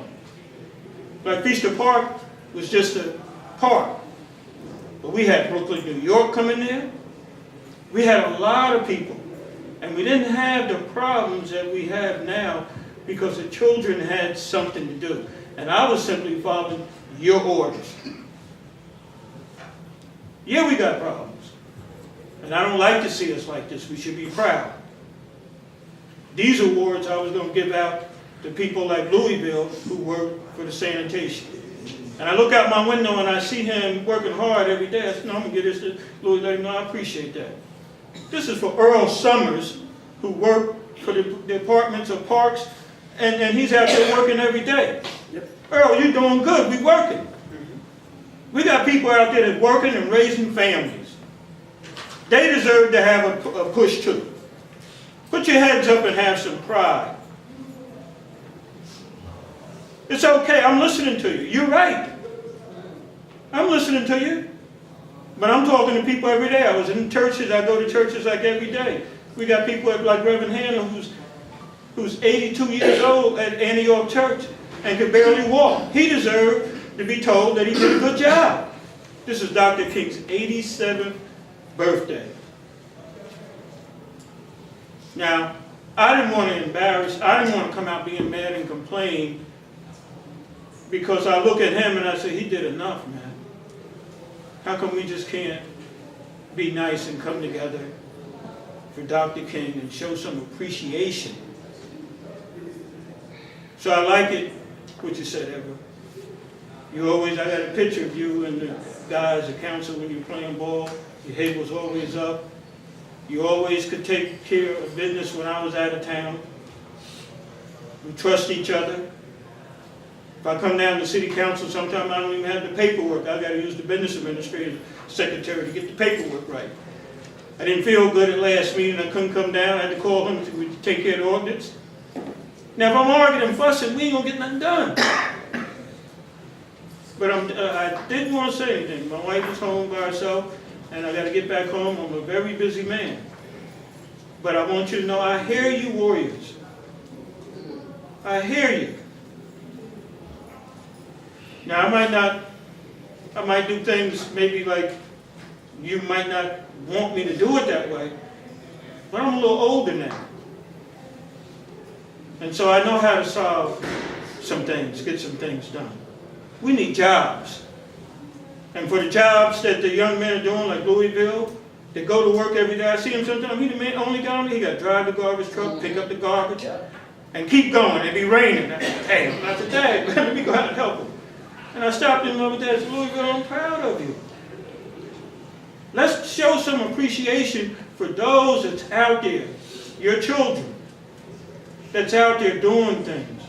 Like Feaster Park was just a park. But we had Brooklyn, New York coming there. We had a lot of people. And we didn't have the problems that we have now because the children had something to do. And I was simply following your orders. Yeah, we got problems. And I don't like to see us like this. We should be proud. these awards I was going to give out to people like Louisville who work for the sanitation. And I look out my window and I see him working hard every day. I said, no, I'm going to give this to Louis, let him know I appreciate that. This is for Earl Summers, who worked for the departments of parks, and he's out there working every day. Yep. Earl, you're doing good. We working. We got people out there that's working and raising families. They deserve to have a push too. Put your heads up and have some pride. It's okay. I'm listening to you. You're right. I'm listening to you. But I'm talking to people every day. I was in churches. I go to churches like every day. We got people like Reverend Hannah, who's 82 years old at Antioch Church and could barely walk. He deserved to be told that he did a good job. This is Dr. King's 87th birthday. Now, I didn't want to embarrass, I didn't want to come out being mad and complain, because I look at him and I say, he did enough, man. How come we just can't be nice and come together for Dr. King and show some appreciation? So I like it, what you said, Ever. You always, I got a picture of you and the guys, the council, when you're playing ball. Your head was always up. You always could take care of business when I was out of town. We trust each other. If I come down to city council, sometimes I don't even have the paperwork. I got to use the business administrative secretary to get the paperwork right. I didn't feel good at last meeting. I couldn't come down. I had to call him to take care of the ordinance. Now, if I'm arguing and fussing, we ain't gonna get nothing done. But I didn't want to say anything. My wife is home by herself, and I got to get back home. I'm a very busy man. But I want you to know, I hear you, warriors. I hear you. Now, I might do things maybe like you might not want me to do it that way, but I'm a little older now. And so I know how to solve some things, get some things done. We need jobs. And for the jobs that the young men are doing, like Louisville, they go to work every day. I see him sometimes, he the man, only guy on there, he got to drive the garbage truck, pick up the garbage, and keep going. It be raining. Hey, I'm not today, let me go out and help him. And I stopped him over there and said, Louisville, I'm proud of you. Let's show some appreciation for those that's out there, your children, that's out there doing things.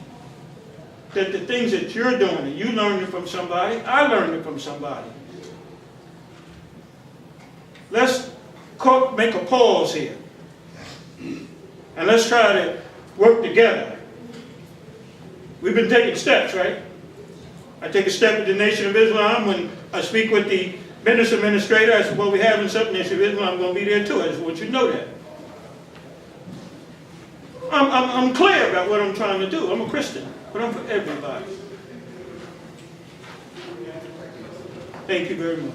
That the things that you're doing, that you learned it from somebody, I learned it from somebody. Let's make a pause here. And let's try to work together. We've been taking steps, right? I take a step with the Nation of Islam. When I speak with the business administrator, I said, well, we're having something, Nation of Islam, I'm going to be there too. I just want you to know that. I'm clear about what I'm trying to do. I'm a Christian, but I'm for everybody. Thank you very much.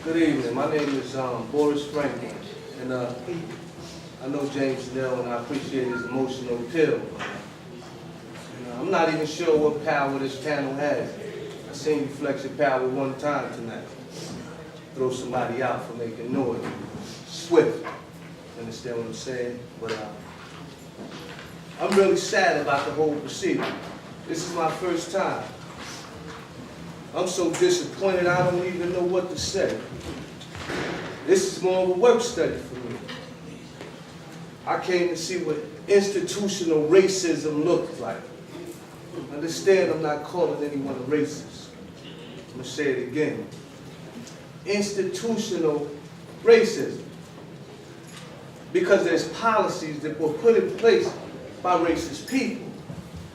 Good evening. My name is Boris Franklin, and I know James Snell, and I appreciate his emotional appeal. I'm not even sure what power this panel has. I seen you flex your power one time tonight. Throw somebody out for making noise. Swift. Understand what I'm saying? But I'm really sad about the whole procedure. This is my first time. I'm so disappointed I don't even know what to say. This is more of a work study for me. I came to see what institutional racism looks like. Understand, I'm not calling anyone a racist. I'm going to say it again. Institutional racism. Because there's policies that were put in place by racist people.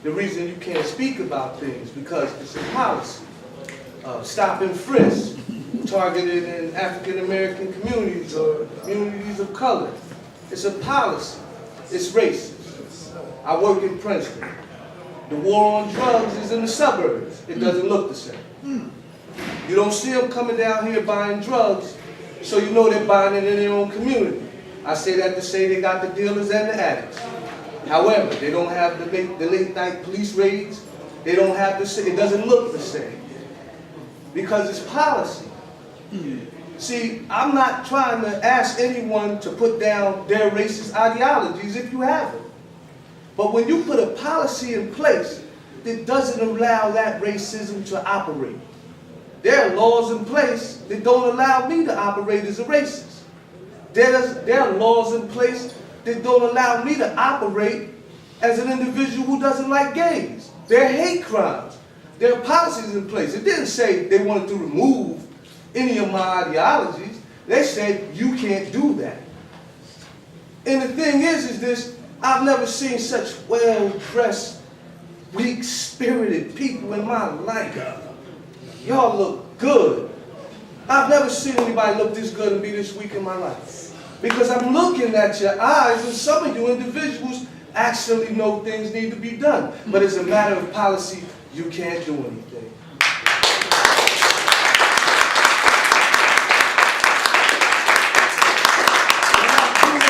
The reason you can't speak about things because it's a policy. Stop and frisk, targeted in African American communities or communities of color. It's a policy. It's racist. I work in Princeton. The war on drugs is in the suburbs. It doesn't look the same. You don't see them coming down here buying drugs, so you know they're buying it in their own community. I say that to say they got the dealers and the addicts. However, they don't have the late night police raids. They don't have the, it doesn't look the same. Because it's policy. See, I'm not trying to ask anyone to put down their racist ideologies if you have them. But when you put a policy in place that doesn't allow that racism to operate, there are laws in place that don't allow me to operate as a racist. There are laws in place that don't allow me to operate as an individual who doesn't like gays. There are hate crimes. There are policies in place. It didn't say they wanted to remove any of my ideologies. They said, you can't do that. And the thing is this, I've never seen such well-dressed, weak-spirited people in my life. Y'all look good. I've never seen anybody look this good and be this weak in my life. Because I'm looking at your eyes, and some of you individuals actually know things need to be done. But as a matter of policy, you can't do anything.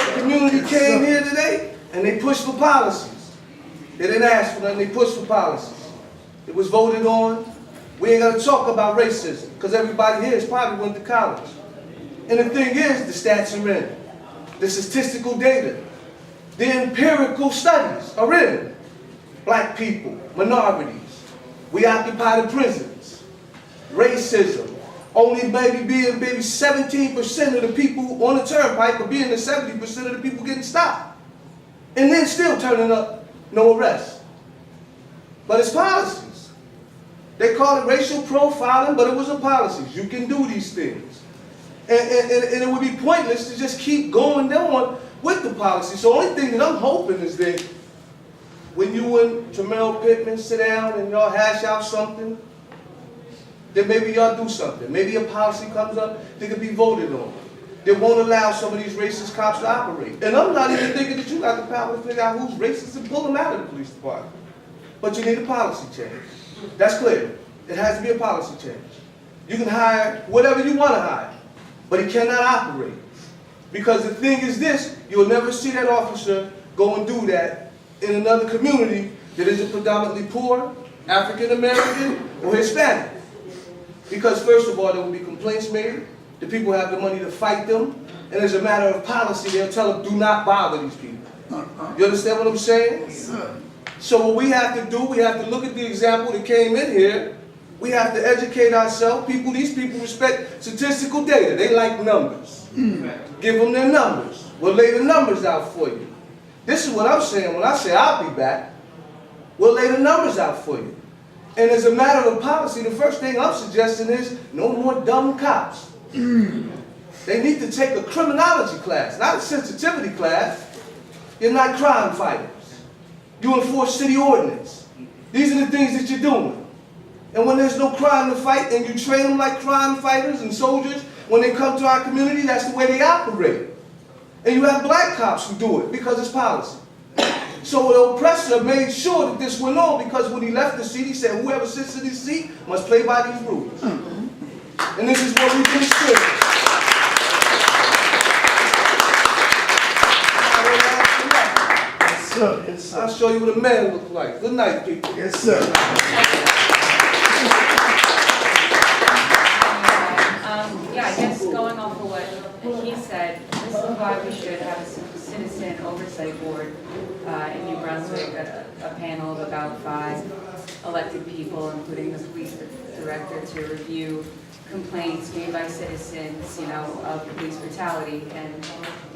The community came here today, and they pushed for policies. They didn't ask for nothing, they pushed for policies. It was voted on. We ain't gonna talk about racism, because everybody here has probably went to college. And the thing is, the stats are in. The statistical data, the empirical studies are in. Black people, minorities, we occupy the prisons. Racism, only maybe 17% of the people on the turnpike, but being the 70% of the people getting stopped. And then still turning up, no arrest. But it's policies. They call it racial profiling, but it was a policy. You can do these things. And it would be pointless to just keep going on with the policy. So the only thing that I'm hoping is that when you and Jamel Pittman sit down and y'all hash out something, then maybe y'all do something. Maybe a policy comes up that can be voted on that won't allow some of these racist cops to operate. And I'm not even thinking that you got the power to figure out who's racist and pull them out of the police department. But you need a policy change. That's clear. It has to be a policy change. You can hire whatever you want to hire, but it cannot operate. Because the thing is this, you'll never see that officer go and do that in another community that isn't predominantly poor, African American, or Hispanic. Because first of all, there will be complaints made, the people have the money to fight them, and as a matter of policy, they'll tell them, do not bother these people. You understand what I'm saying? So what we have to do, we have to look at the example that came in here. We have to educate ourselves. These people respect statistical data. They like numbers. Give them their numbers. We'll lay the numbers out for you. This is what I'm saying when I say I'll be back. We'll lay the numbers out for you. And as a matter of policy, the first thing I'm suggesting is no more dumb cops. They need to take a criminology class, not a sensitivity class. You're not crime fighters. You enforce city ordinance. These are the things that you're doing. And when there's no crime to fight and you train them like crime fighters and soldiers, when they come to our community, that's the way they operate. And you have black cops who do it because it's policy. So the oppressor made sure that this went on because when he left the seat, he said, whoever sits in this seat must play by these rules. And this is what we've been experiencing. Yes, sir. I'll show you what a man looks like. Good night, people. Yes, sir. Yeah, I guess going off of what he said, this is why we should have a citizen oversight board in New Brunswick, a panel of about 5 elected people, including the police director, to review complaints made by citizens, of police brutality. And,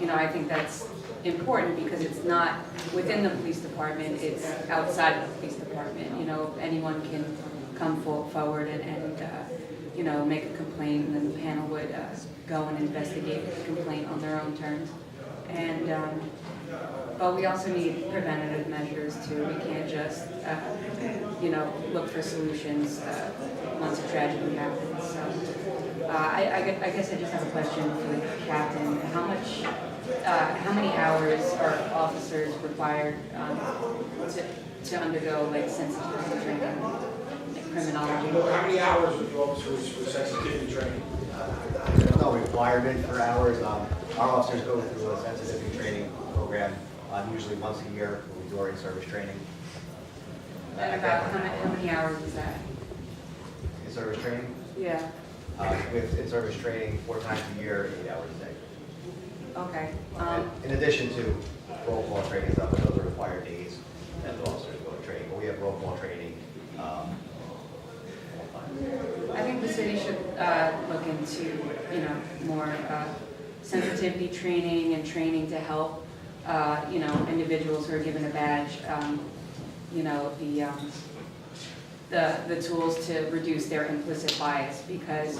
I think that's important because it's not within the police department, it's outside of the police department. Anyone can come forward and make a complaint, and then the panel would go and investigate the complaint on their own terms. And but we also need preventative measures too. We can't just look for solutions once a tragedy happens. So I guess I just have a question for the captain. How many hours are officers required to undergo sensitivity training, criminology? How many hours are the officers for sensitivity training? There's no requirement for hours. Our officers go through a sensitivity training program usually once a year when we do our in-service training. And about how many hours is that? In-service training? Yeah. We have in-service training 4 times a year, 8 hours a day. Okay. In addition to roll call training stuff, but those are required days that the officers go to training. But we have roll call training all the time. I think the city should look into, more sensitivity training and training to help, individuals who are given a badge, the tools to reduce their implicit bias, because,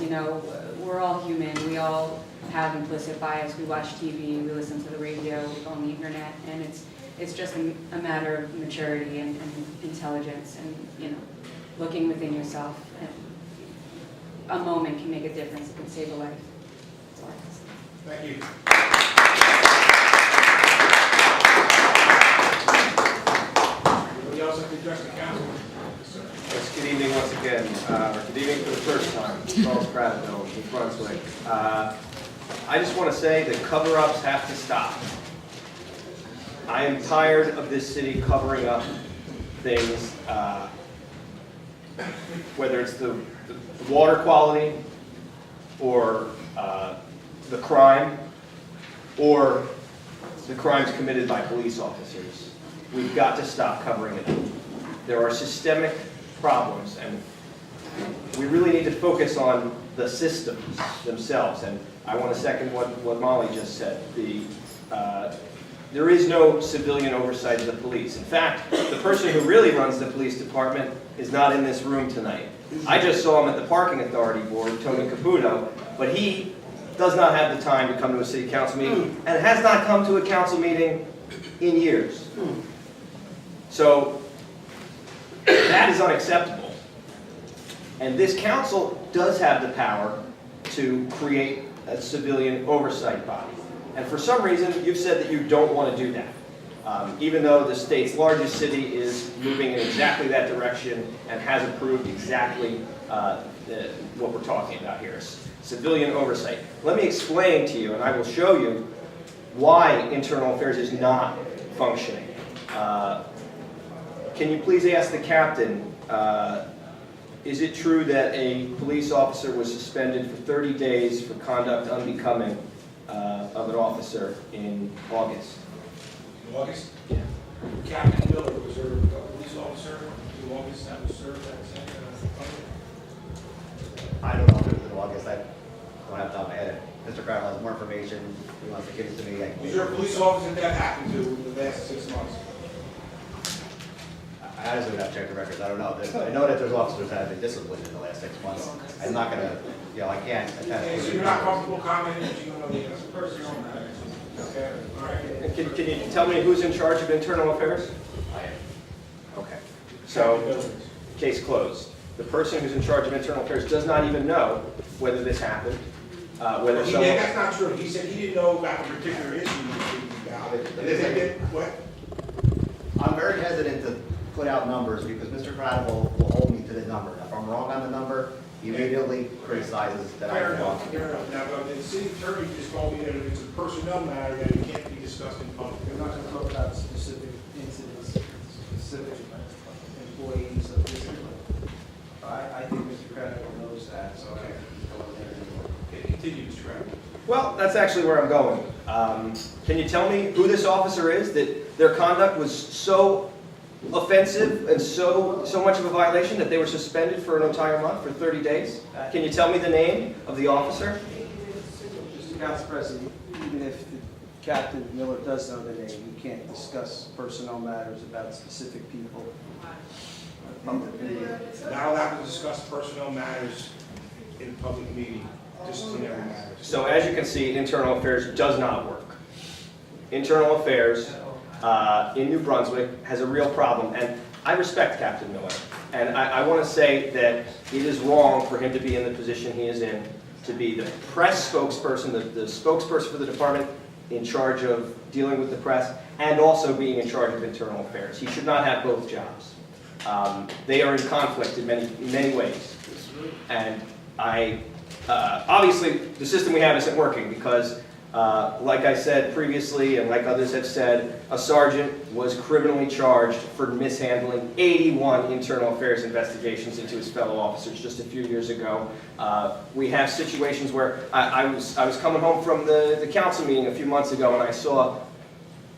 we're all human, we all have implicit bias. We watch TV, we listen to the radio, on the internet, and it's just a matter of maturity and intelligence and, looking within yourself. And a moment can make a difference, it can save a life. That's all I have to say. Thank you. Anybody else like to address the council? Yes, good evening once again, or good evening for the first time, Charles Prattville, New Brunswick. I just want to say that cover-ups have to stop. I am tired of this city covering up things, whether it's the water quality, or the crime, or the crimes committed by police officers. We've got to stop covering it up. There are systemic problems, and we really need to focus on the systems themselves. And I want to second what Molly just said. There is no civilian oversight of the police. In fact, the person who really runs the police department is not in this room tonight. I just saw him at the Parking Authority Board, Tony Caputo, but he does not have the time to come to a city council meeting and has not come to a council meeting in years. So that is unacceptable. And this council does have the power to create a civilian oversight body. And for some reason, you've said that you don't want to do that. Even though the state's largest city is moving in exactly that direction and has approved exactly what we're talking about here, civilian oversight. Let me explain to you, and I will show you why internal affairs is not functioning. Can you please ask the captain, is it true that a police officer was suspended for 30 days for conduct unbecoming of an officer in August? In August? Yeah. Captain Miller was a police officer in August that was served at I don't know if it was in August. I don't have it on my head. If Mr. Crowell has more information, he wants to give it to me. Was there a police officer that happened to in the last 6 months? I honestly would have to check the records. I don't know. I know that there's officers that have been disciplined in the last 6 months. I'm not going to, I can't attest. So you're not comfortable commenting that you don't know the personnel matter? Okay, all right. And can you tell me who's in charge of internal affairs? I am. Okay. So, case closed. The person who's in charge of internal affairs does not even know whether this happened, whether someone... That's not true. He said he didn't know about the particular issue he was speaking about. And if they did, what? I'm very hesitant to put out numbers because Mr. Crowell will hold me to the number. If I'm wrong on the number, he immediately criticizes that I'm wrong. Fair enough. Now, the city attorney just told me that it's a personnel matter that it can't be discussed in public. We're not going to talk about specific incidents, specific employees of this. I think Mr. Crowell knows that, so Okay, continue, Mr. Crowell. Well, that's actually where I'm going. Can you tell me who this officer is, that their conduct was so offensive and so much of a violation that they were suspended for an entire month, for 30 days? Can you tell me the name of the officer? Mr. Council President, even if the Captain Miller does know the name, you can't discuss personnel matters about specific people. Not allowed to discuss personnel matters in a public meeting, disciplinary matters. So as you can see, internal affairs does not work. Internal affairs in New Brunswick has a real problem, and I respect Captain Miller. And I want to say that it is wrong for him to be in the position he is in, to be the press spokesperson, the spokesperson for the department in charge of dealing with the press, and also being in charge of internal affairs. He should not have both jobs. They are in conflict in many ways. And obviously, the system we have isn't working because Like I said previously, and like others have said, a sergeant was criminally charged for mishandling 81 internal affairs investigations into his fellow officers just a few years ago. We have situations where I was coming home from the council meeting a few months ago, and I saw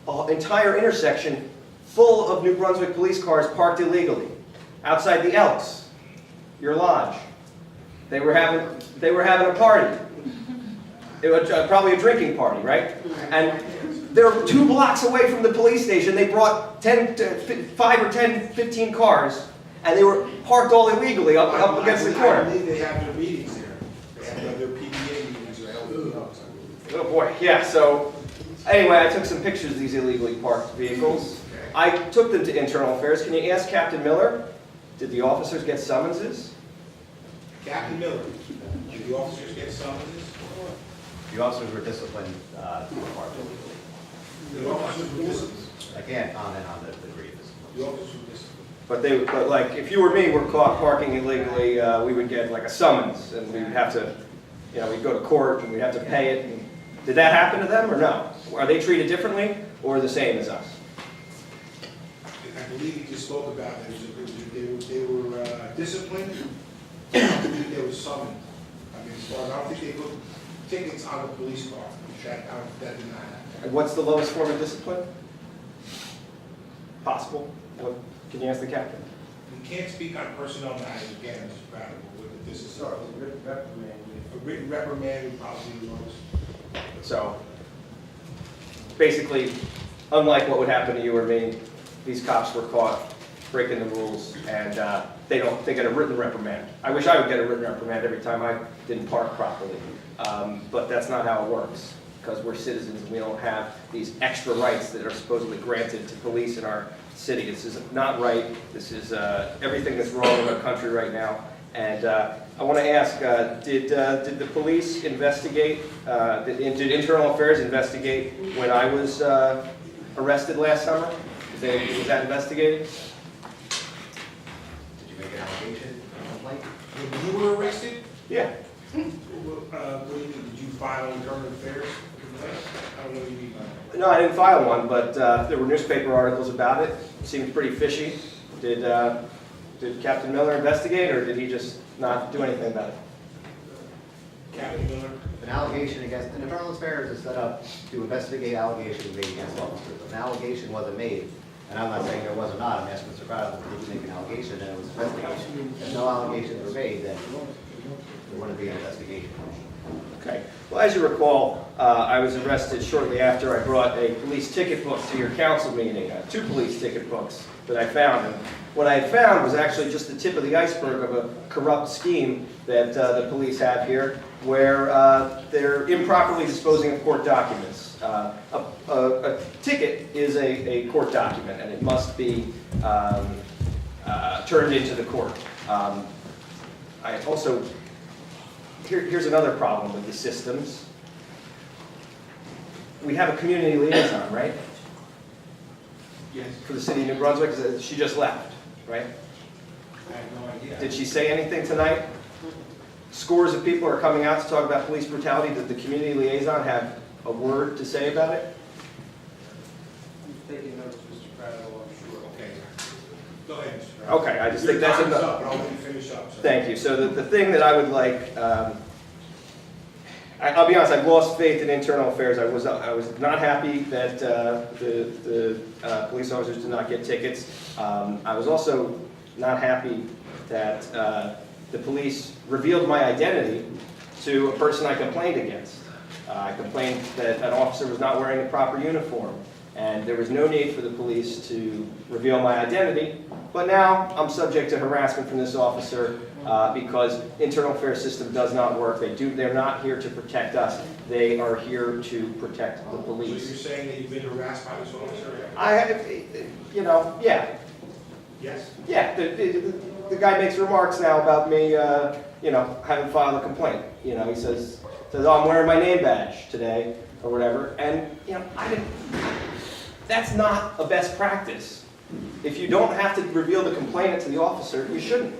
an entire intersection full of New Brunswick police cars parked illegally outside the Elks, your lodge. They were having a party. It was probably a drinking party, right? And they're 2 blocks away from the police station. They brought 5 or 10, 15 cars, and they were parked all illegally up against the corner. I believe they have their meetings there. They have their PDA meetings or LDO. Oh boy, yeah, so anyway, I took some pictures of these illegally parked vehicles. I took them to Internal Affairs. Can you ask Captain Miller, did the officers get summonses? Captain Miller, did the officers get summonses? The officers were disciplined to depart illegally. The officers were disciplined. I can't comment on the grievance. The officers were disciplined. But like, if you or me were caught parking illegally, we would get like a summons, and we'd have to, we'd go to court, and we'd have to pay it. And did that happen to them, or no? Are they treated differently, or the same as us? I believe you just spoke about it. They were disciplined. I don't believe they were summoned. I mean, as far as I don't think they put tickets on the police car. That did not happen. And what's the lowest form of discipline possible? Can you ask the captain? We can't speak on personnel matters again, Mr. Crowder, but this is a written reprimand would probably be the lowest. So, basically, unlike what would happen to you or me, these cops were caught breaking the rules, and they get a written reprimand. I wish I would get a written reprimand every time I didn't park properly, but that's not how it works, because we're citizens and we don't have these extra rights that are supposedly granted to police in our city. This is not right. This is everything that's wrong in our country right now. And I want to ask, did the police investigate, did Internal Affairs investigate when I was arrested last summer? Was that investigated? Did you make an allegation, a complaint? When you were arrested? Yeah. What do you mean? Did you file internal affairs? I don't know what you mean by that. No, I didn't file one, but there were newspaper articles about it. It seemed pretty fishy. Did Captain Miller investigate, or did he just not do anything about it? Captain Miller? An allegation against, an internal affairs is set up to investigate allegations made against officers. If an allegation wasn't made, and I'm not saying there was or not, I'm asking Mr. Crowder, did you make an allegation and it was investigated? If no allegations were made, then there wouldn't be an investigation. Okay. Well, as you recall, I was arrested shortly after I brought a police ticket book to your council meeting, 2 police ticket books that I found. And what I had found was actually just the tip of the iceberg of a corrupt scheme that the police have here, where they're improperly disposing of court documents. A ticket is a court document, and it must be turned into the court. I also Here's another problem with the systems. We have a community liaison, right? Yes. For the city of New Brunswick. She just left, right? I have no idea. Did she say anything tonight? Scores of people are coming out to talk about police brutality. Did the community liaison have a word to say about it? Taking notes, Mr. Crowder, I'm sure. Okay. Go ahead, Mr. Crowder. Okay, I just think that's Your time's enough. up, but I'll let you finish up, sir. Thank you. So the thing that I would like, I'll be honest, I've lost faith in internal affairs. I was not happy that the police officers did not get tickets. I was also not happy that the police revealed my identity to a person I complained against. I complained that an officer was not wearing the proper uniform, and there was no need for the police to reveal my identity. But now I'm subject to harassment from this officer because internal affairs system does not work. They're not here to protect us. They are here to protect the police. So you're saying that you've been harassed by this officer? Yeah. Yes? Yeah, the guy makes remarks now about me, having filed a complaint. He says, oh, I'm wearing my name badge today, or whatever. And, that's not a best practice. If you don't have to reveal the complainant to the officer, you shouldn't.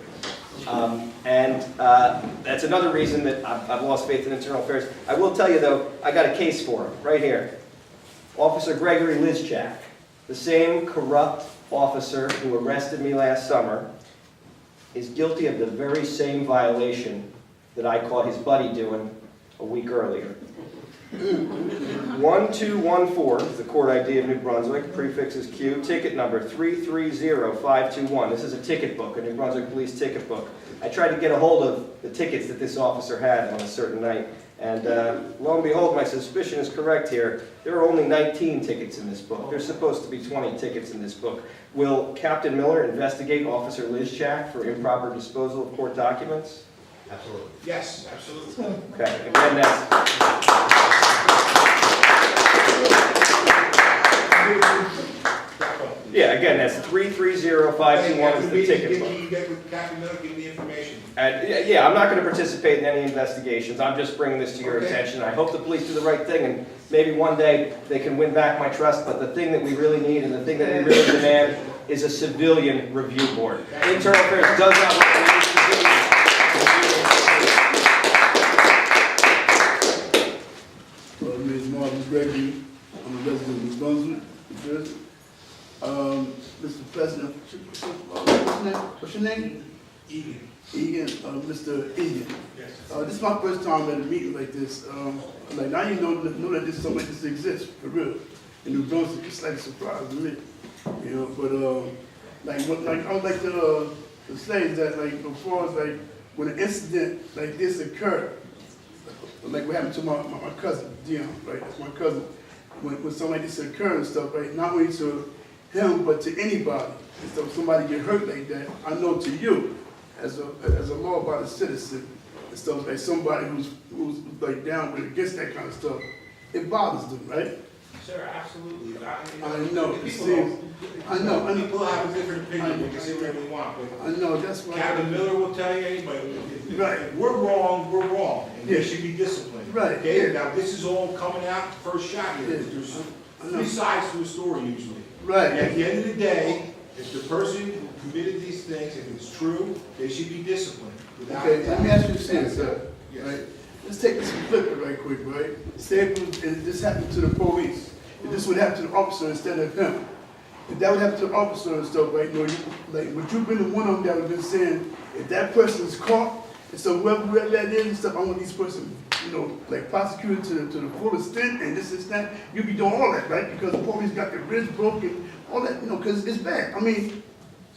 That's another reason that I've lost faith in internal affairs. I will tell you though, I got a case for him, right here. Officer Gregory Lizchak, the same corrupt officer who arrested me last summer, is guilty of the very same violation that I caught his buddy doing a week earlier. 1214 is the court ID of New Brunswick, prefix is Q, ticket number 330521. This is a ticket book, a New Brunswick police ticket book. I tried to get a hold of the tickets that this officer had on a certain night, and lo and behold, my suspicion is correct here. There are only 19 tickets in this book. There's supposed to be 20 tickets in this book. Will Captain Miller investigate Officer Lizchak for improper disposal of court documents? Absolutely. Yes, absolutely. Okay, again, that's... Yeah, again, that's 330521 is the ticket book. You get with Captain Miller, give me the information. Yeah, I'm not going to participate in any investigations. I'm just bringing this to your attention. I hope the police do the right thing, and maybe one day they can win back my trust. But the thing that we really need and the thing that we really demand is a civilian review board. Internal Affairs does not want to release civilians. My name is Martin Gregory. I'm a resident of New Brunswick, New Jersey. Mr. President, what's your name? Egan. Egan, Mr. Egan. Yes. This is my first time at a meeting like this. Like, I didn't know that this something like this exists, for real. In New Brunswick, it's like a surprise to me. You know, but I would like to say is that, like, as far as like when an incident like this occurred, like what happened to my cousin, Dion, right? That's my cousin. When something like this occurred and stuff, right? Not only to him, but to anybody. And so if somebody get hurt like that, I know to you, as a law-abiding citizen, and stuff like somebody who's like down with against that kind of stuff, it bothers them, right? Sir, absolutely. I know. I know. People have a different opinion. They can say whatever they want. I know. That's why. Captain Miller will tell you anybody. Right. If we're wrong, we're wrong. And Yeah. we should be disciplined. Right. Okay? Yeah. Now, this is all coming out first shot here. Yeah. There's I know. three sides to a story usually. Right. And at the end of the day, if the person who committed these things, if it's true, they should be disciplined. Without Okay, a let me doubt. ask you this, sir. Yes. Right? Let's take this and flip it right quick, right? Say if this happened to the police, if this would happen to the officer instead of him, if that would happen to the officer and stuff, right? You know, would you been the one of them that would have been saying, if that person is caught, and so whoever that is and stuff, I want these person, you know, like prosecuted to the full extent, and this is that, you be doing all that, right? Because the police got their wrist broken, all that, you know, because it's bad. I mean,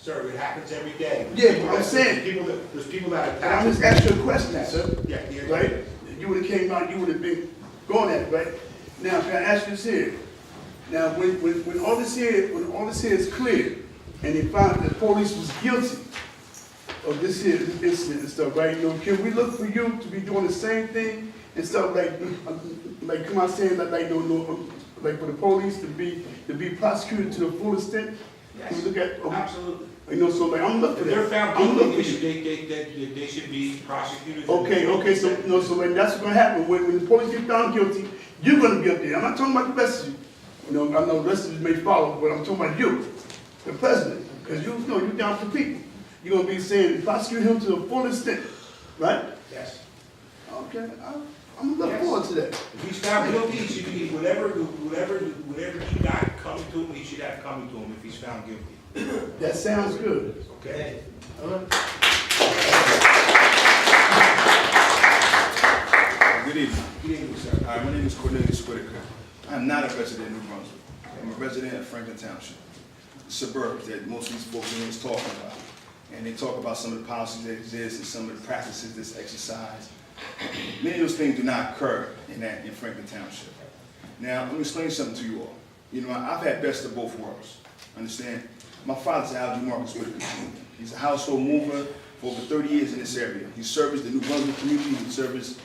Sir, it happens every day. Yeah, but I'm saying- There's people that and I'm attack. just asking you a question, sir. Yeah, Right? You would have came out, you would have been going at it, right? Now, can I ask you this here? Now, when all this here is clear, and they found that the police was guilty of this here incident and stuff, right? You know, can we look for you to be doing the same thing and stuff like come out saying that like for the police to be prosecuted to the full extent? Yes. Can we look at Absolutely. You know, so like I'm looking If for they're that. found I'm looking guilty, for you. they should be prosecuted. Okay, so no, so when that's what's gonna happen, when the police get found guilty, you're gonna be up there. I'm not talking about the rest of you. You know, I know the rest of you may follow, but I'm talking about you, the president, because you know you're down for people. You're gonna be saying prosecute him to the full extent, right? Yes. Okay, I'm gonna look forward to that. If he's found guilty, he should be, whatever he got coming to him, he should have coming to him if he's found guilty. That sounds good. Okay? All right. Good evening. Good evening, sir. Hi, my name is Cornelius Whitaker. I'm not a resident of New Brunswick. I'm a resident of Franklin Township, the suburbs that most of these folks in here is talking about. And they talk about some of the policies that exist and some of the practices that's exercised. Many of those things do not occur in Franklin Township. Now, let me explain something to you all. You know, I've had best of both worlds. Understand? My father's Algie Marcus Whitaker. He's a household mover for over 30 years in this area. He serviced the New Brunswick community. He serviced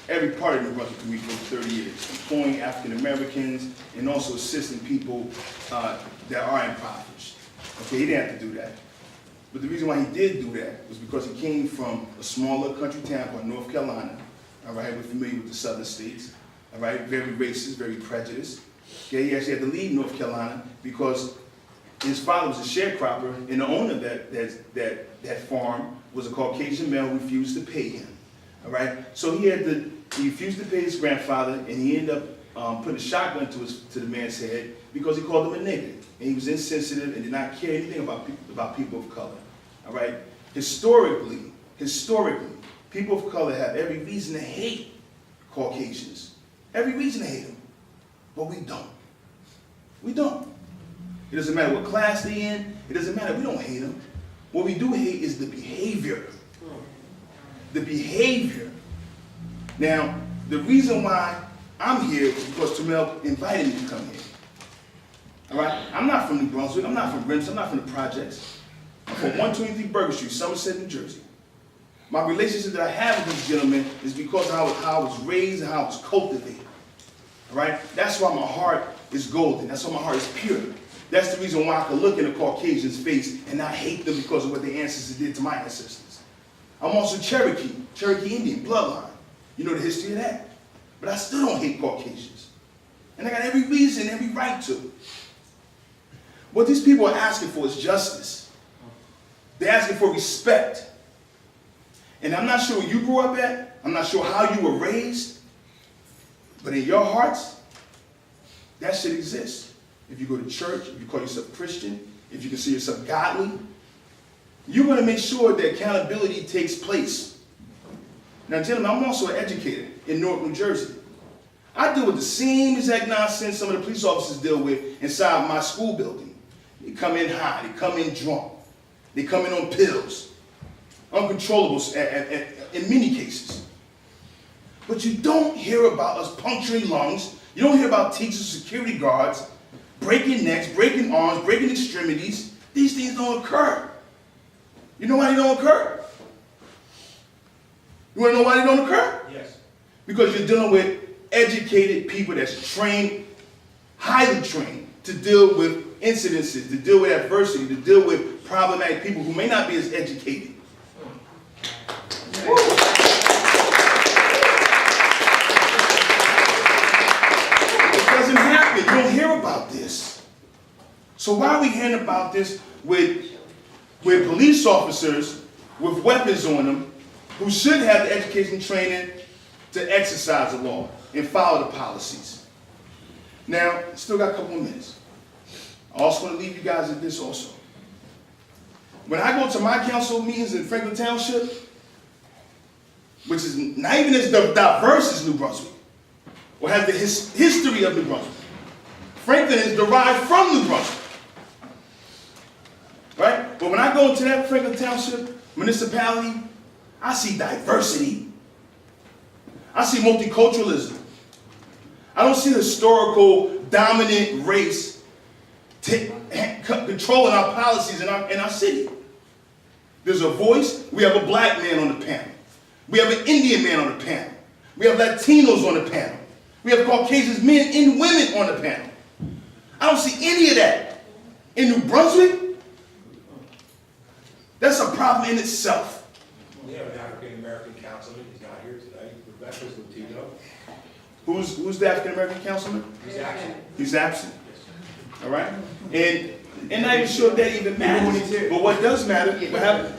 every part of the New Brunswick community for over 30 years, employing African Americans and also assisting people that are impoverished. Okay, he didn't have to do that. But the reason why he did do that was because he came from a smaller country town called North Carolina. All right, we're familiar with the southern states. All right, very racist, very prejudiced. Okay, he actually had to leave North Carolina because his father was a sharecropper, and the owner of that farm was a Caucasian male who refused to pay him. All right, so he refused to pay his grandfather, and he ended up putting a shotgun to the man's head because he called him a nigger, and he was insensitive and did not care anything about people of color. All right, historically, people of color have every reason to hate Caucasians, every reason to hate them, but we don't. We don't. It doesn't matter what class they're in. It doesn't matter. We don't hate them. What we do hate is the behavior. The behavior. Now, the reason why I'm here is because Termel invited me to come here. All right? I'm not from New Brunswick. I'm not from Brunswick. I'm not from the projects. I'm from 123 Burger Street, Somerset, New Jersey. My relationship that I have with these gentlemen is because of how I was raised and how I was cultivated. All right? That's why my heart is golden. That's why my heart is pure. That's the reason why I can look in a Caucasian's face and not hate them because of what their ancestors did to my ancestors. I'm also Cherokee Indian bloodline. You know the history of that. But I still don't hate Caucasians. And I got every reason, every right to. What these people are asking for is justice. They're asking for respect. And I'm not sure where you grew up at. I'm not sure how you were raised. But in your hearts, that should exist. If you go to church, if you call yourself Christian, if you consider yourself godly, you're going to make sure that accountability takes place. Now, gentlemen, I'm also an educator in Newark, New Jersey. I deal with the same exact nonsense some of the police officers deal with inside my school building. They come in high, they come in drunk, they come in on pills, uncontrollable in many cases. But you don't hear about us puncturing lungs. You don't hear about teachers, security guards, breaking necks, breaking arms, breaking extremities. These things don't occur. You know why they don't occur? You want to know why they don't occur? Yes. Because you're dealing with educated people that's trained, highly trained, to deal with incidences, to deal with adversity, to deal with problematic people who may not be as educated. Doesn't happen. You don't hear about this. So why are we hearing about this with police officers with weapons on them who should have the education training to exercise the law and follow the policies? Now, still got a couple more minutes. I also want to leave you guys with this also. When I go to my council meetings in Franklin Township, which is not even as diverse as New Brunswick, or has the history of New Brunswick. Franklin is derived from New Brunswick. Right? But when I go into that Franklin Township municipality, I see diversity. I see multiculturalism. I don't see the historical dominant race controlling our policies in our city. There's a voice. We have a black man on the panel. We have an Indian man on the panel. We have Latinos on the panel. We have Caucasian men and women on the panel. I don't see any of that. In New Brunswick, that's a problem in itself. We have an African-American councilman. He's not here today. Rebecca's Latino. Who's the African-American councilman? He's absent. He's absent. All right? And not even sure that even matters. But what does matter, what happened?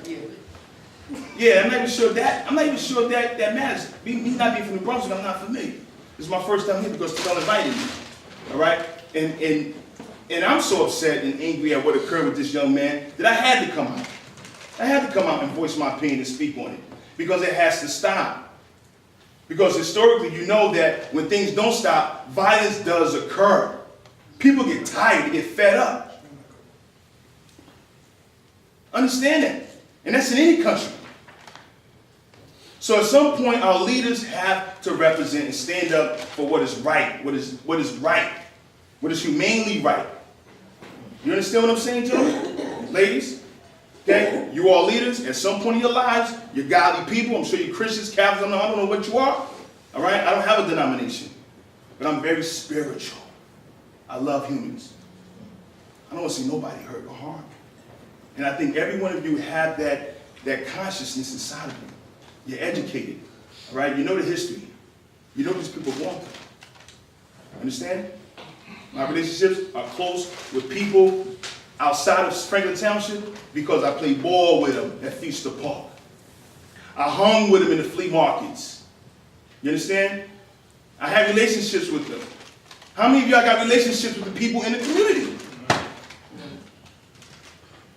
Yeah, I'm not even sure that matters. Me not being from New Brunswick, I'm not familiar. This is my first time here because Terrell invited me. All right? And I'm so upset and angry at what occurred with this young man that I had to come out. I had to come out and voice my opinion and speak on it. Because it has to stop. Because historically, you know that when things don't stop, violence does occur. People get tired, they get fed up. Understand that. And that's in any country. So at some point, our leaders have to represent and stand up for what is right, what is right, what is humanely right. You understand what I'm saying, gentlemen? Ladies? Okay? You are leaders. At some point in your lives, you're godly people. I'm sure you're Christians, Catholics. I don't know what you are. All right? I don't have a denomination. But I'm very spiritual. I love humans. I don't want to see nobody hurt or harmed. And I think every one of you have that consciousness inside of you. You're educated. All right? You know the history. You know what these people want. Understand? My relationships are close with people outside of Franklin Township because I played ball with them at Feaster Park. I hung with them in the flea markets. You understand? I had relationships with them. How many of y'all got relationships with the people in the community?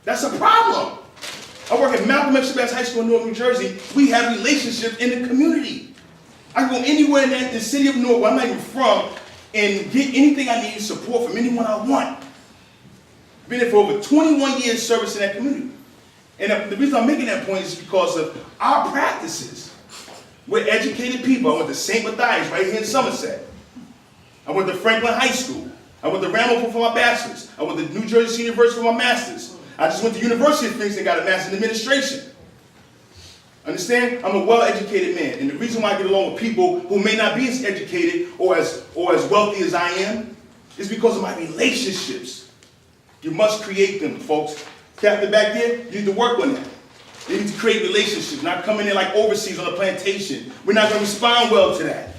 That's a problem. I work at Malcolm X High School in Newark, New Jersey. We have relationships in the community. I can go anywhere in the city of Newark, where I'm not even from, and get anything I need, support from anyone I want. Been there for over 21 years servicing that community. And the reason I'm making that point is because of our practices. We're educated people. I went to St. Matthias right here in Somerset. I went to Franklin High School. I went to Ramapo for my bachelor's. I went to New Jersey State University for my master's. I just went to University of Phoenix and got a master's in administration. Understand? I'm a well-educated man. And the reason why I get along with people who may not be as educated or as wealthy as I am is because of my relationships. You must create them, folks. Captain back there, you need to work on that. You need to create relationships, not come in there like overseas on a plantation. We're not going to respond well to that.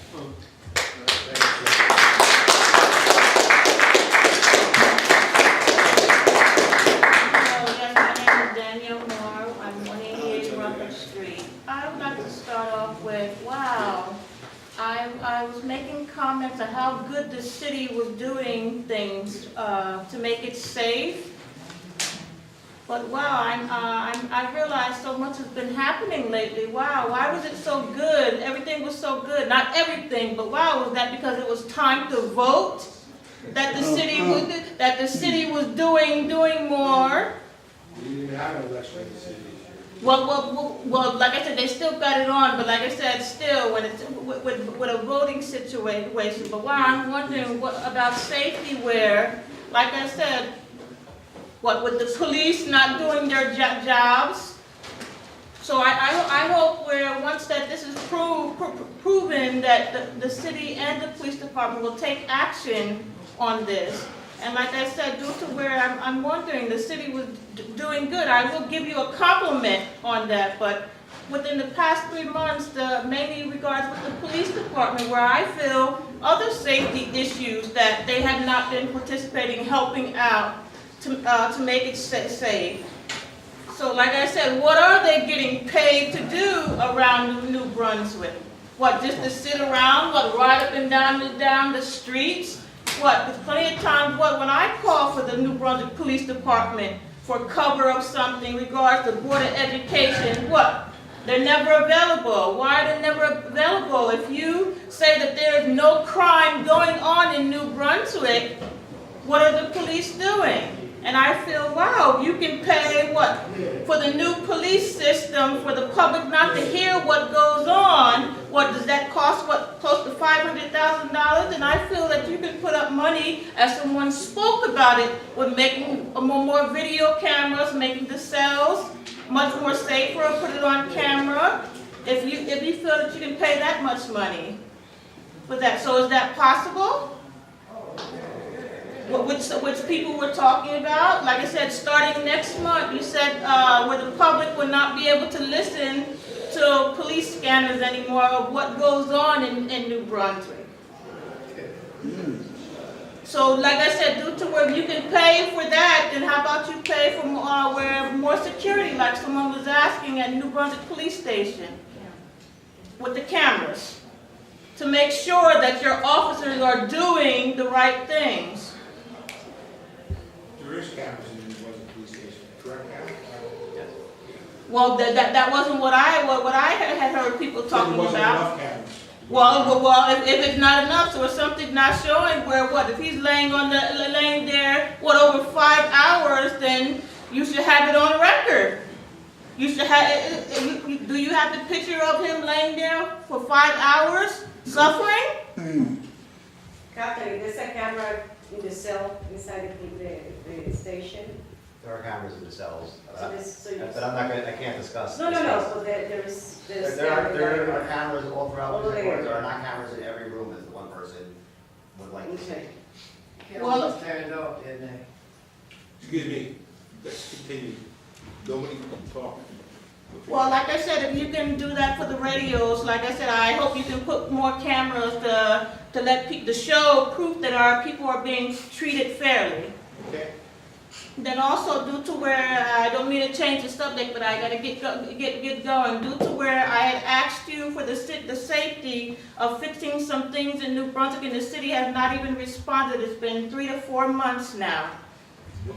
I was making comments on how good the city was doing things to make it safe. But wow, I realized so much has been happening lately. Wow, why was it so good? Everything was so good. Not everything, but wow, was that because it was time to vote? That the city was doing more? We didn't have an election in the city. Well, like I said, they still got it on, but like I said, still, when it's with a voting situation. But wow, I'm wondering what about safety where, like I said, what with the police not doing their jobs? So I hope where once that this is proven that the city and the police department will take action on this. And like I said, due to where I'm wondering, the city was doing good. I will give you a compliment on that, but within the past 3 months, mainly regards with the police department, where I feel other safety issues that they have not been participating, helping out to make it safe. So like I said, what are they getting paid to do around New Brunswick? What, just to sit around, what, ride up and down the streets? What, there's plenty of times, what, when I call for the New Brunswick Police Department for cover of something regards to Board of Education, what? They're never available. Why are they never available? If you say that there is no crime going on in New Brunswick, what are the police doing? And I feel, wow, you can pay what? For the new police system, for the public not to hear what goes on, what does that cost, what, close to $500,000? And I feel that you can put up money, as someone spoke about it, with making more video cameras, making the cells much more safer, put it on camera, if you feel that you can pay that much money for that. So is that possible? Which people were talking about? Like I said, starting next month, you said where the public would not be able to listen to police scanners anymore of what goes on in New Brunswick. So like I said, due to where you can pay for that, then how about you pay for where more security, like someone was asking at New Brunswick Police Station, with the cameras, to make sure that your officers are doing the right things. There is cameras in the Brunswick Police Station, correct, Captain? Yes. Well, that wasn't what I had heard people talking There wasn't about. enough cameras. Well, if it's not enough, so if something's not showing, where what? If he's laying there, what, over 5 hours, then you should have it on record. You should have. Do you have the picture of him laying there for 5 hours suffering? Captain, there's a camera in the cell inside the station. There are cameras in the cells, So this, but I can't discuss. No. So there are cameras all throughout All the over court. there. There are not cameras in every room, as the one person would like to say. Well, turned off, didn't they? Excuse me, let's continue. Nobody can talk. Well, like I said, if you can do that for the radios, like I said, I hope you can put more cameras to let to show proof that our people are being treated fairly. Okay. Then also due to where, I don't mean to change the subject, but I gotta get going. Due to where I had asked you for the safety of fixing some things in New Brunswick, and the city has not even responded. It's been 3 to 4 months now.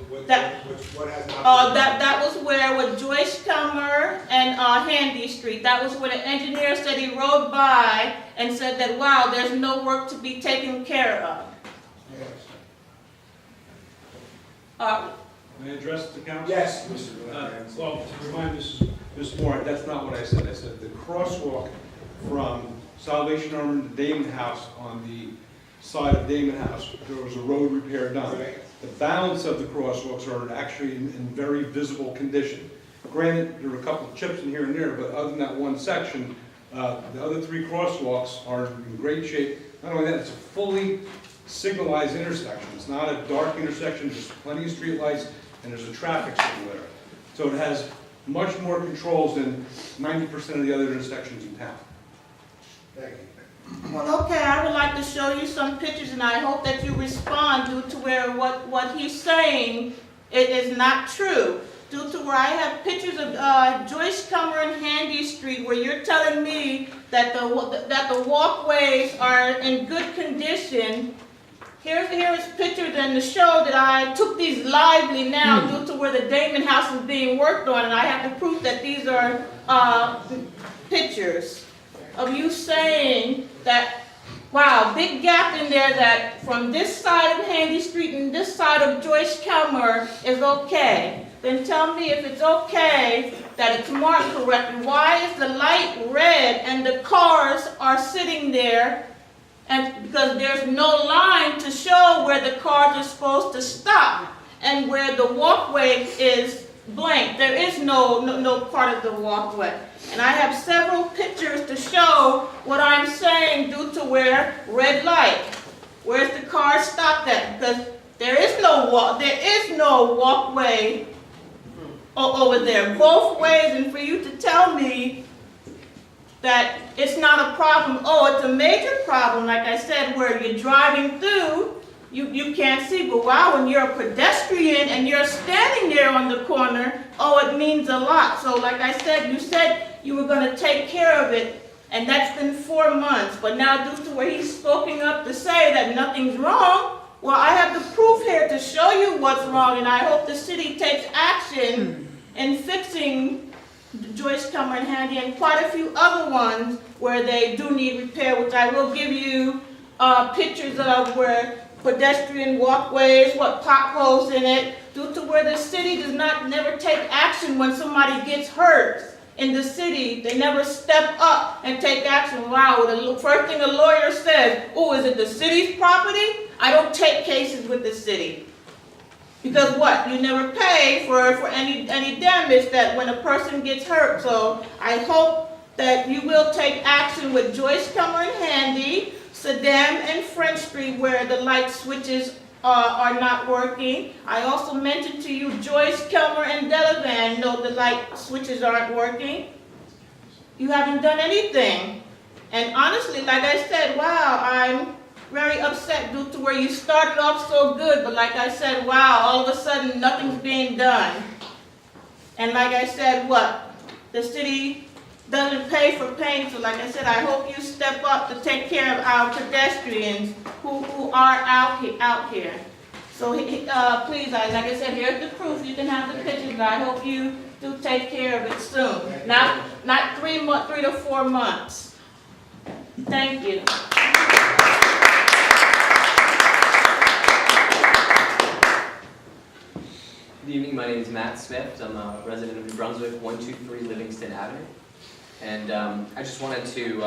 What That was where with Joyce Comer and Handy Street. That was where the engineer said he rode by and said that, wow, there's no work to be taken care of. May I address the council? Yes, Mr. Well, to remind Ms. Moore, that's not what I said. I said the crosswalk from Salvation Army to Damon House on the side of Damon House, there was a road repair done. The balance of the crosswalks are actually in very visible condition. Granted, there are a couple of chips in here and there, but other than that one section, the other 3 crosswalks are in great shape. Not only that, it's a fully signalized intersection. It's not a dark intersection, there's plenty of street lights, and there's a traffic signal there. So it has much more controls than 90% of the other intersections in town. Thank you. Well, okay, I would like to show you some pictures, and I hope that you respond due to where what he's saying it is not true. Due to where I have pictures of Joyce Comer and Handy Street, where you're telling me that the walkways are in good condition. Here is pictures in the show that I took these lively now due to where the Damon House is being worked on, and I have the proof that these are pictures of you saying that, wow, big gap in there, that from this side of Handy Street and this side of Joyce Comer is okay. Then tell me if it's okay that it's marked correctly. Why is the light red and the cars are sitting there? And because there's no line to show where the cars are supposed to stop and where the walkway is blank. There is no part of the walkway. And I have several pictures to show what I'm saying due to where red light. Where's the car stopped at? Because there is no walkway over there, both ways. And for you to tell me that it's not a problem, oh, it's a major problem, like I said, where you're driving through, you can't see, but wow, when you're a pedestrian and you're standing there on the corner, oh, it means a lot. So like I said, you said you were going to take care of it, and that's been 4 months, but now due to where he's spoken up to say that nothing's wrong, well, I have the proof here to show you what's wrong, and I hope the city takes action in fixing Joyce Comer and Handy and quite a few other ones where they do need repair, which I will give you pictures of where pedestrian walkways, what potholes in it, due to where the city does never take action when somebody gets hurt in the city. They never step up and take action. Wow, the first thing a lawyer says, oh, is it the city's property? I don't take cases with the city. Because what? You never pay for any damage that when a person gets hurt. So I hope that you will take action with Joyce Comer and Handy, Saddam and French Street where the light switches are not working. I also mentioned to you Joyce Comer and Delavan, no, the light switches aren't working. You haven't done anything. And honestly, like I said, wow, I'm very upset due to where you started off so good, but like I said, wow, all of a sudden nothing's being done. And like I said, what? The city doesn't pay for pain, so like I said, I hope you step up to take care of our pedestrians who are out here. So please, like I said, here's the proof. You can have the pictures, but I hope you do take care of it soon. Not 3 to 4 months. Thank you. Good evening, my name is Matt Smith. I'm a resident of New Brunswick, 123 Livingston Avenue. And I just wanted to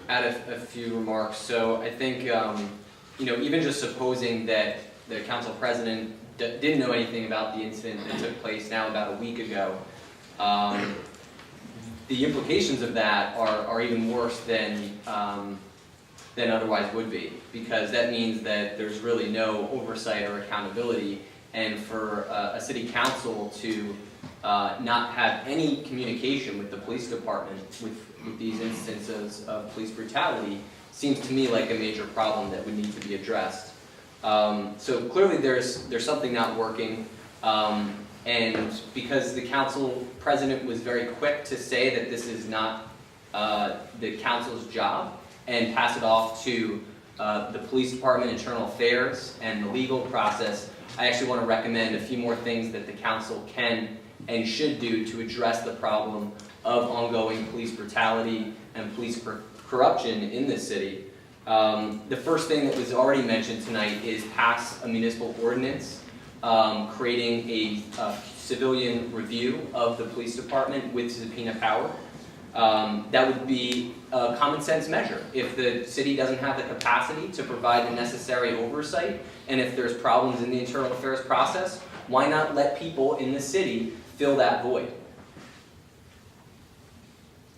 add a few remarks. So I think, even just supposing that the council president didn't know anything about the incident that took place now about a week ago, the implications of that are even worse than otherwise would be, because that means that there's really no oversight or accountability. And for a city council to not have any communication with the police department with these instances of police brutality seems to me like a major problem that would need to be addressed. So clearly there's something not working. And because the council president was very quick to say that this is not the council's job and pass it off to the police department, internal affairs, and the legal process, I actually want to recommend a few more things that the council can and should do to address the problem of ongoing police brutality and police corruption in this city. The first thing that was already mentioned tonight is pass a municipal ordinance creating a civilian review of the police department with subpoena power. That would be a common sense measure. If the city doesn't have the capacity to provide the necessary oversight, and if there's problems in the internal affairs process, why not let people in the city fill that void?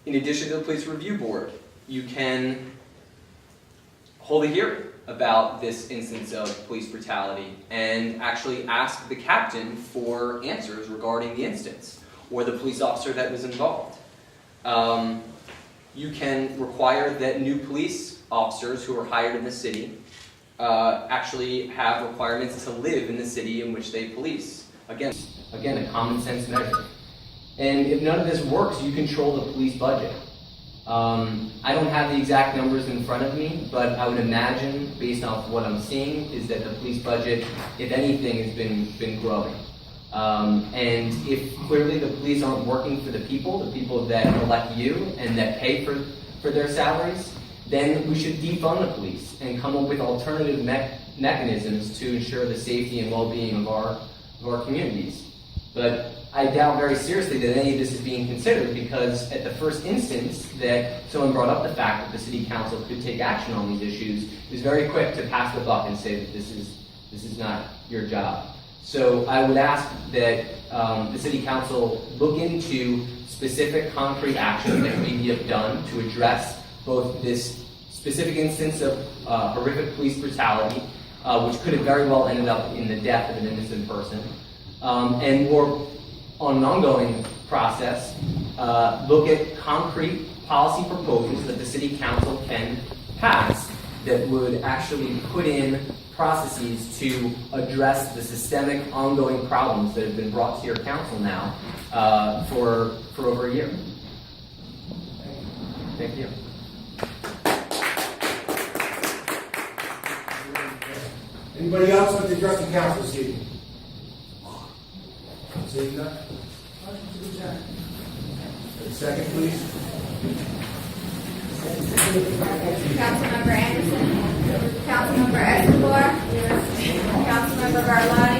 In addition to the police review board, you can hold a hearing about this instance of police brutality and actually ask the captain for answers regarding the instance or the police officer that was involved. You can require that new police officers who are hired in the city actually have requirements to live in the city in which they police. Again, a common sense measure. And if none of this works, you control the police budget. I don't have the exact numbers in front of me, but I would imagine, based off what I'm seeing, is that the police budget, if anything, has been growing. And if clearly the police aren't working for the people that elect you and that pay for their salaries, then we should defund the police and come up with alternative mechanisms to ensure the safety and well-being of our communities. But I doubt very seriously that any of this is being considered, because at the first instance that someone brought up the fact that the city council could take action on these issues, it was very quick to pass the buck and say that this is not your job. So I would ask that the city council look into specific concrete actions that can be done to address both this specific instance of horrific police brutality, which could have very well ended up in the death of an innocent person, and more on an ongoing process, look at concrete policy proposals that the city council can pass that would actually put in processes to address the systemic ongoing problems that have been brought to your council now for over a year. Thank you. Anybody else want to address the council this evening? Seeing none? Second, please. Councilmember Anderson. Councilmember Escobar. Councilmember Garlotti.